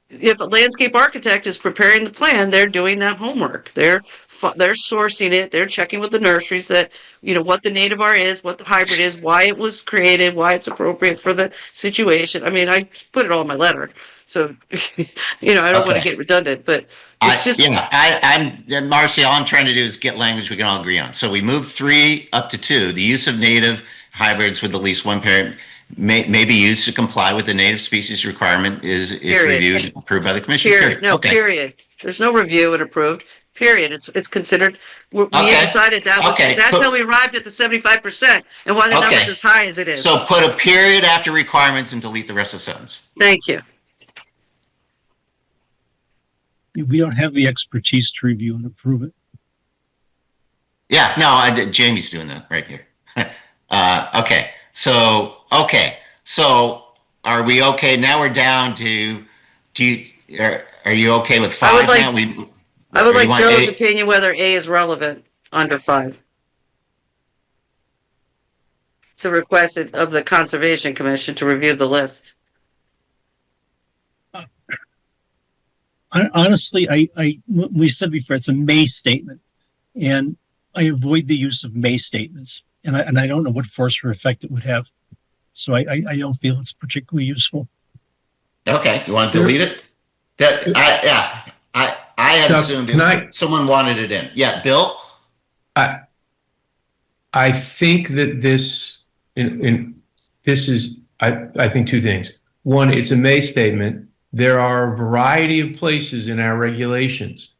Speaker 5: if a landscape architect is preparing the plan, they're doing that homework. They're sourcing it. They're checking with the nurseries that what the nativar is, what the hybrid is, why it was created, why it's appropriate for the situation. I mean, I put it all in my letter. So, I don't want to get redundant, but it's
Speaker 2: Marcy, all I'm trying to do is get language we can all agree on. So we move 3 up to 2. The use of native hybrids with at least one parent may be used to comply with the native species requirement is if reviewed and approved by the commission.
Speaker 5: Period. No, okay. Period. There's no review and approved. Period. It's considered. We decided that's how we arrived at the 75% and why the number is as high as it is.
Speaker 2: So put a period after requirements and delete the rest of the sentence.
Speaker 5: Thank you.
Speaker 3: We don't have the expertise to review and approve it.
Speaker 2: Yeah, no, Jamie's doing that right here. Okay, so are we okay? Now we're down to, are you okay with 5 now?
Speaker 5: I would like Joe's opinion whether A is relevant under 5. So request of the Conservation Commission to review the list.
Speaker 3: Honestly, we said before, it's a may statement, and I avoid the use of may statements, and I don't know what force or effect it would have, so I don't feel it's particularly useful.
Speaker 2: Okay, you want to delete it? I had assumed someone wanted it in. Yeah, Bill.
Speaker 11: I think that this is I think 2 things. One, it's a may statement, there are a variety of places in our regulations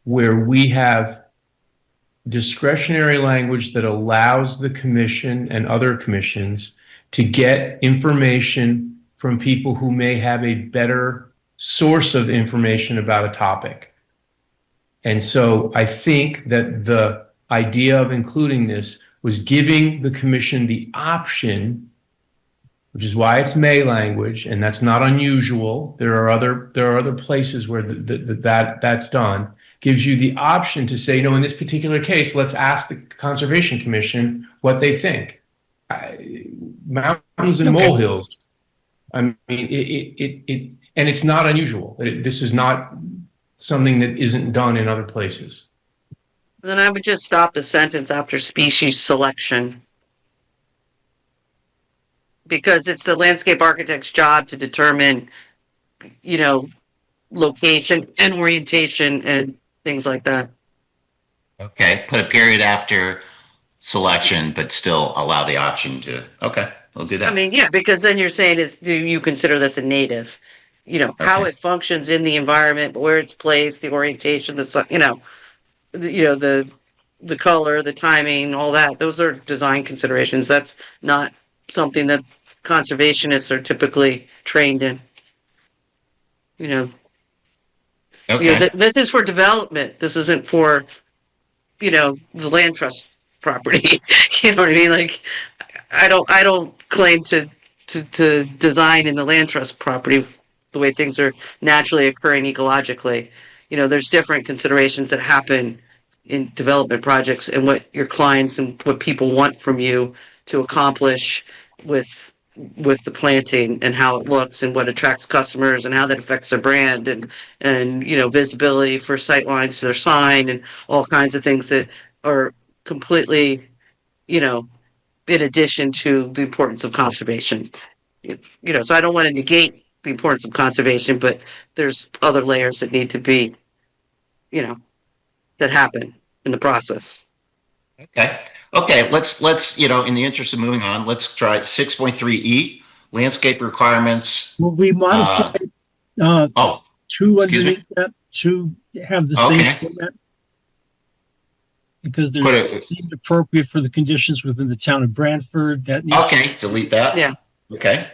Speaker 11: where we have discretionary language that allows the commission and other commissions to get information from people who may have a better source of information about a topic. And so I think that the idea of including this was giving the commission the option, which is why it's may language, and that's not unusual. There are other places where that's done. Gives you the option to say, in this particular case, let's ask the Conservation Commission what they think. Mountains and molehills. I mean, and it's not unusual. This is not something that isn't done in other places.
Speaker 5: Then I would just stop the sentence after species selection. Because it's the landscape architect's job to determine, location and orientation and things like that.
Speaker 2: Okay, put a period after selection, but still allow the option to, okay, we'll do that.
Speaker 5: I mean, yeah, because then you're saying do you consider this a native? How it functions in the environment, where it's placed, the orientation, the color, the timing, all that. Those are design considerations. That's not something that conservationists are typically trained in.
Speaker 2: Okay.
Speaker 5: This is for development. This isn't for, the land trust property. You know what I mean? Like, I don't claim to design in the land trust property the way things are naturally occurring ecologically. There's different considerations that happen in development projects and what your clients and what people want from you to accomplish with the planting and how it looks and what attracts customers and how that affects their brand and visibility for sight lines to their sign and all kinds of things that are completely in addition to the importance of conservation. So I don't want to negate the importance of conservation, but there's other layers that need to be that happen in the process.
Speaker 2: Okay, let's in the interest of moving on, let's try 6.3E, landscape requirements.
Speaker 3: Will we modify two underneath that to have the same format? Because there's seemed appropriate for the conditions within the town of Branford. That needs
Speaker 2: delete that.
Speaker 5: Yeah.
Speaker 2: Okay.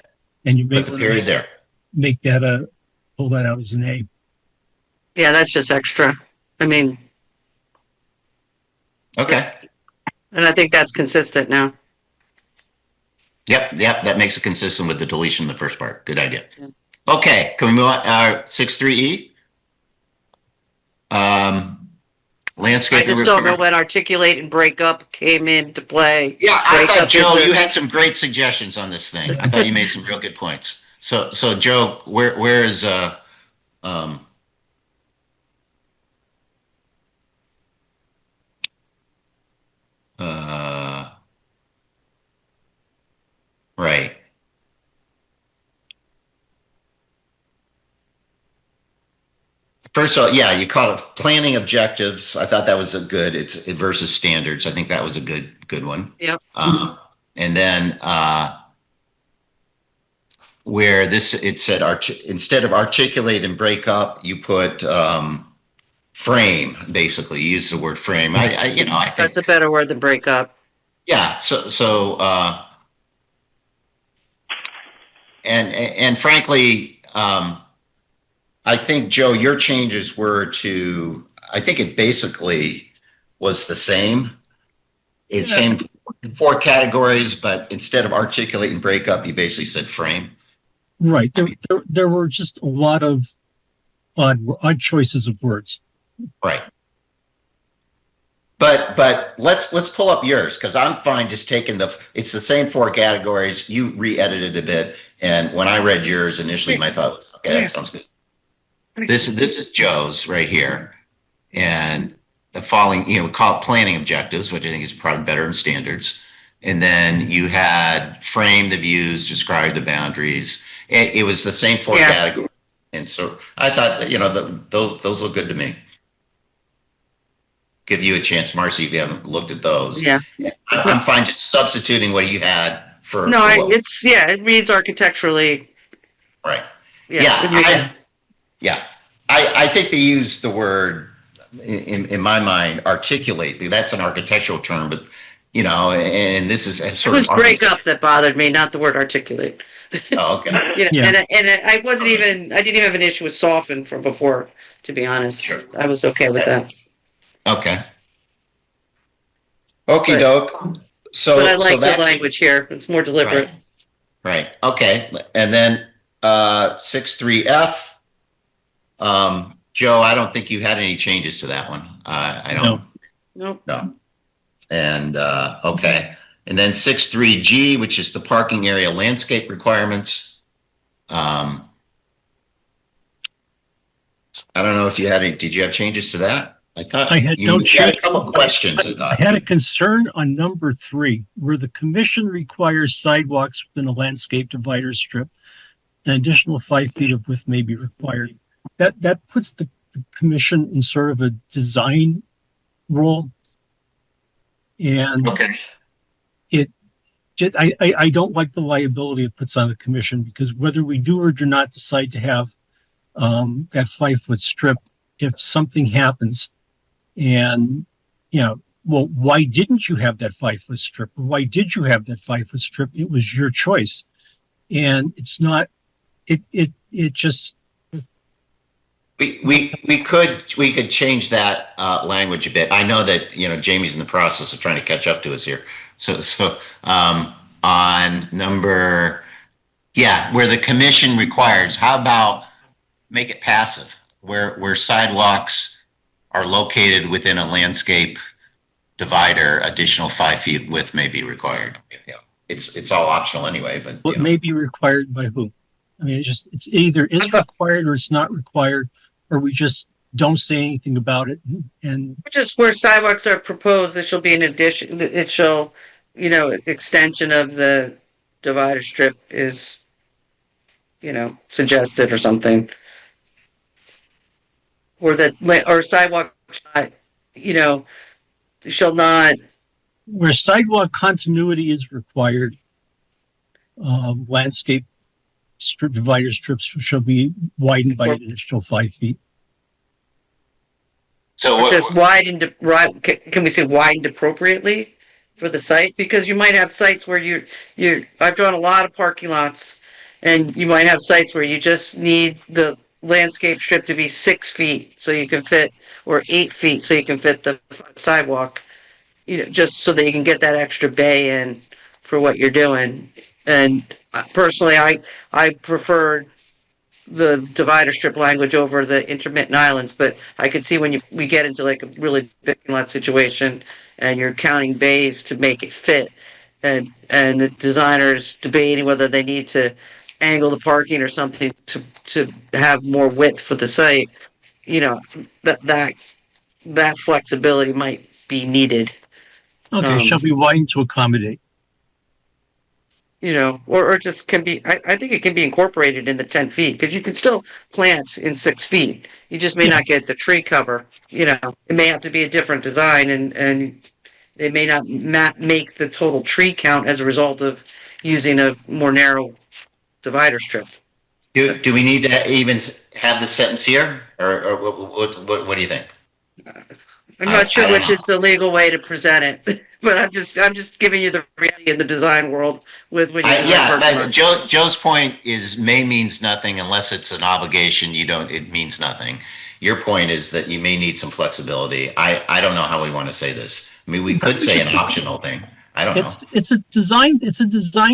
Speaker 3: And you make
Speaker 2: the period there.
Speaker 3: Make that pull that out as an A.
Speaker 5: Yeah, that's just extra. I mean.
Speaker 2: Okay.
Speaker 5: And I think that's consistent now.
Speaker 2: Yep, that makes it consistent with the deletion in the first part. Good idea. Yeah. Okay, can we move on? 6.3E? Landscape.
Speaker 5: I just don't know when articulate and break up came into play.
Speaker 2: Yeah, I thought, Joe, you had some great suggestions on this thing. I thought you made some real good points. So Joe, where is right. First of all, yeah, you call it planning objectives. I thought that was it's versus standards. I think that was a good one.
Speaker 5: Yep.
Speaker 2: And then where it said instead of articulate and break up, you put frame. Basically, you use the word frame. I think
Speaker 5: that's a better word than break up.
Speaker 2: Yeah. So and frankly, I think, Joe, your changes were I think it basically was the same. It's same 4 categories, but instead of articulate and break up, you basically said frame.
Speaker 3: Right. There were just a lot of odd choices of words.
Speaker 2: Right. But let's pull up yours, because I'm fine just taking it's the same 4 categories. You re-edited a bit, and when I read yours initially, my thought was, okay, that sounds good. This is Joe's right here, and the following, we call it planning objectives, which I think is probably better than standards. And then you had frame the views, describe the boundaries. It was the same 4 categories, and so I thought that, those look good to me. Give you a chance, Marcy, if you haven't looked at those.
Speaker 5: Yeah,
Speaker 2: I'm fine just substituting what you had for.
Speaker 5: No, it reads architecturally.
Speaker 2: Right.
Speaker 5: Yeah.
Speaker 2: Yeah, I think they use the word in my mind articulate. That's an architectural term, but you know, and this is a
Speaker 5: It
Speaker 2: sort
Speaker 5: was
Speaker 2: of
Speaker 5: breakup that bothered me, not the word articulate.
Speaker 2: Oh, okay,
Speaker 5: You know,
Speaker 3: Yeah.
Speaker 5: and I wasn't even, I didn't even have an issue with soften from before, to be honest.
Speaker 2: Sure.
Speaker 5: I was okay with that.
Speaker 2: okay. Okie
Speaker 5: But-
Speaker 2: doke. So,
Speaker 5: But I
Speaker 2: so
Speaker 5: like the
Speaker 2: that's
Speaker 5: language here. It's more deliberate.
Speaker 2: right. Okay, and then 63F. Joe, I don't think you had any changes to that one. I don't.
Speaker 5: Nope.
Speaker 2: No. And okay, and then 63G, which is the parking area landscape requirements. I don't know if you had any. Did you have changes to that? I thought
Speaker 3: I had
Speaker 2: you
Speaker 3: no
Speaker 2: had a
Speaker 3: change.
Speaker 2: couple of questions. I thought.
Speaker 3: I had a concern on number 3, where the commission requires sidewalks within a landscape divider strip. An additional 5 feet of width may be required. That puts the commission in sort of a design role. And
Speaker 2: Okay.
Speaker 3: I don't like the liability it puts on the commission, because whether we do or do not decide to have that 5-foot strip, if something happens and, you know, well, why didn't you have that 5-foot strip? Why did you have that 5-foot strip? It was your choice. And it's not, it just,
Speaker 2: We could change that language a bit. I know that, you know, Jamie's in the process of trying to catch up to us here. So on number, where the commission requires, how about make it passive, where sidewalks are located within a landscape divider, additional 5 feet width may be required. Yeah, it's all optional anyway, but
Speaker 3: what may be required by who? I mean, it's either is required or it's not required, or we just don't say anything about it. And
Speaker 5: Just where sidewalks are proposed, there shall be an addition, it shall, you know, extension of the divider strip is, you know, suggested or something. Or that, or sidewalk, you know, shall not,
Speaker 3: where sidewalk continuity is required, landscape strip divider strips shall be widened by an additional 5 feet.
Speaker 2: So
Speaker 5: just widened, right, can we say widened appropriately for the site? Because you might have sites where I've drawn a lot of parking lots, and you might have sites where you just need the landscape strip to be 6 feet so you can fit, or 8 feet so you can fit the sidewalk, you know, just so that you can get that extra bay in for what you're doing. And personally, I prefer the divider strip language over the intermittent islands, but I could see when we get into like a really big lot situation and you're counting bays to make it fit, and the designers debating whether they need to angle the parking or something to have more width for the site, you know, that flexibility might be needed.
Speaker 3: Okay, shall be widened to accommodate.
Speaker 5: You know, or just can be, I think it can be incorporated in the 10 feet, because you can still plant in 6 feet. You just may not get the tree cover, you know, it may have to be a different design, and they may not make the total tree count as a result of using a more narrow divider strip.
Speaker 2: do we need to even have the sentence here, or what do you think?
Speaker 5: I'm not sure which is the legal way to present it, but I'm just giving you the reality in the design world with when you
Speaker 2: Joe's point is may means nothing unless it's an obligation. It means nothing. Your point is that you may need some flexibility. I don't know how we want to say this. I mean, we could say an optional thing. I don't know.
Speaker 3: It's a design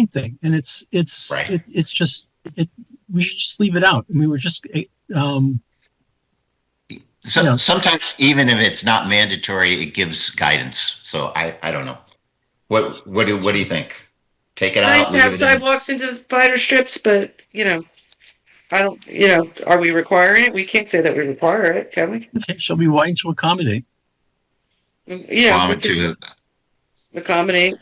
Speaker 3: thing, and it's
Speaker 2: right.
Speaker 3: It's just we should just leave it out. I mean, we're just
Speaker 2: So sometimes even if it's not mandatory, it gives guidance. So I don't know. What do you think? Take it out.
Speaker 5: Nice to have sidewalks into divider strips, but you know, I don't. You know, are we requiring it? We can't say that we require it, can we?
Speaker 3: Okay, shall be widened to accommodate.
Speaker 5: Yeah, accommodate.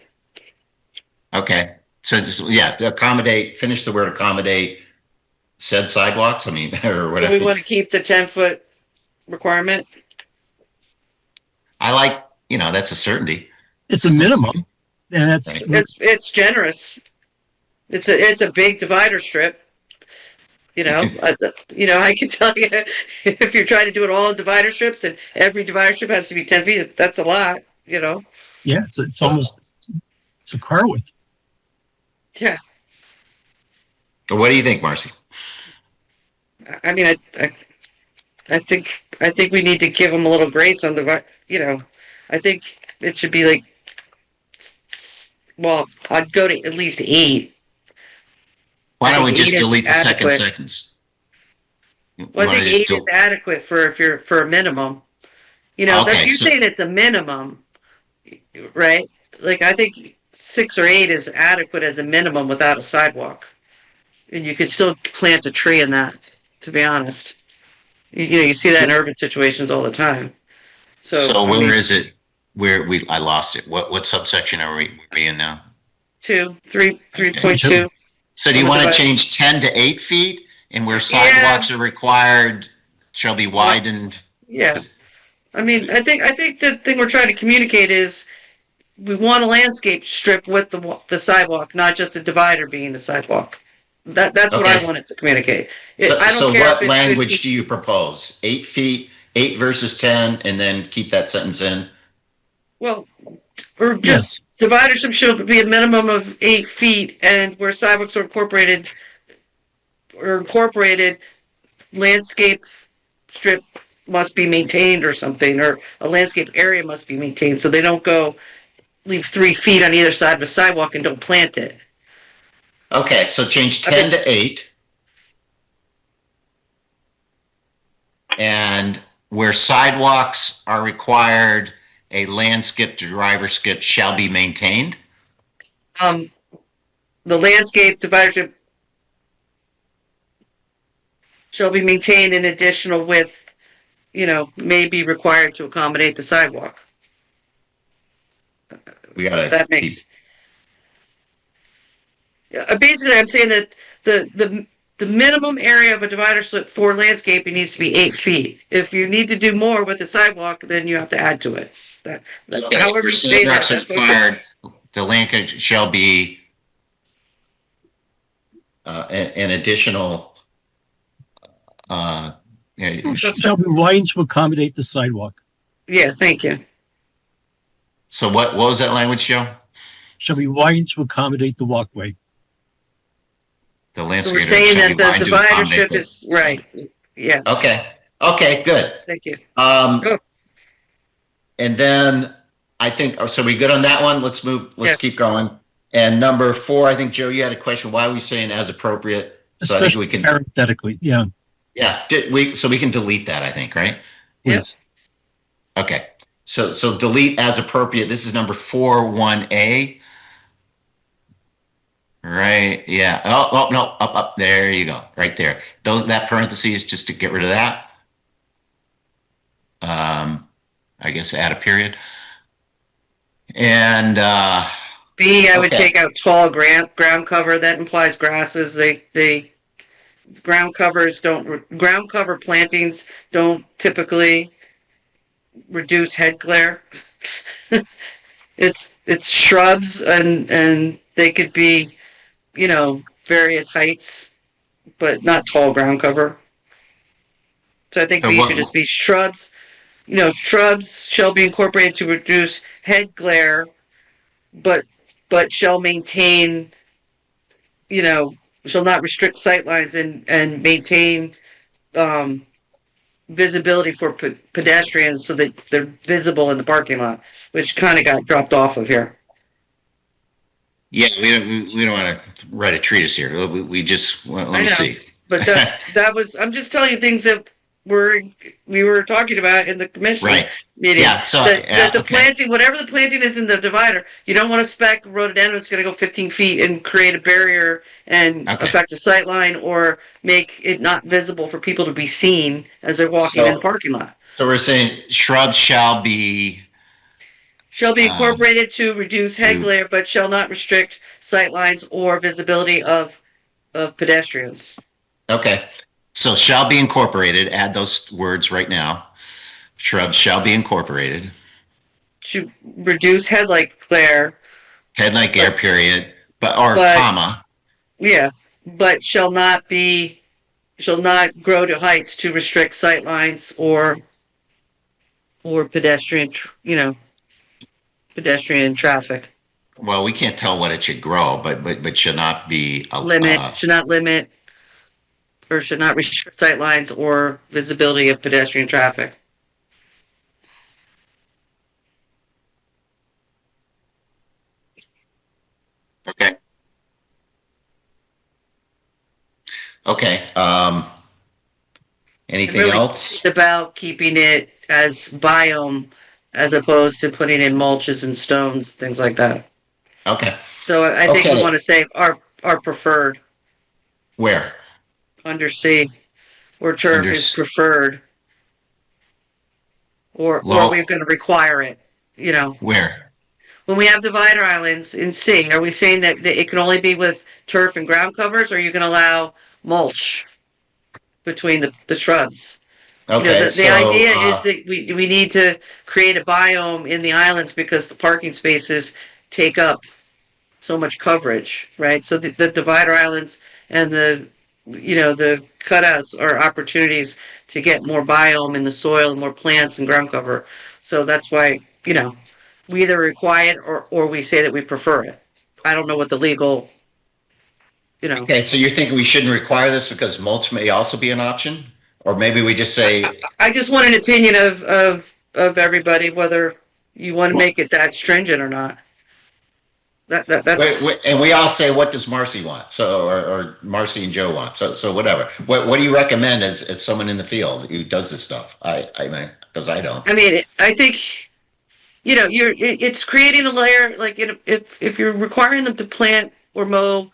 Speaker 2: Okay, so just, accommodate. Finish the word accommodate. Said sidewalks. I mean, or whatever.
Speaker 5: Do we want to keep the 10-foot requirement?
Speaker 2: I like, that's a certainty.
Speaker 3: It's a minimum, and
Speaker 5: it's generous. It's a big divider strip. You know, I can tell you if you're trying to do it all in divider strips and every divider strip has to be 10 feet, that's a lot, you know?
Speaker 3: Yeah, it's almost, it's a car width.
Speaker 5: Yeah.
Speaker 2: What do you think, Marcy?
Speaker 5: I mean, I think we need to give them a little grace on I think it should be like, well, I'd go to at least 8.
Speaker 2: Why
Speaker 5: I
Speaker 2: don't we
Speaker 5: think
Speaker 2: just
Speaker 5: 8 is
Speaker 2: delete the second
Speaker 5: adequate.
Speaker 2: sentence?
Speaker 5: Well, I think 8 is adequate for a minimum. That's
Speaker 2: Okay,
Speaker 5: you're
Speaker 2: so
Speaker 5: saying it's a minimum, right? Like I think 6 or 8 is adequate as a minimum without a sidewalk, and you could still plant a tree in that. To be honest, you see that in urban situations all the time. So I
Speaker 2: where
Speaker 5: mean,
Speaker 2: is it? I lost it. What subsection are we in now?
Speaker 5: 3.2.
Speaker 2: So do you want to change 10 to 8 feet, and where sidewalks are required shall be widened?
Speaker 5: Yeah. I mean, I think the thing we're trying to communicate is we want a landscape strip with the sidewalk, not just a divider being the sidewalk. That's what I wanted to communicate. I don't care
Speaker 2: what
Speaker 5: if it's
Speaker 2: language
Speaker 5: 50.
Speaker 2: do you propose? 8 feet, 8 versus 10, and then keep that sentence in?
Speaker 5: Well, or just divider strip should be a minimum of 8 feet, and where sidewalks are incorporated, landscape strip must be maintained or something, or a landscape area must be maintained, so they don't leave 3 feet on either side of a sidewalk and don't plant it.
Speaker 2: Okay, so change 10 to 8. And where sidewalks are required, a landscape driver skip shall be maintained.
Speaker 5: The landscape divider strip shall be maintained in additional width, may be required to accommodate the sidewalk.
Speaker 2: We gotta.
Speaker 5: That makes. Basically, I'm saying that the minimum area of a divider slip for landscaping needs to be 8 feet. If you need to do more with the sidewalk, then you have to add to it. However you say that, that's
Speaker 2: required. The language shall be an additional.
Speaker 3: Shall be widened to accommodate the sidewalk.
Speaker 5: Yeah, thank you.
Speaker 2: So what was that language, Joe?
Speaker 3: Shall be widened to accommodate the walkway.
Speaker 2: The landscape.
Speaker 5: So we're saying that the divider strip is right. Yeah.
Speaker 2: Okay, good.
Speaker 5: Thank you.
Speaker 2: And then I think, so we good on that one? Let's keep going. And number 4, I think, Joe, you had a question. Why are we saying as appropriate? So
Speaker 3: Especially
Speaker 2: I think we can.
Speaker 3: Parenthetically, yeah.
Speaker 2: Yeah, so we can delete that, I think, right?
Speaker 5: Yes.
Speaker 2: Okay. So delete as appropriate. This is number 4.1a. Right. Yeah. Oh, no. Up. There you go. Right there. That parentheses, just to get rid of that. I guess add a period. And
Speaker 5: B, I would take out tall ground cover. That implies grasses. Ground cover plantings don't typically reduce head glare. It's shrubs and they could be, various heights, but not tall ground cover. So I think B should just be shrubs. Shrubs shall be incorporated to reduce head glare, but shall maintain, shall not restrict sightlines and maintain visibility for pedestrians so that they're visible in the parking lot, which kind of got dropped off of here.
Speaker 2: Yeah, we don't want to write a treatise here. We just let me see.
Speaker 5: But that was, I'm just telling you things that we were talking about in the commission meeting.
Speaker 2: Yeah, so
Speaker 5: that the planting, whatever the planting is in the divider, you don't want to spec rhododendron that's going to go 15 feet and create a barrier and affect a sight line or make it not visible for people to be seen as they're walking in the parking lot.
Speaker 2: So we're saying shrubs shall be
Speaker 5: incorporated to reduce head glare, but shall not restrict sight lines or visibility of pedestrians.
Speaker 2: Okay. So shall be incorporated, add those words right now. Shrubs shall be incorporated.
Speaker 5: To reduce headlight glare.
Speaker 2: Headlight glare, period. But comma.
Speaker 5: Yeah, but shall not be shall not grow to heights to restrict sightlines or pedestrian, pedestrian traffic.
Speaker 2: Well, we can't tell what it should grow, but should not be,
Speaker 5: Should not limit, or should not restrict sightlines or visibility of pedestrian traffic.
Speaker 2: okay. Okay, anything
Speaker 5: Really
Speaker 2: else?
Speaker 5: It's about keeping it as biome as opposed to putting in mulches and stones, things like that.
Speaker 2: Okay,
Speaker 5: So I think we
Speaker 2: Okay.
Speaker 5: want to say our preferred
Speaker 2: where?
Speaker 5: under C, where turf
Speaker 2: Under
Speaker 5: is
Speaker 2: s-
Speaker 5: preferred, or are we
Speaker 2: Low,
Speaker 5: going to require it?
Speaker 2: where?
Speaker 5: When we have divider islands in C, are we saying that it can only be with turf and ground covers, or are you going to allow mulch between the shrubs?
Speaker 2: Okay,
Speaker 5: The
Speaker 2: so,
Speaker 5: idea is that we need to create a biome in the islands because the parking spaces take up so much coverage, right? So the divider islands and the cutouts are opportunities to get more biome in the soil and more plants and ground cover. So that's why, we either require it or we say that we prefer it. I don't know what the legal,
Speaker 2: okay, so you're thinking we shouldn't require this because mulch may also be an option? Or maybe we just say,
Speaker 5: I just want an opinion of everybody, whether you want to make it that stringent or not. That's
Speaker 2: and we all say, what does Marcy want? So, or Marcy and Joe want? So whatever. What do you recommend as someone in the field who does this stuff? I mean, because I don't.
Speaker 5: I mean, I think it's creating a layer. Like if you're requiring them to plant or mow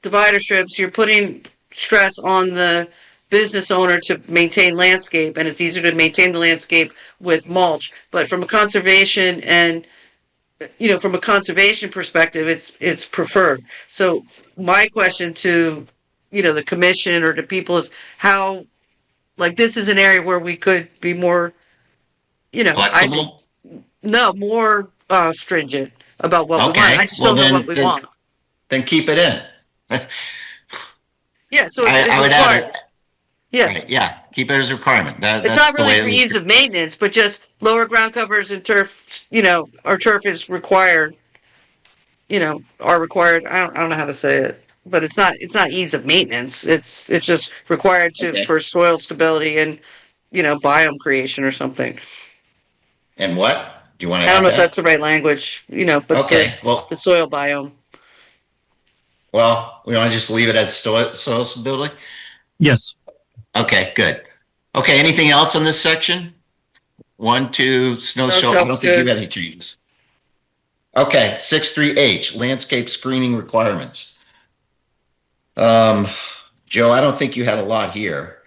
Speaker 5: divider strips, you're putting stress on the business owner to maintain landscape, and it's easier to maintain the landscape with mulch. But from a conservation perspective, it's preferred. So my question to the commission or to people is how, like, this is an area where we could be more, I think,
Speaker 2: Flexible?
Speaker 5: no, more stringent about what we want.
Speaker 2: Okay,
Speaker 5: I just
Speaker 2: well
Speaker 5: don't know what we want.
Speaker 2: then keep it in.
Speaker 5: Yeah, so
Speaker 2: I would add it.
Speaker 5: Yeah.
Speaker 2: Right, yeah, keep it as a requirement.
Speaker 5: It's
Speaker 2: That's
Speaker 5: not
Speaker 2: the
Speaker 5: really
Speaker 2: way
Speaker 5: for
Speaker 2: it is.
Speaker 5: ease of maintenance, but just lower ground covers and turf, our turf is required, are required. I don't know how to say it, but it's not ease of maintenance. It's just required
Speaker 2: Okay.
Speaker 5: for soil stability and, biome creation or something.
Speaker 2: And what? Do you want to
Speaker 5: I don't
Speaker 2: add
Speaker 5: know if that's
Speaker 2: that?
Speaker 5: the right language, but
Speaker 2: Okay, well,
Speaker 5: the soil biome.
Speaker 2: we want to just leave it as soil stability?
Speaker 3: Yes.
Speaker 2: Okay, good. Okay, anything else on this section? 1, 2, snow
Speaker 5: No,
Speaker 2: shovel. I don't
Speaker 5: shelf's
Speaker 2: think you
Speaker 5: good.
Speaker 2: had any changes. Okay, 6.3H, landscape screening requirements. Joe, I don't think you had a lot here.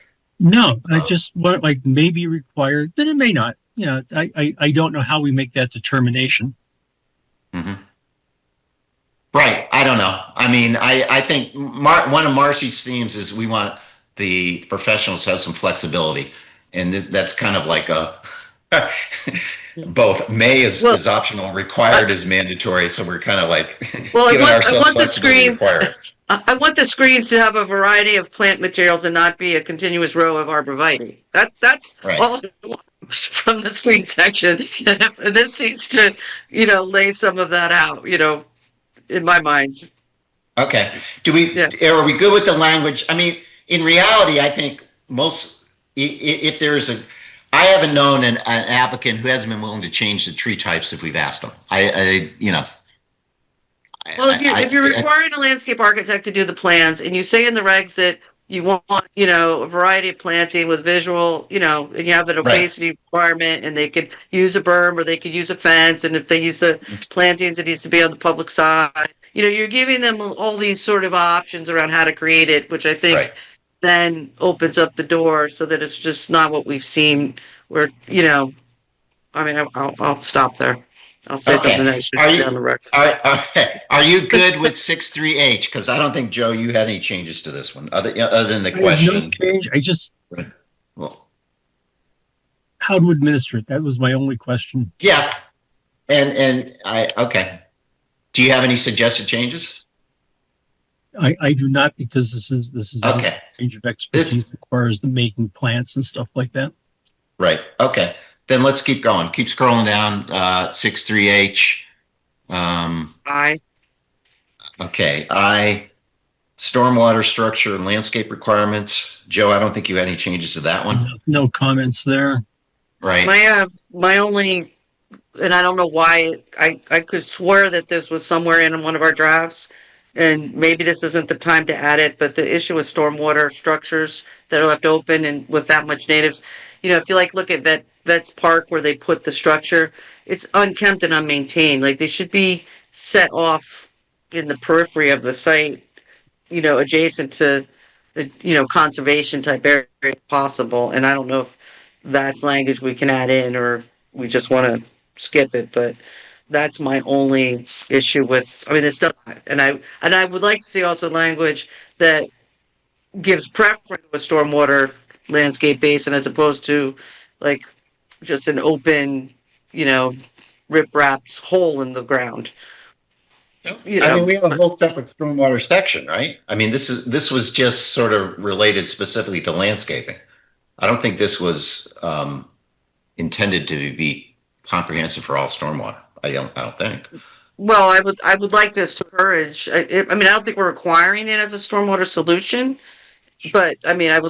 Speaker 3: No, I just want like maybe required, but it may not. I don't know how we make that determination.
Speaker 2: Mhm. Right, I don't know. I mean, I think one of Marcy's themes is we want the professionals to have some flexibility, and that's kind of like a both. May is optional, required is mandatory. So we're kind of like giving ourselves flexibility to require it.
Speaker 5: I want the screens to have a variety of plant materials and not be a continuous row of arborvitae. That's
Speaker 2: Right.
Speaker 5: all from the screen section. And this seems to, lay some of that out, in my mind.
Speaker 2: Okay.
Speaker 5: Yeah.
Speaker 2: Are we good with the language? I mean, in reality, I think if there's I haven't known an applicant who hasn't been willing to change the tree types if we've asked them.
Speaker 5: Well, if you're requiring a landscape architect to do the plans and you say in the regs that you want, a variety of planting with visual, and you have an opacity requirement and they could use a berm or they could use a fence. And if they use the plantings, it needs to be on the public side. You're giving them all these sort of options around how to create it, which I think then opens up the door so that it's just not what we've seen where, I mean, I'll stop there. I'll say something that should be on the record.
Speaker 2: Are you good with 6.3H? Because I don't think, Joe, you had any changes to this one other than the question.
Speaker 3: No change. I just
Speaker 2: Well,
Speaker 3: how to administer it. That was my only question.
Speaker 2: yeah, okay. Do you have any suggested changes?
Speaker 3: I do not, because this is a
Speaker 2: Okay.
Speaker 3: range of expertise as far as the making plants and stuff like that.
Speaker 2: Right. Okay. Then let's keep going. Keep scrolling down. 63H.
Speaker 5: I,
Speaker 2: Okay. Stormwater structure and landscape requirements. Joe, I don't think you had any changes to that one.
Speaker 3: No comments there.
Speaker 2: Right.
Speaker 5: my only, and I don't know why, I could swear that this was somewhere in one of our drafts, and maybe this isn't the time to add it, but the issue with stormwater structures that are left open and with that much natives, if you look at Vets Park where they put the structure, it's unkempt and unmaintained. Like, they should be set off in the periphery of the site, adjacent to the, conservation type area if possible. And I don't know if that's language we can add in or we just want to skip it, but that's my only issue with, I mean, it's stuff, and I would like to see also language that gives preference to a stormwater landscape basin as opposed to like just an open, rip-wrapped hole in the ground.
Speaker 2: I mean, we have a whole separate stormwater section, right? I mean, this was just sort of related specifically to landscaping. I don't think this was intended to be comprehensive for all stormwater. I don't think.
Speaker 5: Well, I would like this to encourage. I mean, I don't think we're requiring it as a stormwater solution, but I mean, I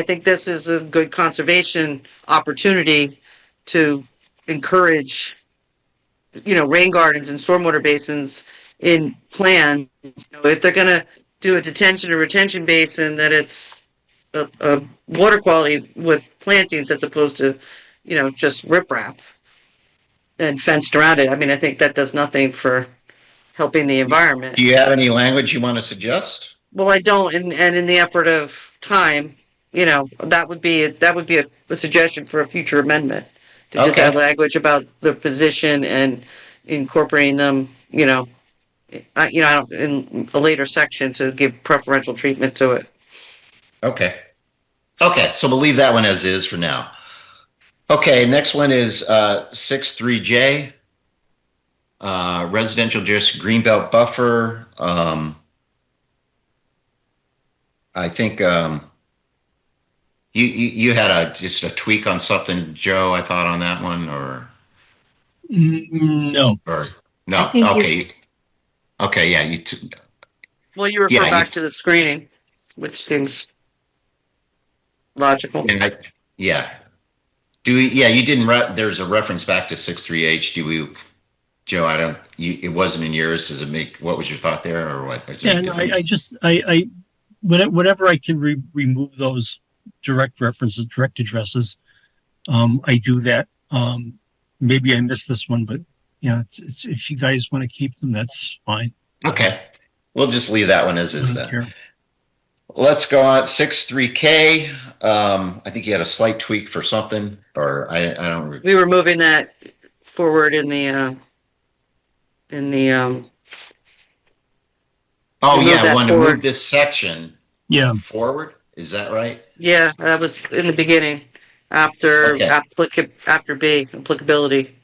Speaker 5: think this is a good conservation opportunity to encourage, rain gardens and stormwater basins in plans. If they're going to do a detention or retention basin, that it's a water quality with plantings as opposed to, just riprap and fenced around it. I mean, I think that does nothing for helping the environment.
Speaker 2: Do you have any language you want to suggest?
Speaker 5: Well, I don't, and in the effort of time, that would be a suggestion for a future amendment to just
Speaker 2: Okay.
Speaker 5: add language about the position and incorporating them, in a later section to give preferential treatment to it.
Speaker 2: Okay. Okay, so we'll leave that one as is for now. Okay, next one is 63J. Residential just greenbelt buffer. I think you had just a tweak on something, Joe, I thought on that one, or
Speaker 3: No.
Speaker 2: no.
Speaker 9: I think
Speaker 2: Okay. Okay, yeah,
Speaker 5: Well, you refer back to the screening, which seems logical.
Speaker 2: yeah. You didn't there's a reference back to 63H. Joe, it wasn't in yours. Does it make, what was your thought there, or what?
Speaker 3: Yeah, no, I whenever I can remove those direct references, direct addresses, I do that. Maybe I missed this one, but it's if you guys want to keep them, that's fine.
Speaker 2: Okay. We'll just leave that one as is
Speaker 3: I don't
Speaker 2: then.
Speaker 3: care.
Speaker 2: Let's go on 63K. I think you had a slight tweak for something, or I don't.
Speaker 5: We were moving that forward in the
Speaker 2: Oh
Speaker 5: move
Speaker 2: yeah,
Speaker 5: that
Speaker 2: I want to
Speaker 5: forward.
Speaker 2: move this section
Speaker 3: Yeah.
Speaker 2: forward. Is that right?
Speaker 5: Yeah, that was in the beginning, after
Speaker 2: Okay.
Speaker 5: after B, applicability.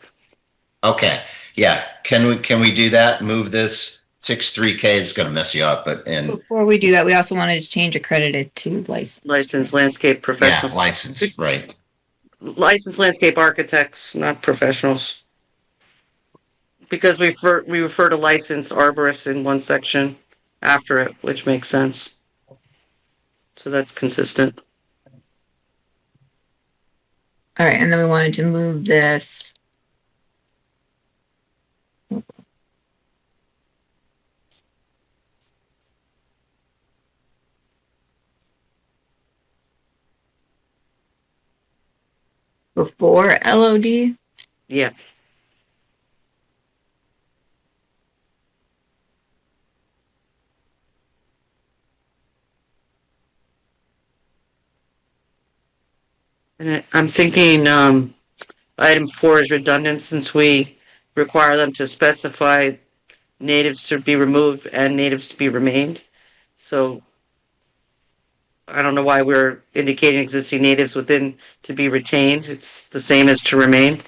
Speaker 2: Okay. Yeah. Can we do that? Move this 63K. It's going to mess you up, and
Speaker 9: Before we do that, we also wanted to change accredited to licensed.
Speaker 5: Licensed landscape
Speaker 2: yeah,
Speaker 5: professionals.
Speaker 2: license. Right.
Speaker 5: Licensed landscape architects, not professionals. Because we refer to licensed arborists in one section after it, which makes sense. So that's consistent.
Speaker 9: All right, and then we wanted to move this. Before LOD?
Speaker 5: Yeah. And I'm thinking item 4 is redundant since we require them to specify natives to be removed and natives to be remained. So I don't know why we're indicating existing natives within to be retained. It's the same as to remain.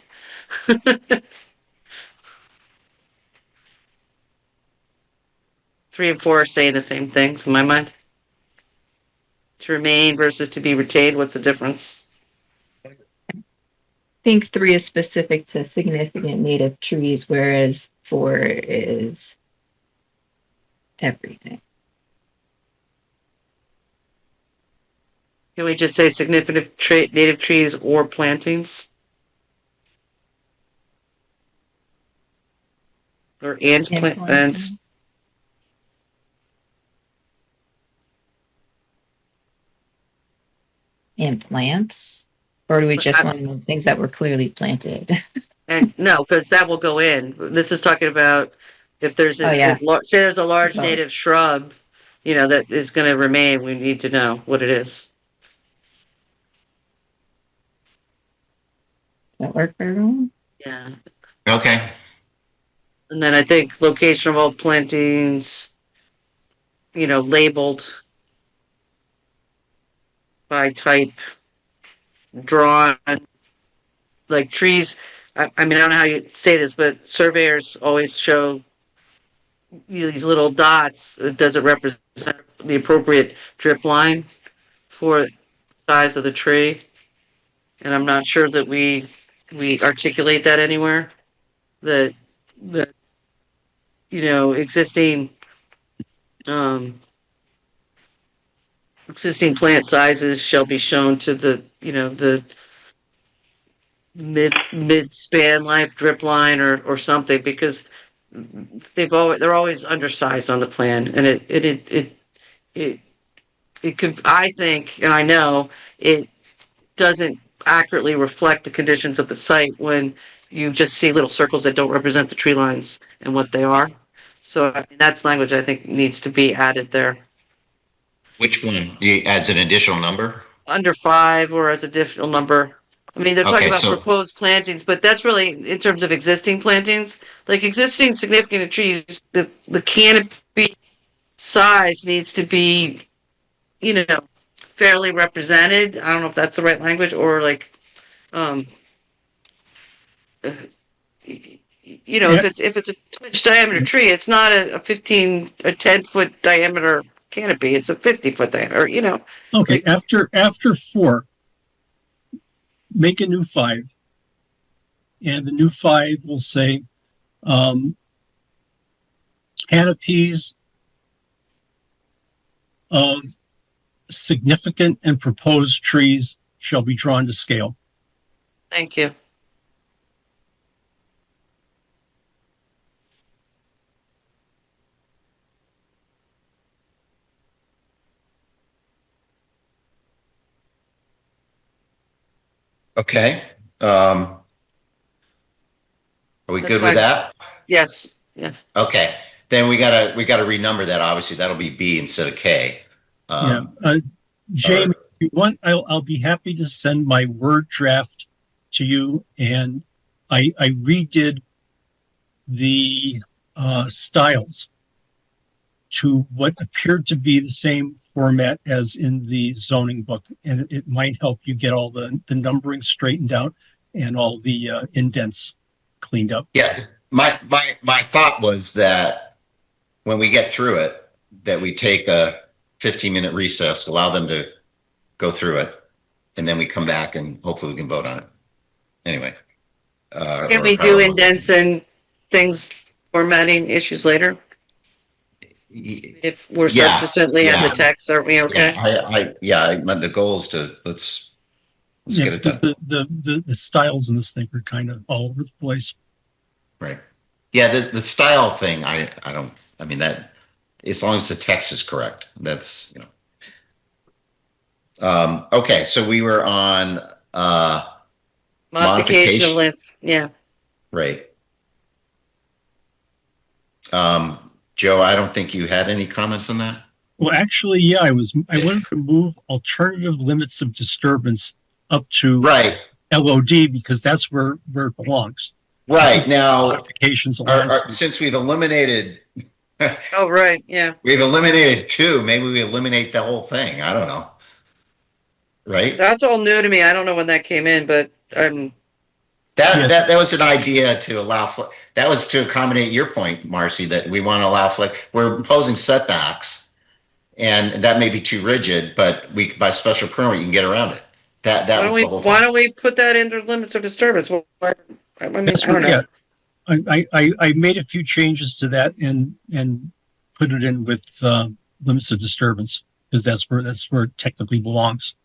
Speaker 5: 3 and 4 are saying the same things in my mind. To remain versus to be retained, what's the difference?
Speaker 9: I think 3 is specific to significant native trees, whereas 4 is everything.
Speaker 5: Can we just say significant native trees or plantings? Or and plants?
Speaker 9: And plants? Or do we just want things that were clearly planted?
Speaker 5: And no, because that will go in. This is talking about if there's
Speaker 9: Oh, yeah.
Speaker 5: say there's a large
Speaker 9: Oh.
Speaker 5: native shrub, that is going to remain. We need to know what it is.
Speaker 9: Does that work for everyone?
Speaker 5: Yeah.
Speaker 2: Okay.
Speaker 5: And then I think location of all plantings, labeled by type, drawn, like trees. I mean, I don't know how you say this, but surveyors always show these little dots. Does it represent the appropriate drip line for the size of the tree? And I'm not sure that we articulate that anywhere. That existing existing plant sizes shall be shown to the the mid span life drip line or something, because they're always undersized on the plan, and it could, I think, and I know it doesn't accurately reflect the conditions of the site when you just see little circles that don't represent the tree lines and what they are. So I mean, that's language I think needs to be added there.
Speaker 2: Which one? As an additional number?
Speaker 5: Under 5 or as additional number. I mean, they're talking about proposed plantings, but that's really in terms of existing plantings. Like existing significant trees, the canopy size needs to be, fairly represented. I don't know if that's the right language, or like, if it's a 2-inch diameter tree, it's not a 10-foot diameter canopy. It's a 50-foot diameter.
Speaker 3: Okay, after 4, make a new 5, and the new 5 will say canopies of significant and proposed trees shall be drawn to scale.
Speaker 5: Thank you.
Speaker 2: Okay. Are we good with that?
Speaker 5: Yes. Yeah.
Speaker 2: Okay. Then we gotta renumber that. Obviously, that'll be B instead of K.
Speaker 3: Jamie, if you want, I'll be happy to send my Word draft to you, and I redid the styles to what appeared to be the same format as in the zoning book, and it might help you get all the numbering straightened out and all the indents cleaned up.
Speaker 2: Yeah, my thought was that when we get through it, that we take a 15-minute recess, allow them to go through it, and then we come back and hopefully we can vote on it. Anyway.
Speaker 5: Can we do indents and things, formatting issues later? If we're subsequently on the text, are we okay?
Speaker 2: The goal is to let's get it done.
Speaker 3: The styles in this thing are kind of all over the place.
Speaker 2: Right. Yeah, the style thing, I mean that, as long as the text is correct, that's, okay, so we were on
Speaker 5: modification of length, yeah.
Speaker 2: Right. Joe, I don't think you had any comments on that.
Speaker 3: Well, actually, yeah, I wanted to move alternative limits of disturbance up to LOD, because that's where it belongs.
Speaker 2: Right. Now,
Speaker 3: modifications
Speaker 2: since we've eliminated.
Speaker 5: Oh, right. Yeah.
Speaker 2: We've eliminated 2. Maybe we eliminate the whole thing. I don't know. Right.
Speaker 5: That's all new to me. I don't know when that came in, but
Speaker 3: Yes.
Speaker 2: That was an idea to allow, that was to accommodate your point, Marcy, that we want to allow, we're imposing setbacks, and that may be too rigid, but by special permit, you can get around it. That was the whole
Speaker 5: Why
Speaker 2: thing.
Speaker 5: don't we put that under limits of disturbance? Well, I mean,
Speaker 3: That's
Speaker 5: I don't
Speaker 3: right,
Speaker 5: know.
Speaker 3: yeah. I made a few changes to that and put it in with limits of disturbance, because that's where it technically belongs.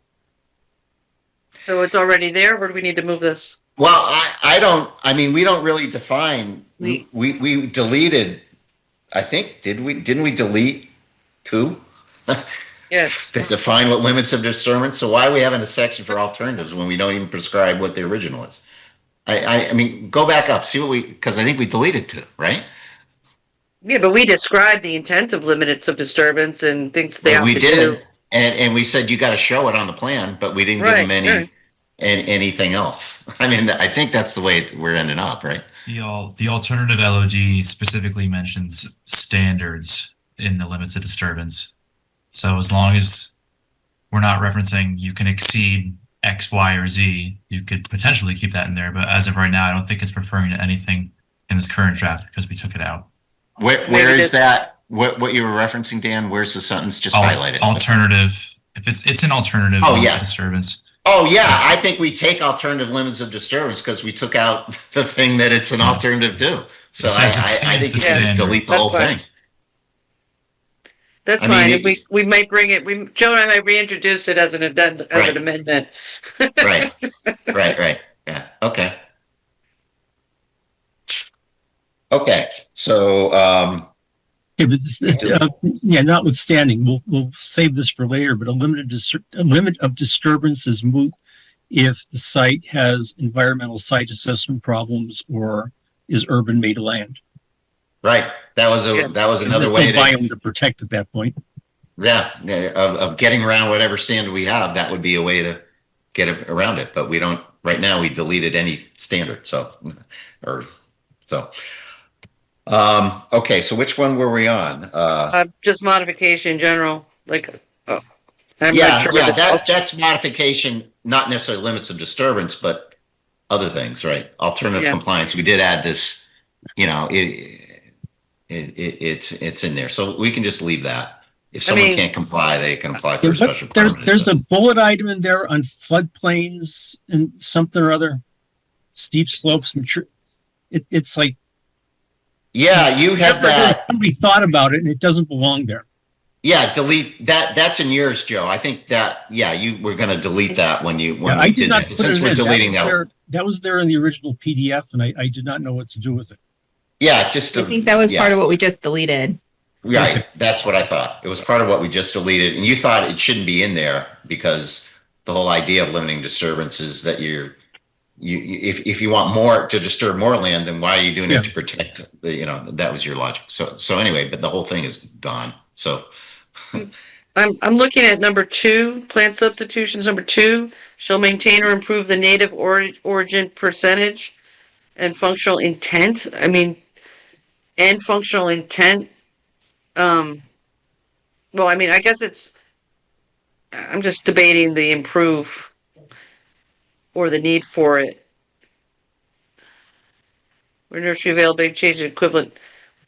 Speaker 5: So it's already there, or do we need to move this?
Speaker 2: Well, I mean, we don't really define, we deleted, I think, didn't we delete two?
Speaker 5: Yes.
Speaker 2: That define what limits of disturbance? So why are we having a section for alternatives when we don't even prescribe what the original is? I mean, go back up, see what because I think we deleted two, right?
Speaker 5: Yeah, but we described the intent of limits of disturbance and things they have
Speaker 2: We
Speaker 5: to
Speaker 2: did,
Speaker 5: do.
Speaker 2: and we said you got to show it on the plan, but we didn't give them anything else. I mean, I think that's the way we're ending up, right?
Speaker 6: The alternative LOD specifically mentions standards in the limits of disturbance. So as long as we're not referencing you can exceed X, Y, or Z, you could potentially keep that in there. But as of right now, I don't think it's referring to anything in this current draft because we took it out.
Speaker 2: Where is that? What you were referencing, Dan? Where's the sentence? Just highlight it.
Speaker 6: Alternative. If it's an alternative limits of disturbance.
Speaker 2: Oh yeah, I think we take alternative limits of disturbance because we took out the thing that it's an alternative to. So I think you just delete the whole thing.
Speaker 5: That's fine. We might bring it. Joe and I might reintroduce it as an addendum, as an amendment.
Speaker 2: Right. Yeah. Okay. Okay. So.
Speaker 3: Yeah, but notwithstanding, we'll save this for later. But a limit of disturbance is moot if the site has environmental site assessment problems or is urban made land.
Speaker 2: Right. That was another way
Speaker 3: to protect at that point.
Speaker 2: Yeah, of getting around whatever standard we have. That would be a way to get around it. But we don't. Right now, we deleted any standard. Okay. So which one were we on?
Speaker 5: Just modification in general.
Speaker 2: That's modification, not necessarily limits of disturbance, but other things, right? Alternative compliance. We did add this. It's in there, so we can just leave that. If someone can't comply, they can apply for a special permit.
Speaker 3: There's a bullet item in there on floodplains and something or other, steep slopes. It's like,
Speaker 2: yeah, you had that.
Speaker 3: Somebody thought about it, and it doesn't belong there.
Speaker 2: Yeah, delete that. That's in yours, Joe. I think that. Yeah, you were going to delete that when we did that. Since we're deleting that,
Speaker 3: that was there in the original PDF, and I did not know what to do with it.
Speaker 2: Yeah,
Speaker 9: I think that was part of what we just deleted.
Speaker 2: Right, that's what I thought. It was part of what we just deleted, and you thought it shouldn't be in there because the whole idea of limiting disturbance is that if you want more to disturb more land, then why are you doing it to protect? That was your logic. So anyway, but the whole thing is gone. So
Speaker 5: I'm looking at number 2, plant substitutions. Number 2 shall maintain or improve the native origin percentage and functional intent. I mean, and functional intent. Well, I mean, I guess I'm just debating the improve or the need for it. Where nursery availability change equivalent.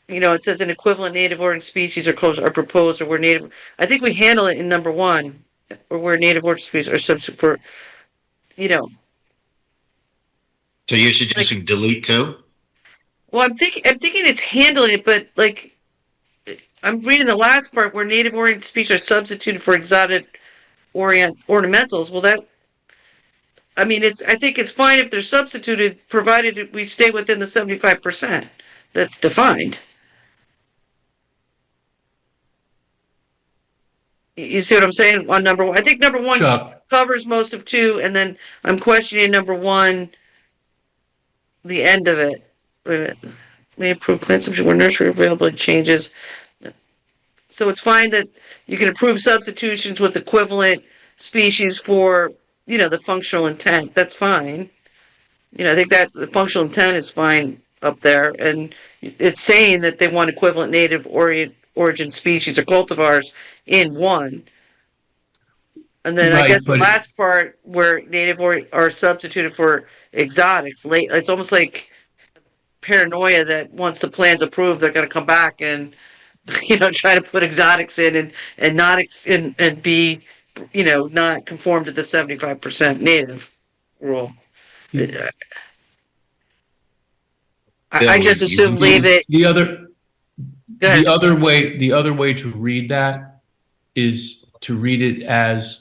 Speaker 5: It says an equivalent native origin species are proposed, or where native. I think we handle it in number 1, or where native origin species are substitute for.
Speaker 2: So you're suggesting delete 2?
Speaker 5: Well, I'm thinking it's handling it, but I'm reading the last part where native origin species are substituted for exotic ornamentals. Well, I think it's fine if they're substituted, provided we stay within the 75% that's defined. You see what I'm saying on number 1? I think number 1 covers most of 2, and then I'm questioning number 1, the end of it. May approve plant substitution where nursery availability changes. So it's fine that you can approve substitutions with equivalent species for, the functional intent. That's fine. I think that the functional intent is fine up there. And it's saying that they want equivalent native origin species or cultivars in 1. And then I
Speaker 11: Right,
Speaker 5: guess the
Speaker 11: but
Speaker 5: last part where native or are substituted for exotics, it's almost like paranoia that once the plan's approved, they're going to come back and try to put exotics in and not and be not conform to the 75% native rule.
Speaker 11: the,
Speaker 5: I
Speaker 2: Bill,
Speaker 5: just assume leave
Speaker 11: the,
Speaker 5: it.
Speaker 11: the other
Speaker 5: Go ahead.
Speaker 11: the other way to read that is to read it as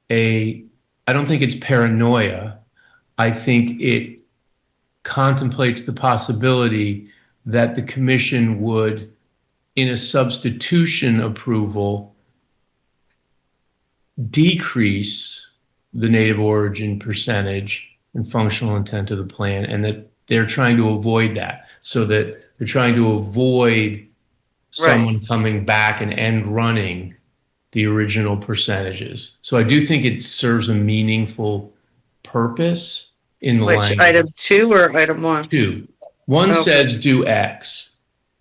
Speaker 11: I don't think it's paranoia. I think it contemplates the possibility that the commission would, in a substitution approval, decrease the native origin percentage and functional intent of the plan, and that they're trying to avoid that, so that they're trying to avoid someone coming back and end running the original percentages. So I do think it serves a meaningful purpose in the
Speaker 5: Which
Speaker 11: language.
Speaker 5: item 2 or item 1?
Speaker 11: 2. One
Speaker 5: Okay.
Speaker 11: says do X.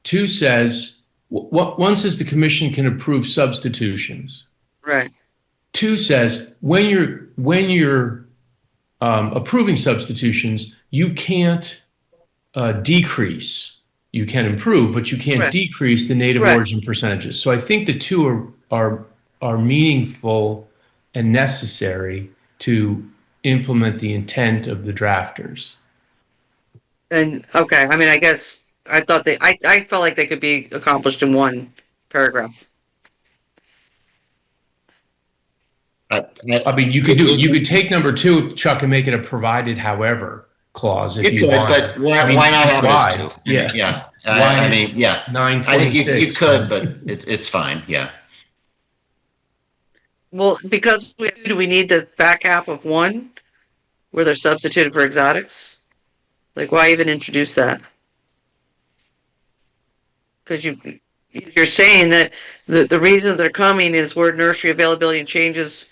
Speaker 11: 2 says, one says the commission can approve substitutions.
Speaker 5: Right.
Speaker 11: 2 says when you're approving substitutions, you can't decrease. You can improve, but you can't
Speaker 5: Right.
Speaker 11: decrease the native
Speaker 5: Right.
Speaker 11: origin percentages. So I think the two are meaningful and necessary to implement the intent of the drafters.
Speaker 5: And okay, I mean, I guess I thought I felt like they could be accomplished in one paragraph.
Speaker 11: I mean, you could take number 2, Chuck, and make it a provided however clause if you want.
Speaker 2: but why not have it as 2?
Speaker 11: Yeah.
Speaker 2: Yeah.
Speaker 11: Why
Speaker 2: I mean, yeah. I think you
Speaker 11: 926.
Speaker 2: could, but it's fine. Yeah.
Speaker 5: Well, because do we need the back half of 1 where they're substituted for exotics? Like, why even introduce that? Because you're saying that the reason they're coming is where nursery availability and changes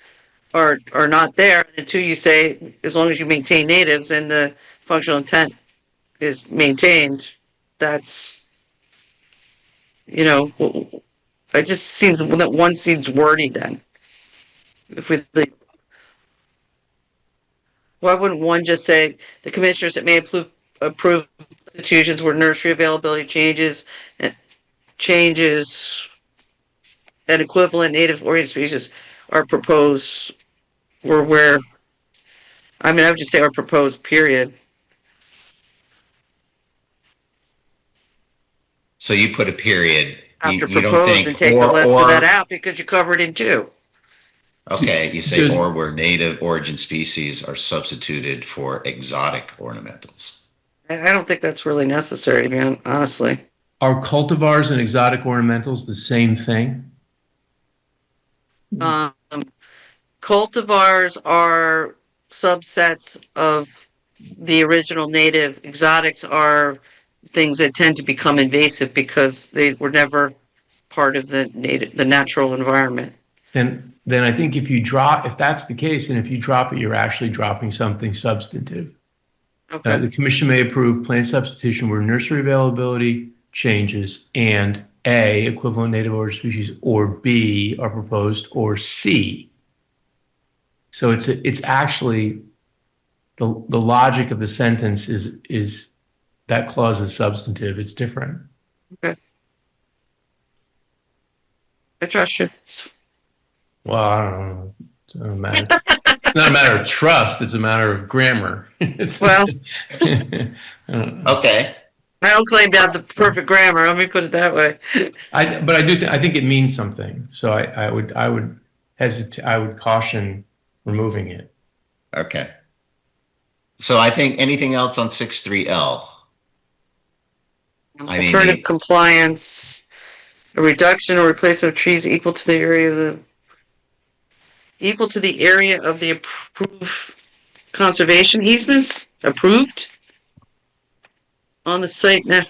Speaker 5: are not there. And 2, you say as long as you maintain natives and the functional intent is maintained, that's it just seems that 1 seems wordy then. If we why wouldn't 1 just say the commissioners that may approve substitutions where nursery availability changes and equivalent native oriented species are proposed, or where I would just say are proposed, period.
Speaker 2: So you put a period.
Speaker 5: After
Speaker 2: You don't
Speaker 5: proposed
Speaker 2: think
Speaker 5: and take the rest of that out because you cover it in 2.
Speaker 2: Okay, you say or where native origin species are substituted for exotic ornamentals.
Speaker 5: I don't think that's really necessary, man, honestly.
Speaker 11: Are cultivars and exotic ornamentals the same thing?
Speaker 5: Cultivars are subsets of the original native. Exotics are things that tend to become invasive because they were never part of the natural environment.
Speaker 11: Then I think if that's the case, and if you drop it, you're actually dropping something substantive.
Speaker 5: Okay.
Speaker 11: The commission may approve plant substitution where nursery availability changes and A, equivalent native origin species, or B are proposed, or C. So it's actually the logic of the sentence is that clause is substantive. It's different.
Speaker 5: Okay. I trust you.
Speaker 11: Well, I don't know. It's not a matter. It's not a matter of trust. It's a matter of grammar.
Speaker 5: Well,
Speaker 2: Okay.
Speaker 5: I don't claim to have the perfect grammar. Let me put it that way.
Speaker 11: But I think it means something. So I would hesitate. I would caution removing it.
Speaker 2: Okay. So I think anything else on 6.3L?
Speaker 5: Alternative compliance, a reduction or replacement of trees equal to the area of the approved conservation easements approved on the site. Now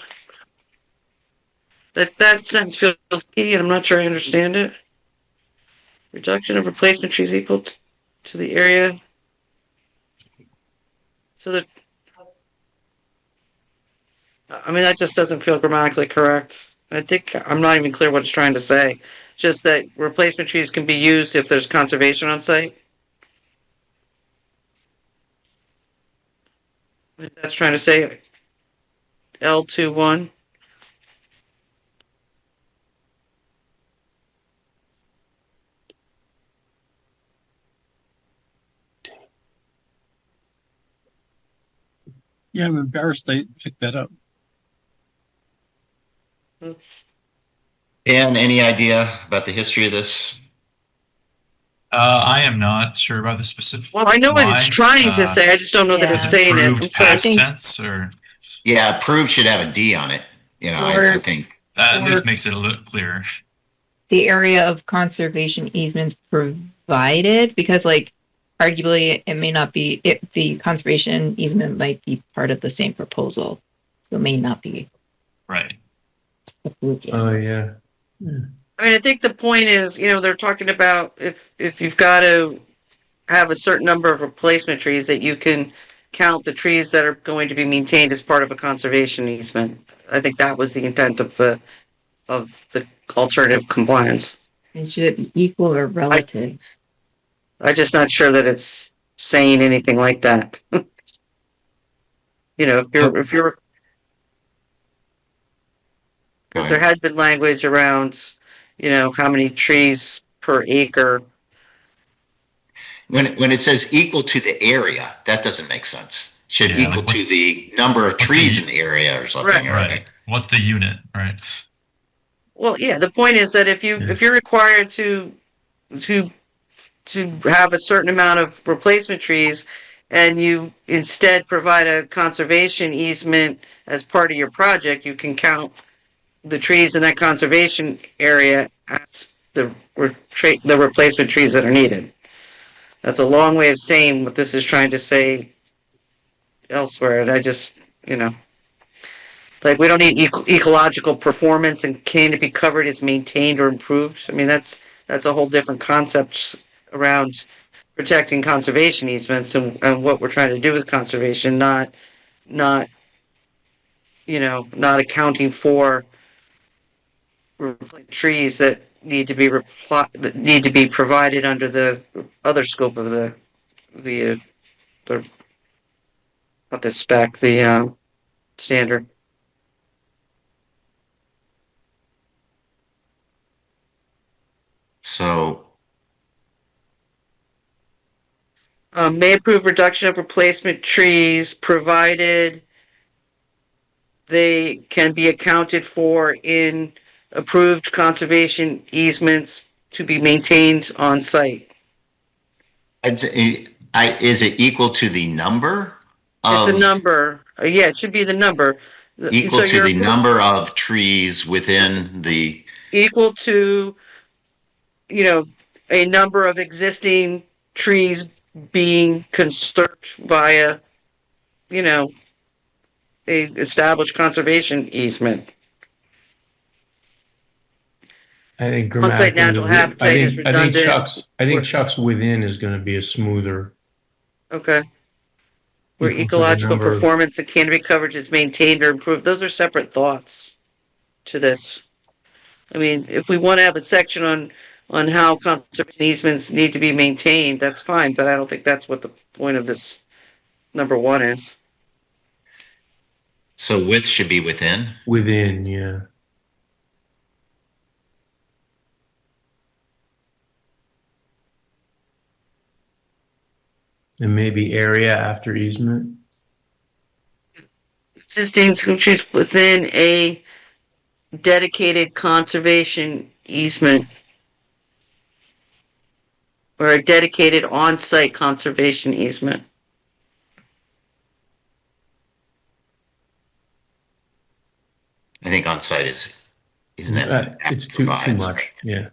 Speaker 5: that sentence feels key, and I'm not sure I understand it. Reduction of replacement trees equal to the area. So that just doesn't feel grammatically correct. I think I'm not even clear what it's trying to say. Just that replacement trees can be used if there's conservation on site. I think that's trying to say L21.
Speaker 3: Yeah, I'm embarrassed I picked that up.
Speaker 2: And any idea about the history of this?
Speaker 6: I am not sure about the specific.
Speaker 5: Well, I know what it's
Speaker 6: why.
Speaker 5: trying to say. I just don't know that
Speaker 6: Is
Speaker 5: it's
Speaker 6: it
Speaker 5: saying it. I'm
Speaker 6: approved
Speaker 5: sorry.
Speaker 6: past tense or
Speaker 2: Yeah, approved should have a D on it. You know, I think.
Speaker 6: that at least
Speaker 9: Or-
Speaker 6: makes it a little clearer.
Speaker 9: The area of conservation easements provided, because like arguably it may not be, the conservation easement might be part of the same proposal. So it may not be
Speaker 6: Right.
Speaker 9: approved yet.
Speaker 11: Oh, yeah.
Speaker 5: I mean, I think the point is, they're talking about if you've got to have a certain number of replacement trees that you can count the trees that are going to be maintained as part of a conservation easement. I think that was the intent of the alternative compliance.
Speaker 9: And should it be equal or relative?
Speaker 5: I'm just not sure that it's saying anything like that. If you're, because there has been language around, how many trees per acre.
Speaker 2: When it says equal to the area, that doesn't make sense. Should
Speaker 6: Yeah,
Speaker 2: equal
Speaker 6: like
Speaker 2: to the number of
Speaker 6: what's
Speaker 2: trees
Speaker 6: the-
Speaker 2: in the area or something.
Speaker 6: Right. What's the unit? Right.
Speaker 5: Well, yeah, the point is that if you're required to have a certain amount of replacement trees and you instead provide a conservation easement as part of your project, you can count the trees in that conservation area as the replacement trees that are needed. That's a long way of saying what this is trying to say elsewhere. And I just, like we don't need ecological performance and canopy covered is maintained or improved. I mean, that's a whole different concept around protecting conservation easements and what we're trying to do with conservation, not accounting for trees that need to be provided under the other scope of the not the spec, the standard.
Speaker 2: So
Speaker 5: May approve reduction of replacement trees provided they can be accounted for in approved conservation easements to be maintained on site.
Speaker 2: is it equal to the number of?
Speaker 5: It's a number. Yeah, it should be the number.
Speaker 2: Equal
Speaker 5: So
Speaker 2: to the number of trees within the.
Speaker 5: Equal to, a number of existing trees being conserved via, a established conservation easement.
Speaker 11: I think
Speaker 5: On-site
Speaker 11: grammatically,
Speaker 5: natural habitat is redundant.
Speaker 11: I think Chuck's within is going to be a smoother.
Speaker 5: Okay. Where
Speaker 11: Equal to the
Speaker 5: ecological
Speaker 11: number of-
Speaker 5: performance and canopy coverage is maintained or improved. Those are separate thoughts to this. I mean, if we want to have a section on how conservation easements need to be maintained, that's fine, but I don't think that's what the point of this number one is.
Speaker 2: So width should be within.
Speaker 11: Within, yeah. And maybe area after easement.
Speaker 5: Existing structures within a dedicated conservation easement or a dedicated on-site conservation easement.
Speaker 2: I think on site isn't it?
Speaker 11: It's too much. Yeah.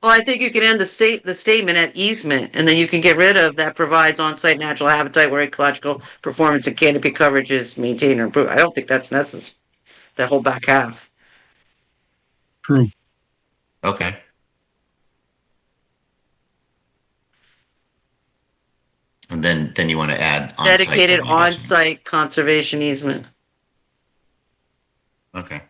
Speaker 5: Well, I think you can end the statement at easement, and then you can get rid of that provides on-site natural habitat where ecological performance and canopy coverage is maintained or improved. I don't think that's necessary. That whole back half.
Speaker 3: True.
Speaker 2: Okay. And then you want to add on-site.
Speaker 5: Dedicated on-site conservation easement.
Speaker 2: Okay.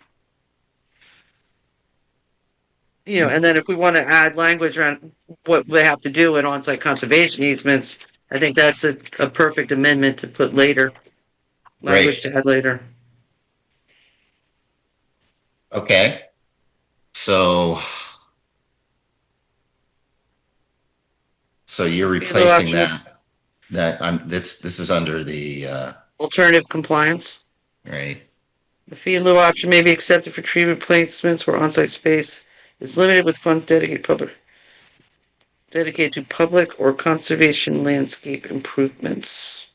Speaker 5: you know, and then if we want to add language around what they have to do in on-site conservation easements, I think that's a perfect amendment to put later, language
Speaker 2: Great.
Speaker 5: to add later.
Speaker 2: Okay. So you're replacing that I'm this is under the
Speaker 5: Alternative compliance.
Speaker 2: right.
Speaker 5: The fee in lieu option may be accepted for tree replacements where on-site space is limited with funds dedicated to public or conservation landscape improvements.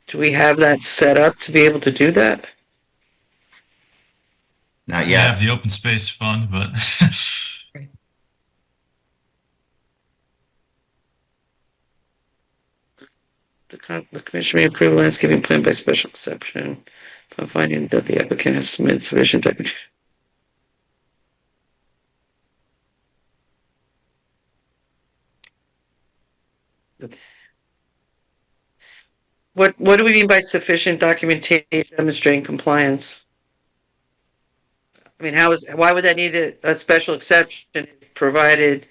Speaker 5: Do we have that set up to be able to do that?
Speaker 2: Not
Speaker 6: We have
Speaker 2: yet.
Speaker 6: the open space fund, but
Speaker 5: The commission may approve a landscaping plan by special exception upon finding that the applicant has submitted sufficient documentation. What do we mean by sufficient documentation demonstrating compliance? I mean, why would that need a special exception if provided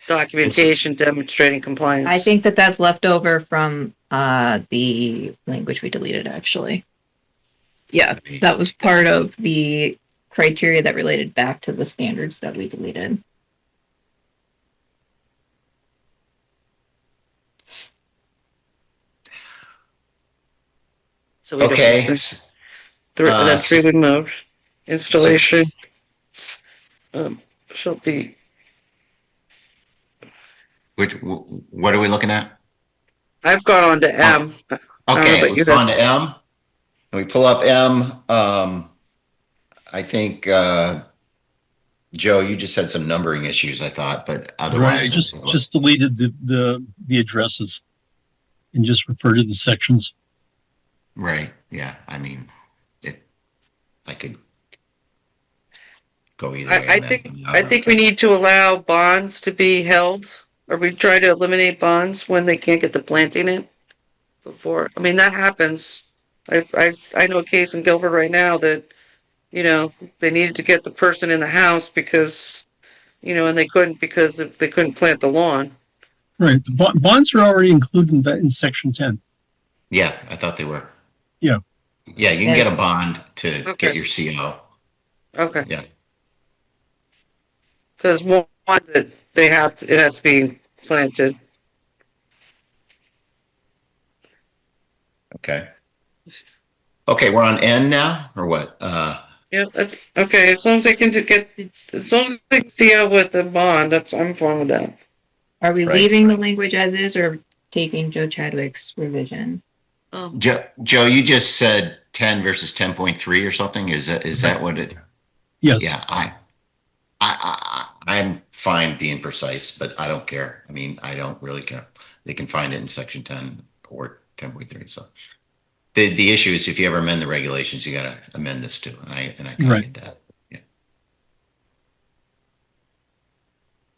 Speaker 5: documentation demonstrating compliance?
Speaker 9: I think that that's left over from the language we deleted, actually. Yeah, that was part of the criteria that related back to the standards that we deleted.
Speaker 5: So we
Speaker 2: Okay.
Speaker 5: That's three removed. Installation shall be.
Speaker 2: What are we looking at?
Speaker 5: I've gone on to M.
Speaker 2: Okay, let's go on to M. And we pull up M. I think Joe, you just had some numbering issues, I thought, but otherwise,
Speaker 3: right. I just deleted the addresses and just refer to the sections.
Speaker 2: Right. Yeah. I mean, I could go either way.
Speaker 5: I think we need to allow bonds to be held. Or we try to eliminate bonds when they can't get the planting in before. I mean, that happens. I know a case in Guilford right now that, you know, they needed to get the person in the house because, you know, and they couldn't because they couldn't plant the lawn.
Speaker 3: Right. The bonds are already included in section 10.
Speaker 2: Yeah, I thought they were.
Speaker 3: Yeah.
Speaker 2: Yeah, you can get a bond to get your CO.
Speaker 5: Okay.
Speaker 2: Yeah.
Speaker 5: Because one that it has to be planted.
Speaker 2: Okay. Okay, we're on N now, or what?
Speaker 5: Yeah, that's okay. As long as they can as long as they deal with the bond, I'm fine with that.
Speaker 9: Are we leaving the language as is or taking Joe Chadwick's revision?
Speaker 2: Joe, you just said 10 versus 10.3 or something. Is that what it?
Speaker 3: Yes.
Speaker 2: Yeah, I'm fine being precise, but I don't care. I mean, I don't really care. They can find it in section 10 or 10.3. So the issue is if you ever amend the regulations, you got to amend this too. And I get that. Yeah.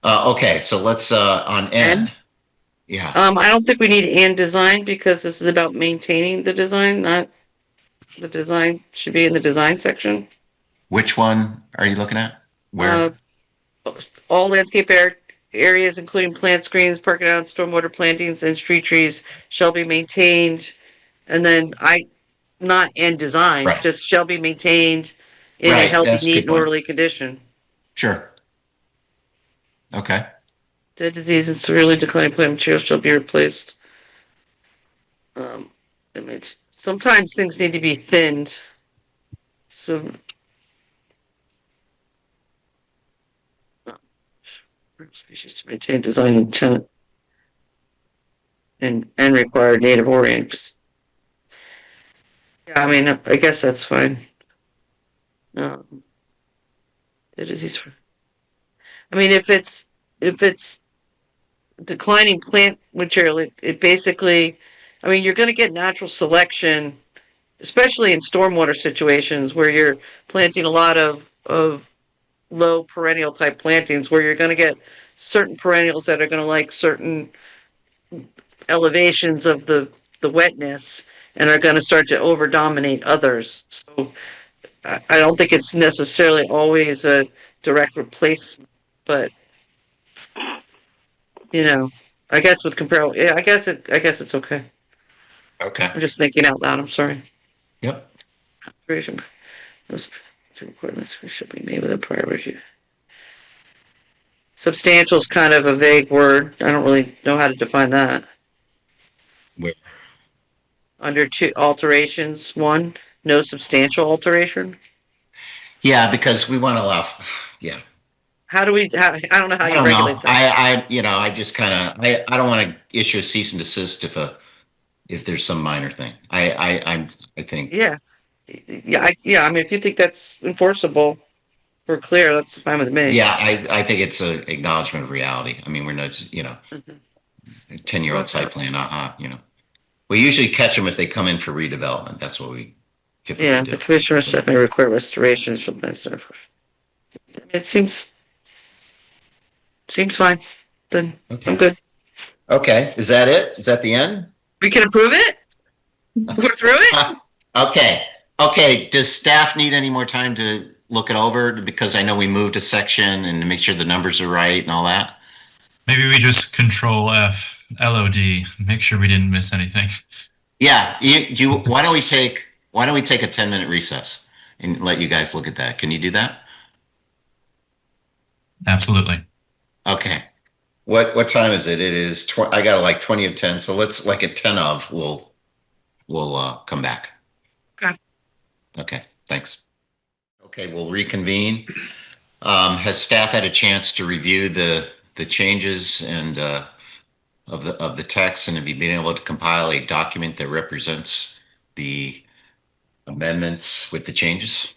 Speaker 2: Okay, so let's on N. Yeah.
Speaker 5: I don't think we need and design because this is about maintaining the design, not the design should be in the design section.
Speaker 2: Which one are you looking at? Where?
Speaker 5: All landscape areas, including plant screens, parking lots, stormwater plantings, and street trees, shall be maintained. And then not and design, just shall be maintained in a healthy, neat, and orderly condition. Sure.
Speaker 2: Okay.
Speaker 5: Dead, disease, and severely declining plant materials shall be replaced. Sometimes things need to be thinned. So. Species to maintain design intent and require native orients. Yeah, I mean, I guess that's fine. It is easy. I mean, if it's declining plant material, it basically, I mean, you're going to get natural selection, especially in stormwater situations where you're planting a lot of low perennial type plantings where you're going to get certain perennials that are going to like certain elevations of the wetness and are going to start to over dominate others. So I don't think it's necessarily always a direct replace, but I guess with comparable, yeah, I guess it's okay.
Speaker 2: Okay.
Speaker 5: I'm just thinking out loud. I'm sorry.
Speaker 2: Yep.
Speaker 5: Operation those requirements should be made with a prior review. Substantial is kind of a vague word. I don't really know how to define that.
Speaker 2: Where?
Speaker 5: Under two alterations, one, no substantial alteration.
Speaker 2: Yeah, because we want to allow. Yeah.
Speaker 5: How do we? I don't know how
Speaker 2: I
Speaker 5: you
Speaker 2: don't know.
Speaker 5: regulate that.
Speaker 2: I just kind of, I don't want to issue a cease and desist if there's some minor thing. I think.
Speaker 5: Yeah, yeah. I mean, if you think that's enforceable or clear, that's fine with me.
Speaker 2: Yeah, I think it's an acknowledgement of reality. I mean, we're not,
Speaker 5: Mhm.
Speaker 2: 10-year-old site plan, We usually catch them if they come in for redevelopment. That's what we typically
Speaker 5: Yeah,
Speaker 2: do.
Speaker 5: the commissioner said may require restoration. Shall be served. It seems fine. Then
Speaker 2: Okay.
Speaker 5: I'm good.
Speaker 2: Okay. Is that it? Is that the end?
Speaker 5: We can approve it. We're through it.
Speaker 2: Okay. Okay. Does staff need any more time to look it over? Because I know we moved a section and to make sure the numbers are right and all that.
Speaker 6: Maybe we just control F, LOD, make sure we didn't miss anything.
Speaker 2: Yeah. Why don't we take a 10-minute recess and let you guys look at that? Can you do that?
Speaker 6: Absolutely.
Speaker 2: Okay. What time is it? It is I got like 20 of 10. So let's like at 10 of we'll come back.
Speaker 5: Okay.
Speaker 2: Okay. Thanks. Okay, we'll reconvene. Has staff had a chance to review the changes and of the text, and have you been able to compile a document that represents the amendments with the changes?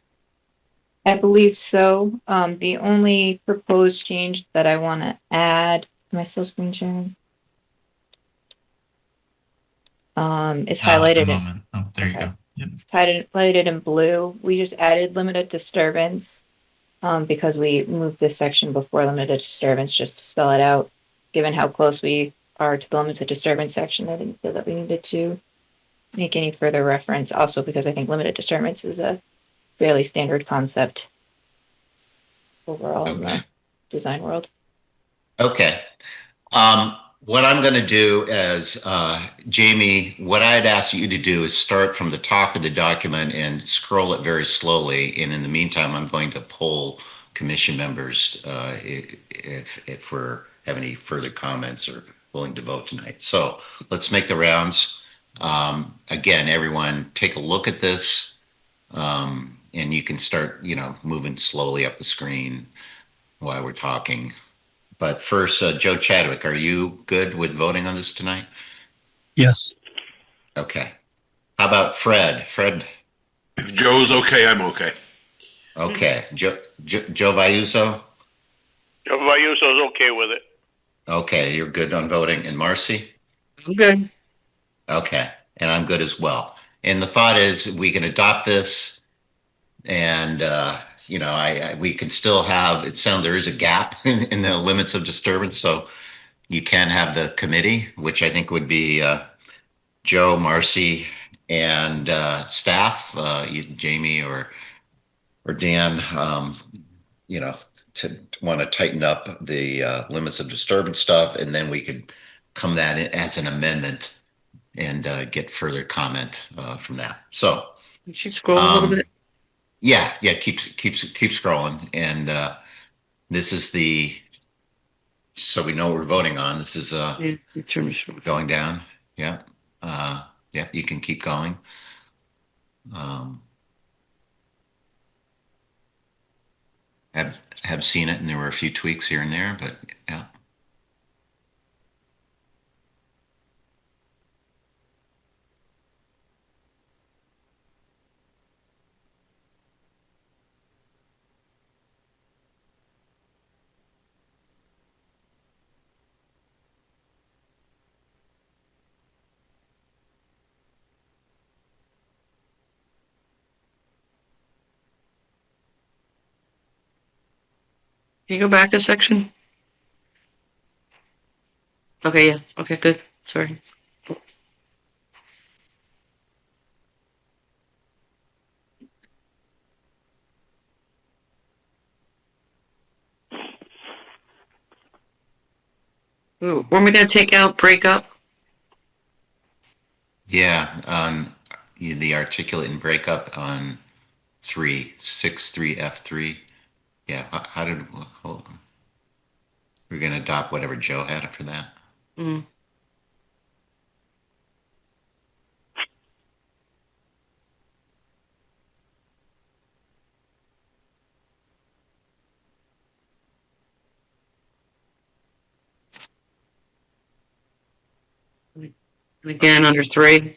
Speaker 9: I believe so. The only proposed change that I want to add, am I still screen sharing? Is
Speaker 6: At the
Speaker 9: highlighted in,
Speaker 6: moment. Oh, there you
Speaker 9: okay.
Speaker 6: go. Yep.
Speaker 9: It's highlighted in blue. We just added limited disturbance because we moved this section before limited disturbance just to spell it out. Given how close we are to the limited disturbance section, I didn't feel that we needed to make any further reference. Also, because I think limited disturbance is a fairly standard concept overall in the design world.
Speaker 2: Okay. What I'm going to do is, Jamie, what I'd ask you to do is start from the top of the document and scroll it very slowly. And in the meantime, I'm going to poll commission members if we have any further comments or willing to vote tonight. So let's make the rounds. Again, everyone, take a look at this, and you can start, moving slowly up the screen while we're talking. But first, Joe Chadwick, are you good with voting on this tonight?
Speaker 3: Yes.
Speaker 2: Okay. How about Fred? Fred?
Speaker 4: If Joe's okay, I'm okay.
Speaker 2: Okay. Joe Vayuso?
Speaker 10: Joe Vayuso's okay with it.
Speaker 2: Okay, you're good on voting. And Marcy?
Speaker 5: I'm good.
Speaker 2: Okay. And I'm good as well. And the thought is we can adopt this and, we can still have, there is a gap in the limits of disturbance. So you can have the committee, which I think would be Joe, Marcy, and staff, Jamie or Dan, to want to tighten up the limits of disturbance stuff. And then we could come that in as an amendment and get further comment from that. So
Speaker 5: Can she scroll a little bit?
Speaker 2: yeah, keep scrolling. And this is so we know what we're voting on. This is going down. Yeah. You can keep going. Have seen it, and there were a few tweaks here and there, but yeah.
Speaker 5: Can you go back a section? Okay, yeah. Okay, good. Sorry. Ooh, when we gonna take out breakup?
Speaker 2: Yeah, on the articulate and breakup on 363F3. Yeah, how did, hold on. We're going to adopt whatever Joe had for that.
Speaker 5: Mm. And again, under 3.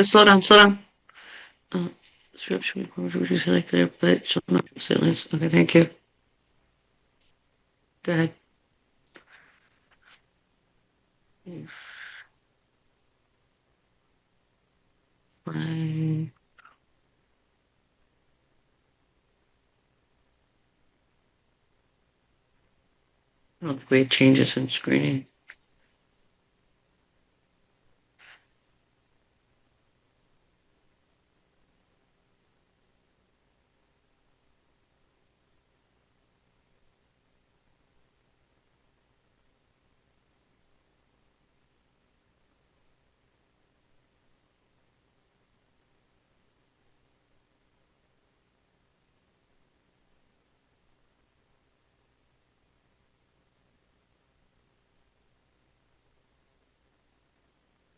Speaker 5: Slow down, slow down. Description, would you say like there, but shall not say less. Okay, thank you. Go ahead. Fine. I don't think we had changes in screening.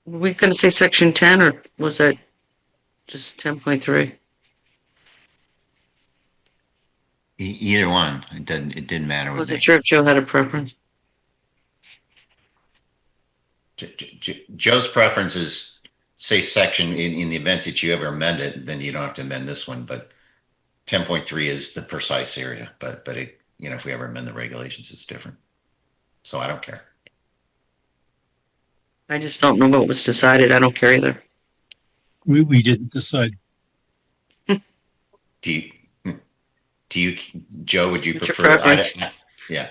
Speaker 5: Were we gonna say section 10 or was that just 10.3?
Speaker 2: Either one. It didn't matter with
Speaker 5: Wasn't
Speaker 2: me.
Speaker 5: sure if Joe had a preference.
Speaker 2: Joe's preference is say section in the event that you ever amend it, then you don't have to amend this one, but 10.3 is the precise area, but it, if we ever amend the regulations, it's different. So I don't care.
Speaker 5: I just don't know what was decided. I don't care either.
Speaker 3: We didn't decide.
Speaker 2: Do you, Joe, would you
Speaker 5: What's your
Speaker 2: prefer?
Speaker 5: preference?
Speaker 2: Yeah.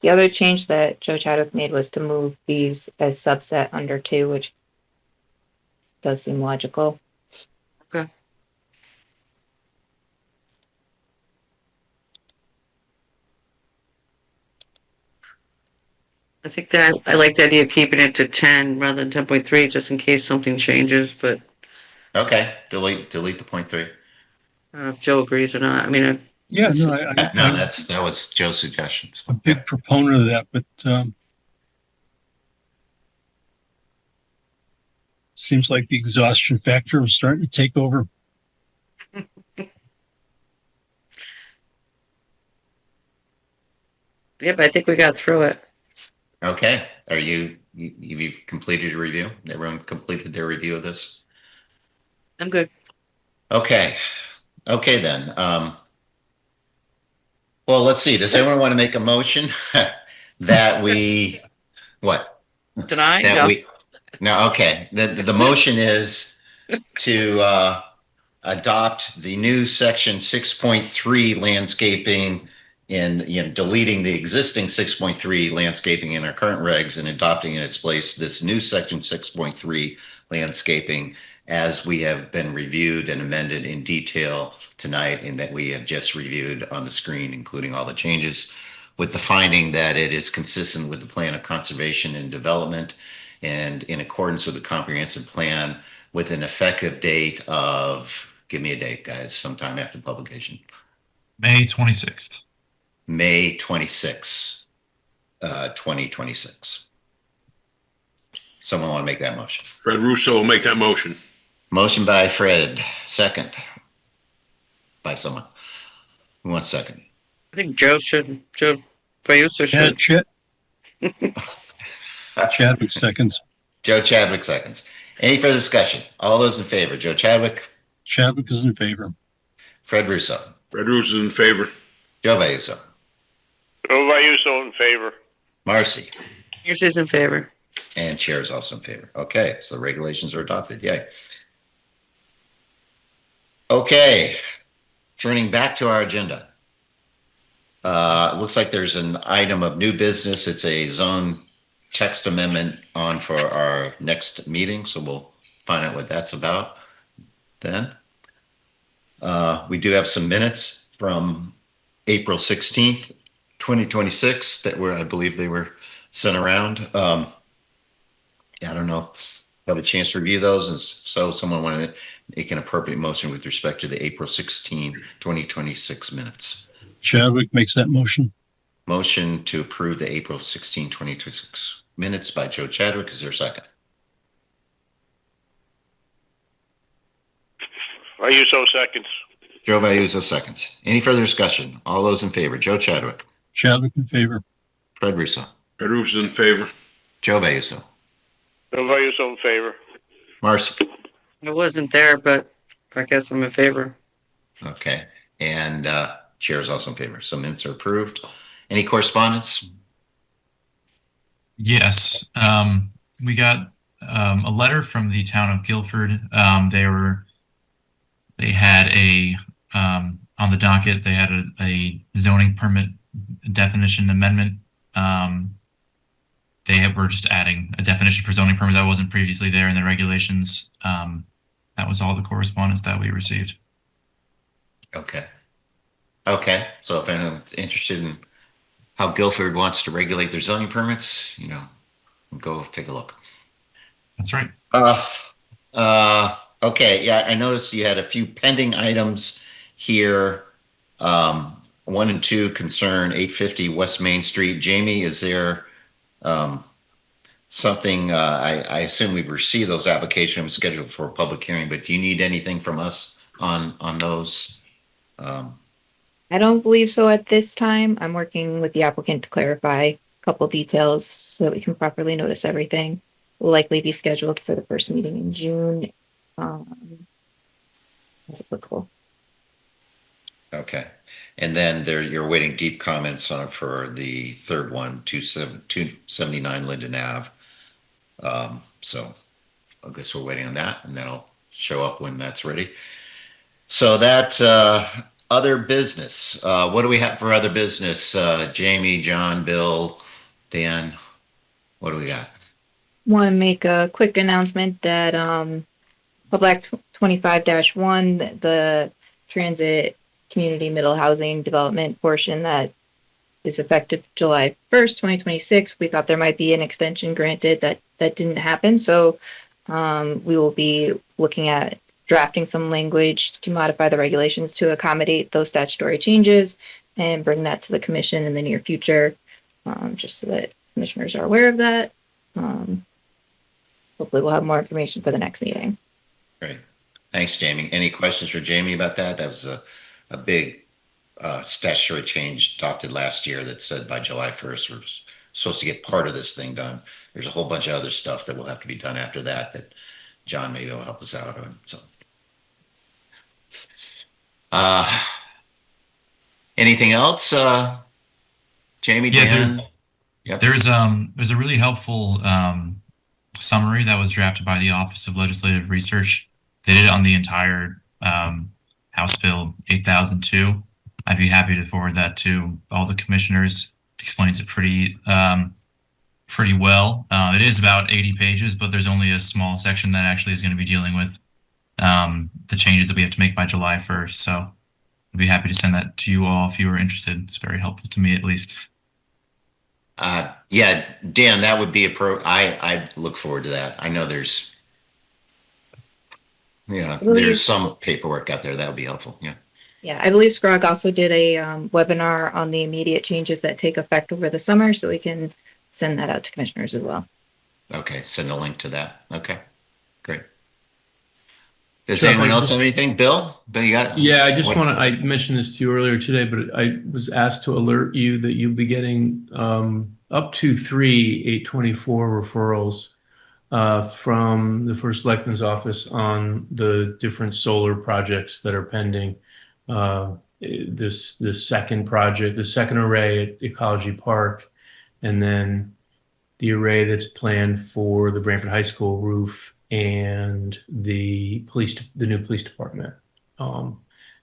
Speaker 9: The other change that Joe Chadwick made was to move these as subset under 2, which does seem logical.
Speaker 5: Okay. I think that I like the idea of keeping it to 10 rather than 10.3 just in case something changes, but
Speaker 2: Okay. Delete the point 3.
Speaker 5: I don't know if Joe agrees or not. I mean,
Speaker 3: Yeah,
Speaker 5: it's
Speaker 3: no,
Speaker 5: just-
Speaker 2: No,
Speaker 3: I'm
Speaker 2: that was Joe's suggestion. So,
Speaker 3: a big proponent of that, but seems like the exhaustion factor was starting to take over.
Speaker 5: yeah, but I think we got through it.
Speaker 2: Okay, you completed your review? Everyone completed their review of this?
Speaker 5: I'm good.
Speaker 2: Okay, okay then. Well, let's see. Does anyone want to make a motion that we, what?
Speaker 5: Deny?
Speaker 2: That
Speaker 5: No.
Speaker 2: we, no, okay. The motion is to adopt the new section 6.3 landscaping and, deleting the existing 6.3 landscaping in our current regs and adopting in its place this new section 6.3 landscaping as we have been reviewed and amended in detail tonight and that we have just reviewed on the screen, including all the changes, with the finding that it is consistent with the plan of conservation and development and in accordance with the comprehensive plan with an effective date of, give me a date, guys, sometime after publication.
Speaker 6: May 26th.
Speaker 2: May 26th, 2026. Someone want to make that motion?
Speaker 4: Fred Russo will make that motion.
Speaker 2: Motion by Fred, second by someone. Who wants second?
Speaker 5: I think Joe Fayusa should.
Speaker 3: Chadwick seconds.
Speaker 2: Joe Chadwick seconds. Any further discussion? All those in favor, Joe Chadwick?
Speaker 3: Chadwick is in favor.
Speaker 2: Fred Russo?
Speaker 4: Fred Russo is in favor.
Speaker 2: Joe Vayuso?
Speaker 10: Joe Vayuso in favor.
Speaker 2: Marcy?
Speaker 5: Pierce is in favor.
Speaker 2: And chair is also in favor. Okay, so the regulations are adopted. Yay. Okay, turning back to our agenda. It looks like there's an item of new business. It's a zone text amendment on for our next meeting, so we'll find out what that's about then. We do have some minutes from April 16th, 2026 that were, I believe they were sent around. I don't know if you have a chance to review those, and so someone wanted to make an appropriate motion with respect to the April 16, 2026 minutes.
Speaker 3: Chadwick makes that motion.
Speaker 2: Motion to approve the April 16, 2026 minutes by Joe Chadwick. Is there a second?
Speaker 10: Vayuso seconds.
Speaker 2: Joe Vayuso seconds. Any further discussion? All those in favor, Joe Chadwick?
Speaker 3: Chadwick in favor.
Speaker 2: Fred Russo?
Speaker 4: Fred Russo in favor.
Speaker 2: Joe Vayuso?
Speaker 10: Joe Vayuso in favor.
Speaker 2: Marcy?
Speaker 5: I wasn't there, but I guess I'm in favor.
Speaker 2: Okay. And chair is also in favor. So minutes are approved. Any correspondence?
Speaker 6: Yes. We got a letter from the town of Guilford. They had on the docket, they had a zoning permit definition amendment. They were just adding a definition for zoning permit that wasn't previously there in the regulations. That was all the correspondence that we received.
Speaker 2: Okay. Okay. So if anyone's interested in how Guilford wants to regulate their zoning permits, go take a look.
Speaker 6: That's right.
Speaker 2: Okay. Yeah, I noticed you had a few pending items here. 1 and 2 concern 850 West Main Street. Jamie, is there something? I assume we've received those applications scheduled for a public hearing, but do you need anything from us on those?
Speaker 9: I don't believe so at this time. I'm working with the applicant to clarify a couple details so that we can properly notice everything. Will likely be scheduled for the first meeting in June, as applicable.
Speaker 2: Okay. And then you're waiting deep comments for the third one, 279 Linden Ave. So I guess we're waiting on that, and that'll show up when that's ready. So that other business, what do we have for other business? Jamie, John, Bill, Dan, what do we got?
Speaker 9: Want to make a quick announcement that Public Act 25-1, the transit community middle housing development portion that is effective July 1st, 2026. We thought there might be an extension granted that didn't happen. So we will be looking at drafting some language to modify the regulations to accommodate those statutory changes and bring that to the commission in the near future, just so that commissioners are aware of that. Hopefully we'll have more information for the next meeting.
Speaker 2: Great. Thanks, Jamie. Any questions for Jamie about that? That was a big statutory change adopted last year that said by July 1st we're supposed to get part of this thing done. There's a whole bunch of other stuff that will have to be done after that that John maybe will help us out on. So, anything else? Jamie, Dan? Yep.
Speaker 6: There's a really helpful summary that was drafted by the Office of Legislative Research. They did it on the entire House Bill 8002. I'd be happy to forward that to all the commissioners. It explains it pretty well. It is about 80 pages, but there's only a small section that actually is going to be dealing with the changes that we have to make by July 1st. So I'd be happy to send that to you all if you are interested. It's very helpful to me, at least.
Speaker 2: Yeah, Dan, that would be I look forward to that. I know there's some paperwork out there that would be helpful. Yeah.
Speaker 9: Yeah, I believe Scrog also did a webinar on the immediate changes that take effect over the summer, so we can send that out to commissioners as well.
Speaker 2: Okay, send a link to that. Okay, great. Does
Speaker 11: Sure,
Speaker 2: anyone else have anything? Bill, you got?
Speaker 11: Yeah, I mentioned this to you earlier today, but I was asked to alert you that you'll be getting up to 3 824 referrals from the First Selectman's office on the different solar projects that are pending. This second project, the second array at Ecology Park, and then the array that's planned for the Branford High School roof and the new police department.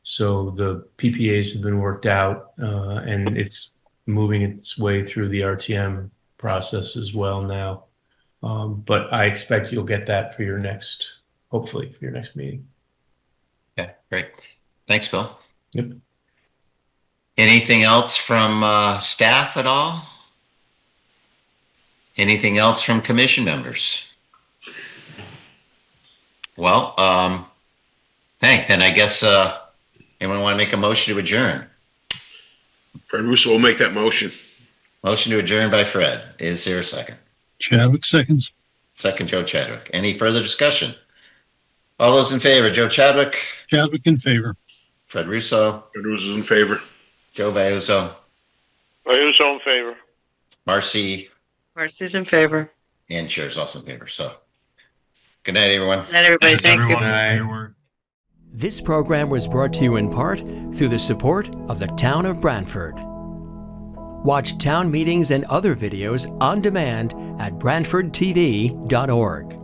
Speaker 11: So the PPAs have been worked out, and it's moving its way through the RTM process as well now. But I expect you'll get that for hopefully for your next meeting.
Speaker 2: Okay, great. Thanks, Bill.
Speaker 11: Yep.
Speaker 2: Anything else from staff at all? Anything else from commission members? Well, then I guess anyone want to make a motion to adjourn?
Speaker 4: Fred Russo will make that motion.
Speaker 2: Motion to adjourn by Fred. Is there a second?
Speaker 3: Chadwick seconds.
Speaker 2: Second, Joe Chadwick. Any further discussion? All those in favor, Joe Chadwick?
Speaker 3: Chadwick in favor.
Speaker 2: Fred Russo?
Speaker 4: Fred Russo's in favor.
Speaker 2: Joe Vayuso?
Speaker 10: Vayuso in favor.
Speaker 2: Marcy?
Speaker 5: Marcy's in favor.
Speaker 2: And Chair's also in favor. So, good night, everyone.
Speaker 5: Good night, everybody.
Speaker 6: Thanks,
Speaker 5: Thank you.
Speaker 6: everyone.
Speaker 1: This program was brought to you in part through the support of the Town of Branford. Watch town meetings and other videos on demand at BranfordTV.org.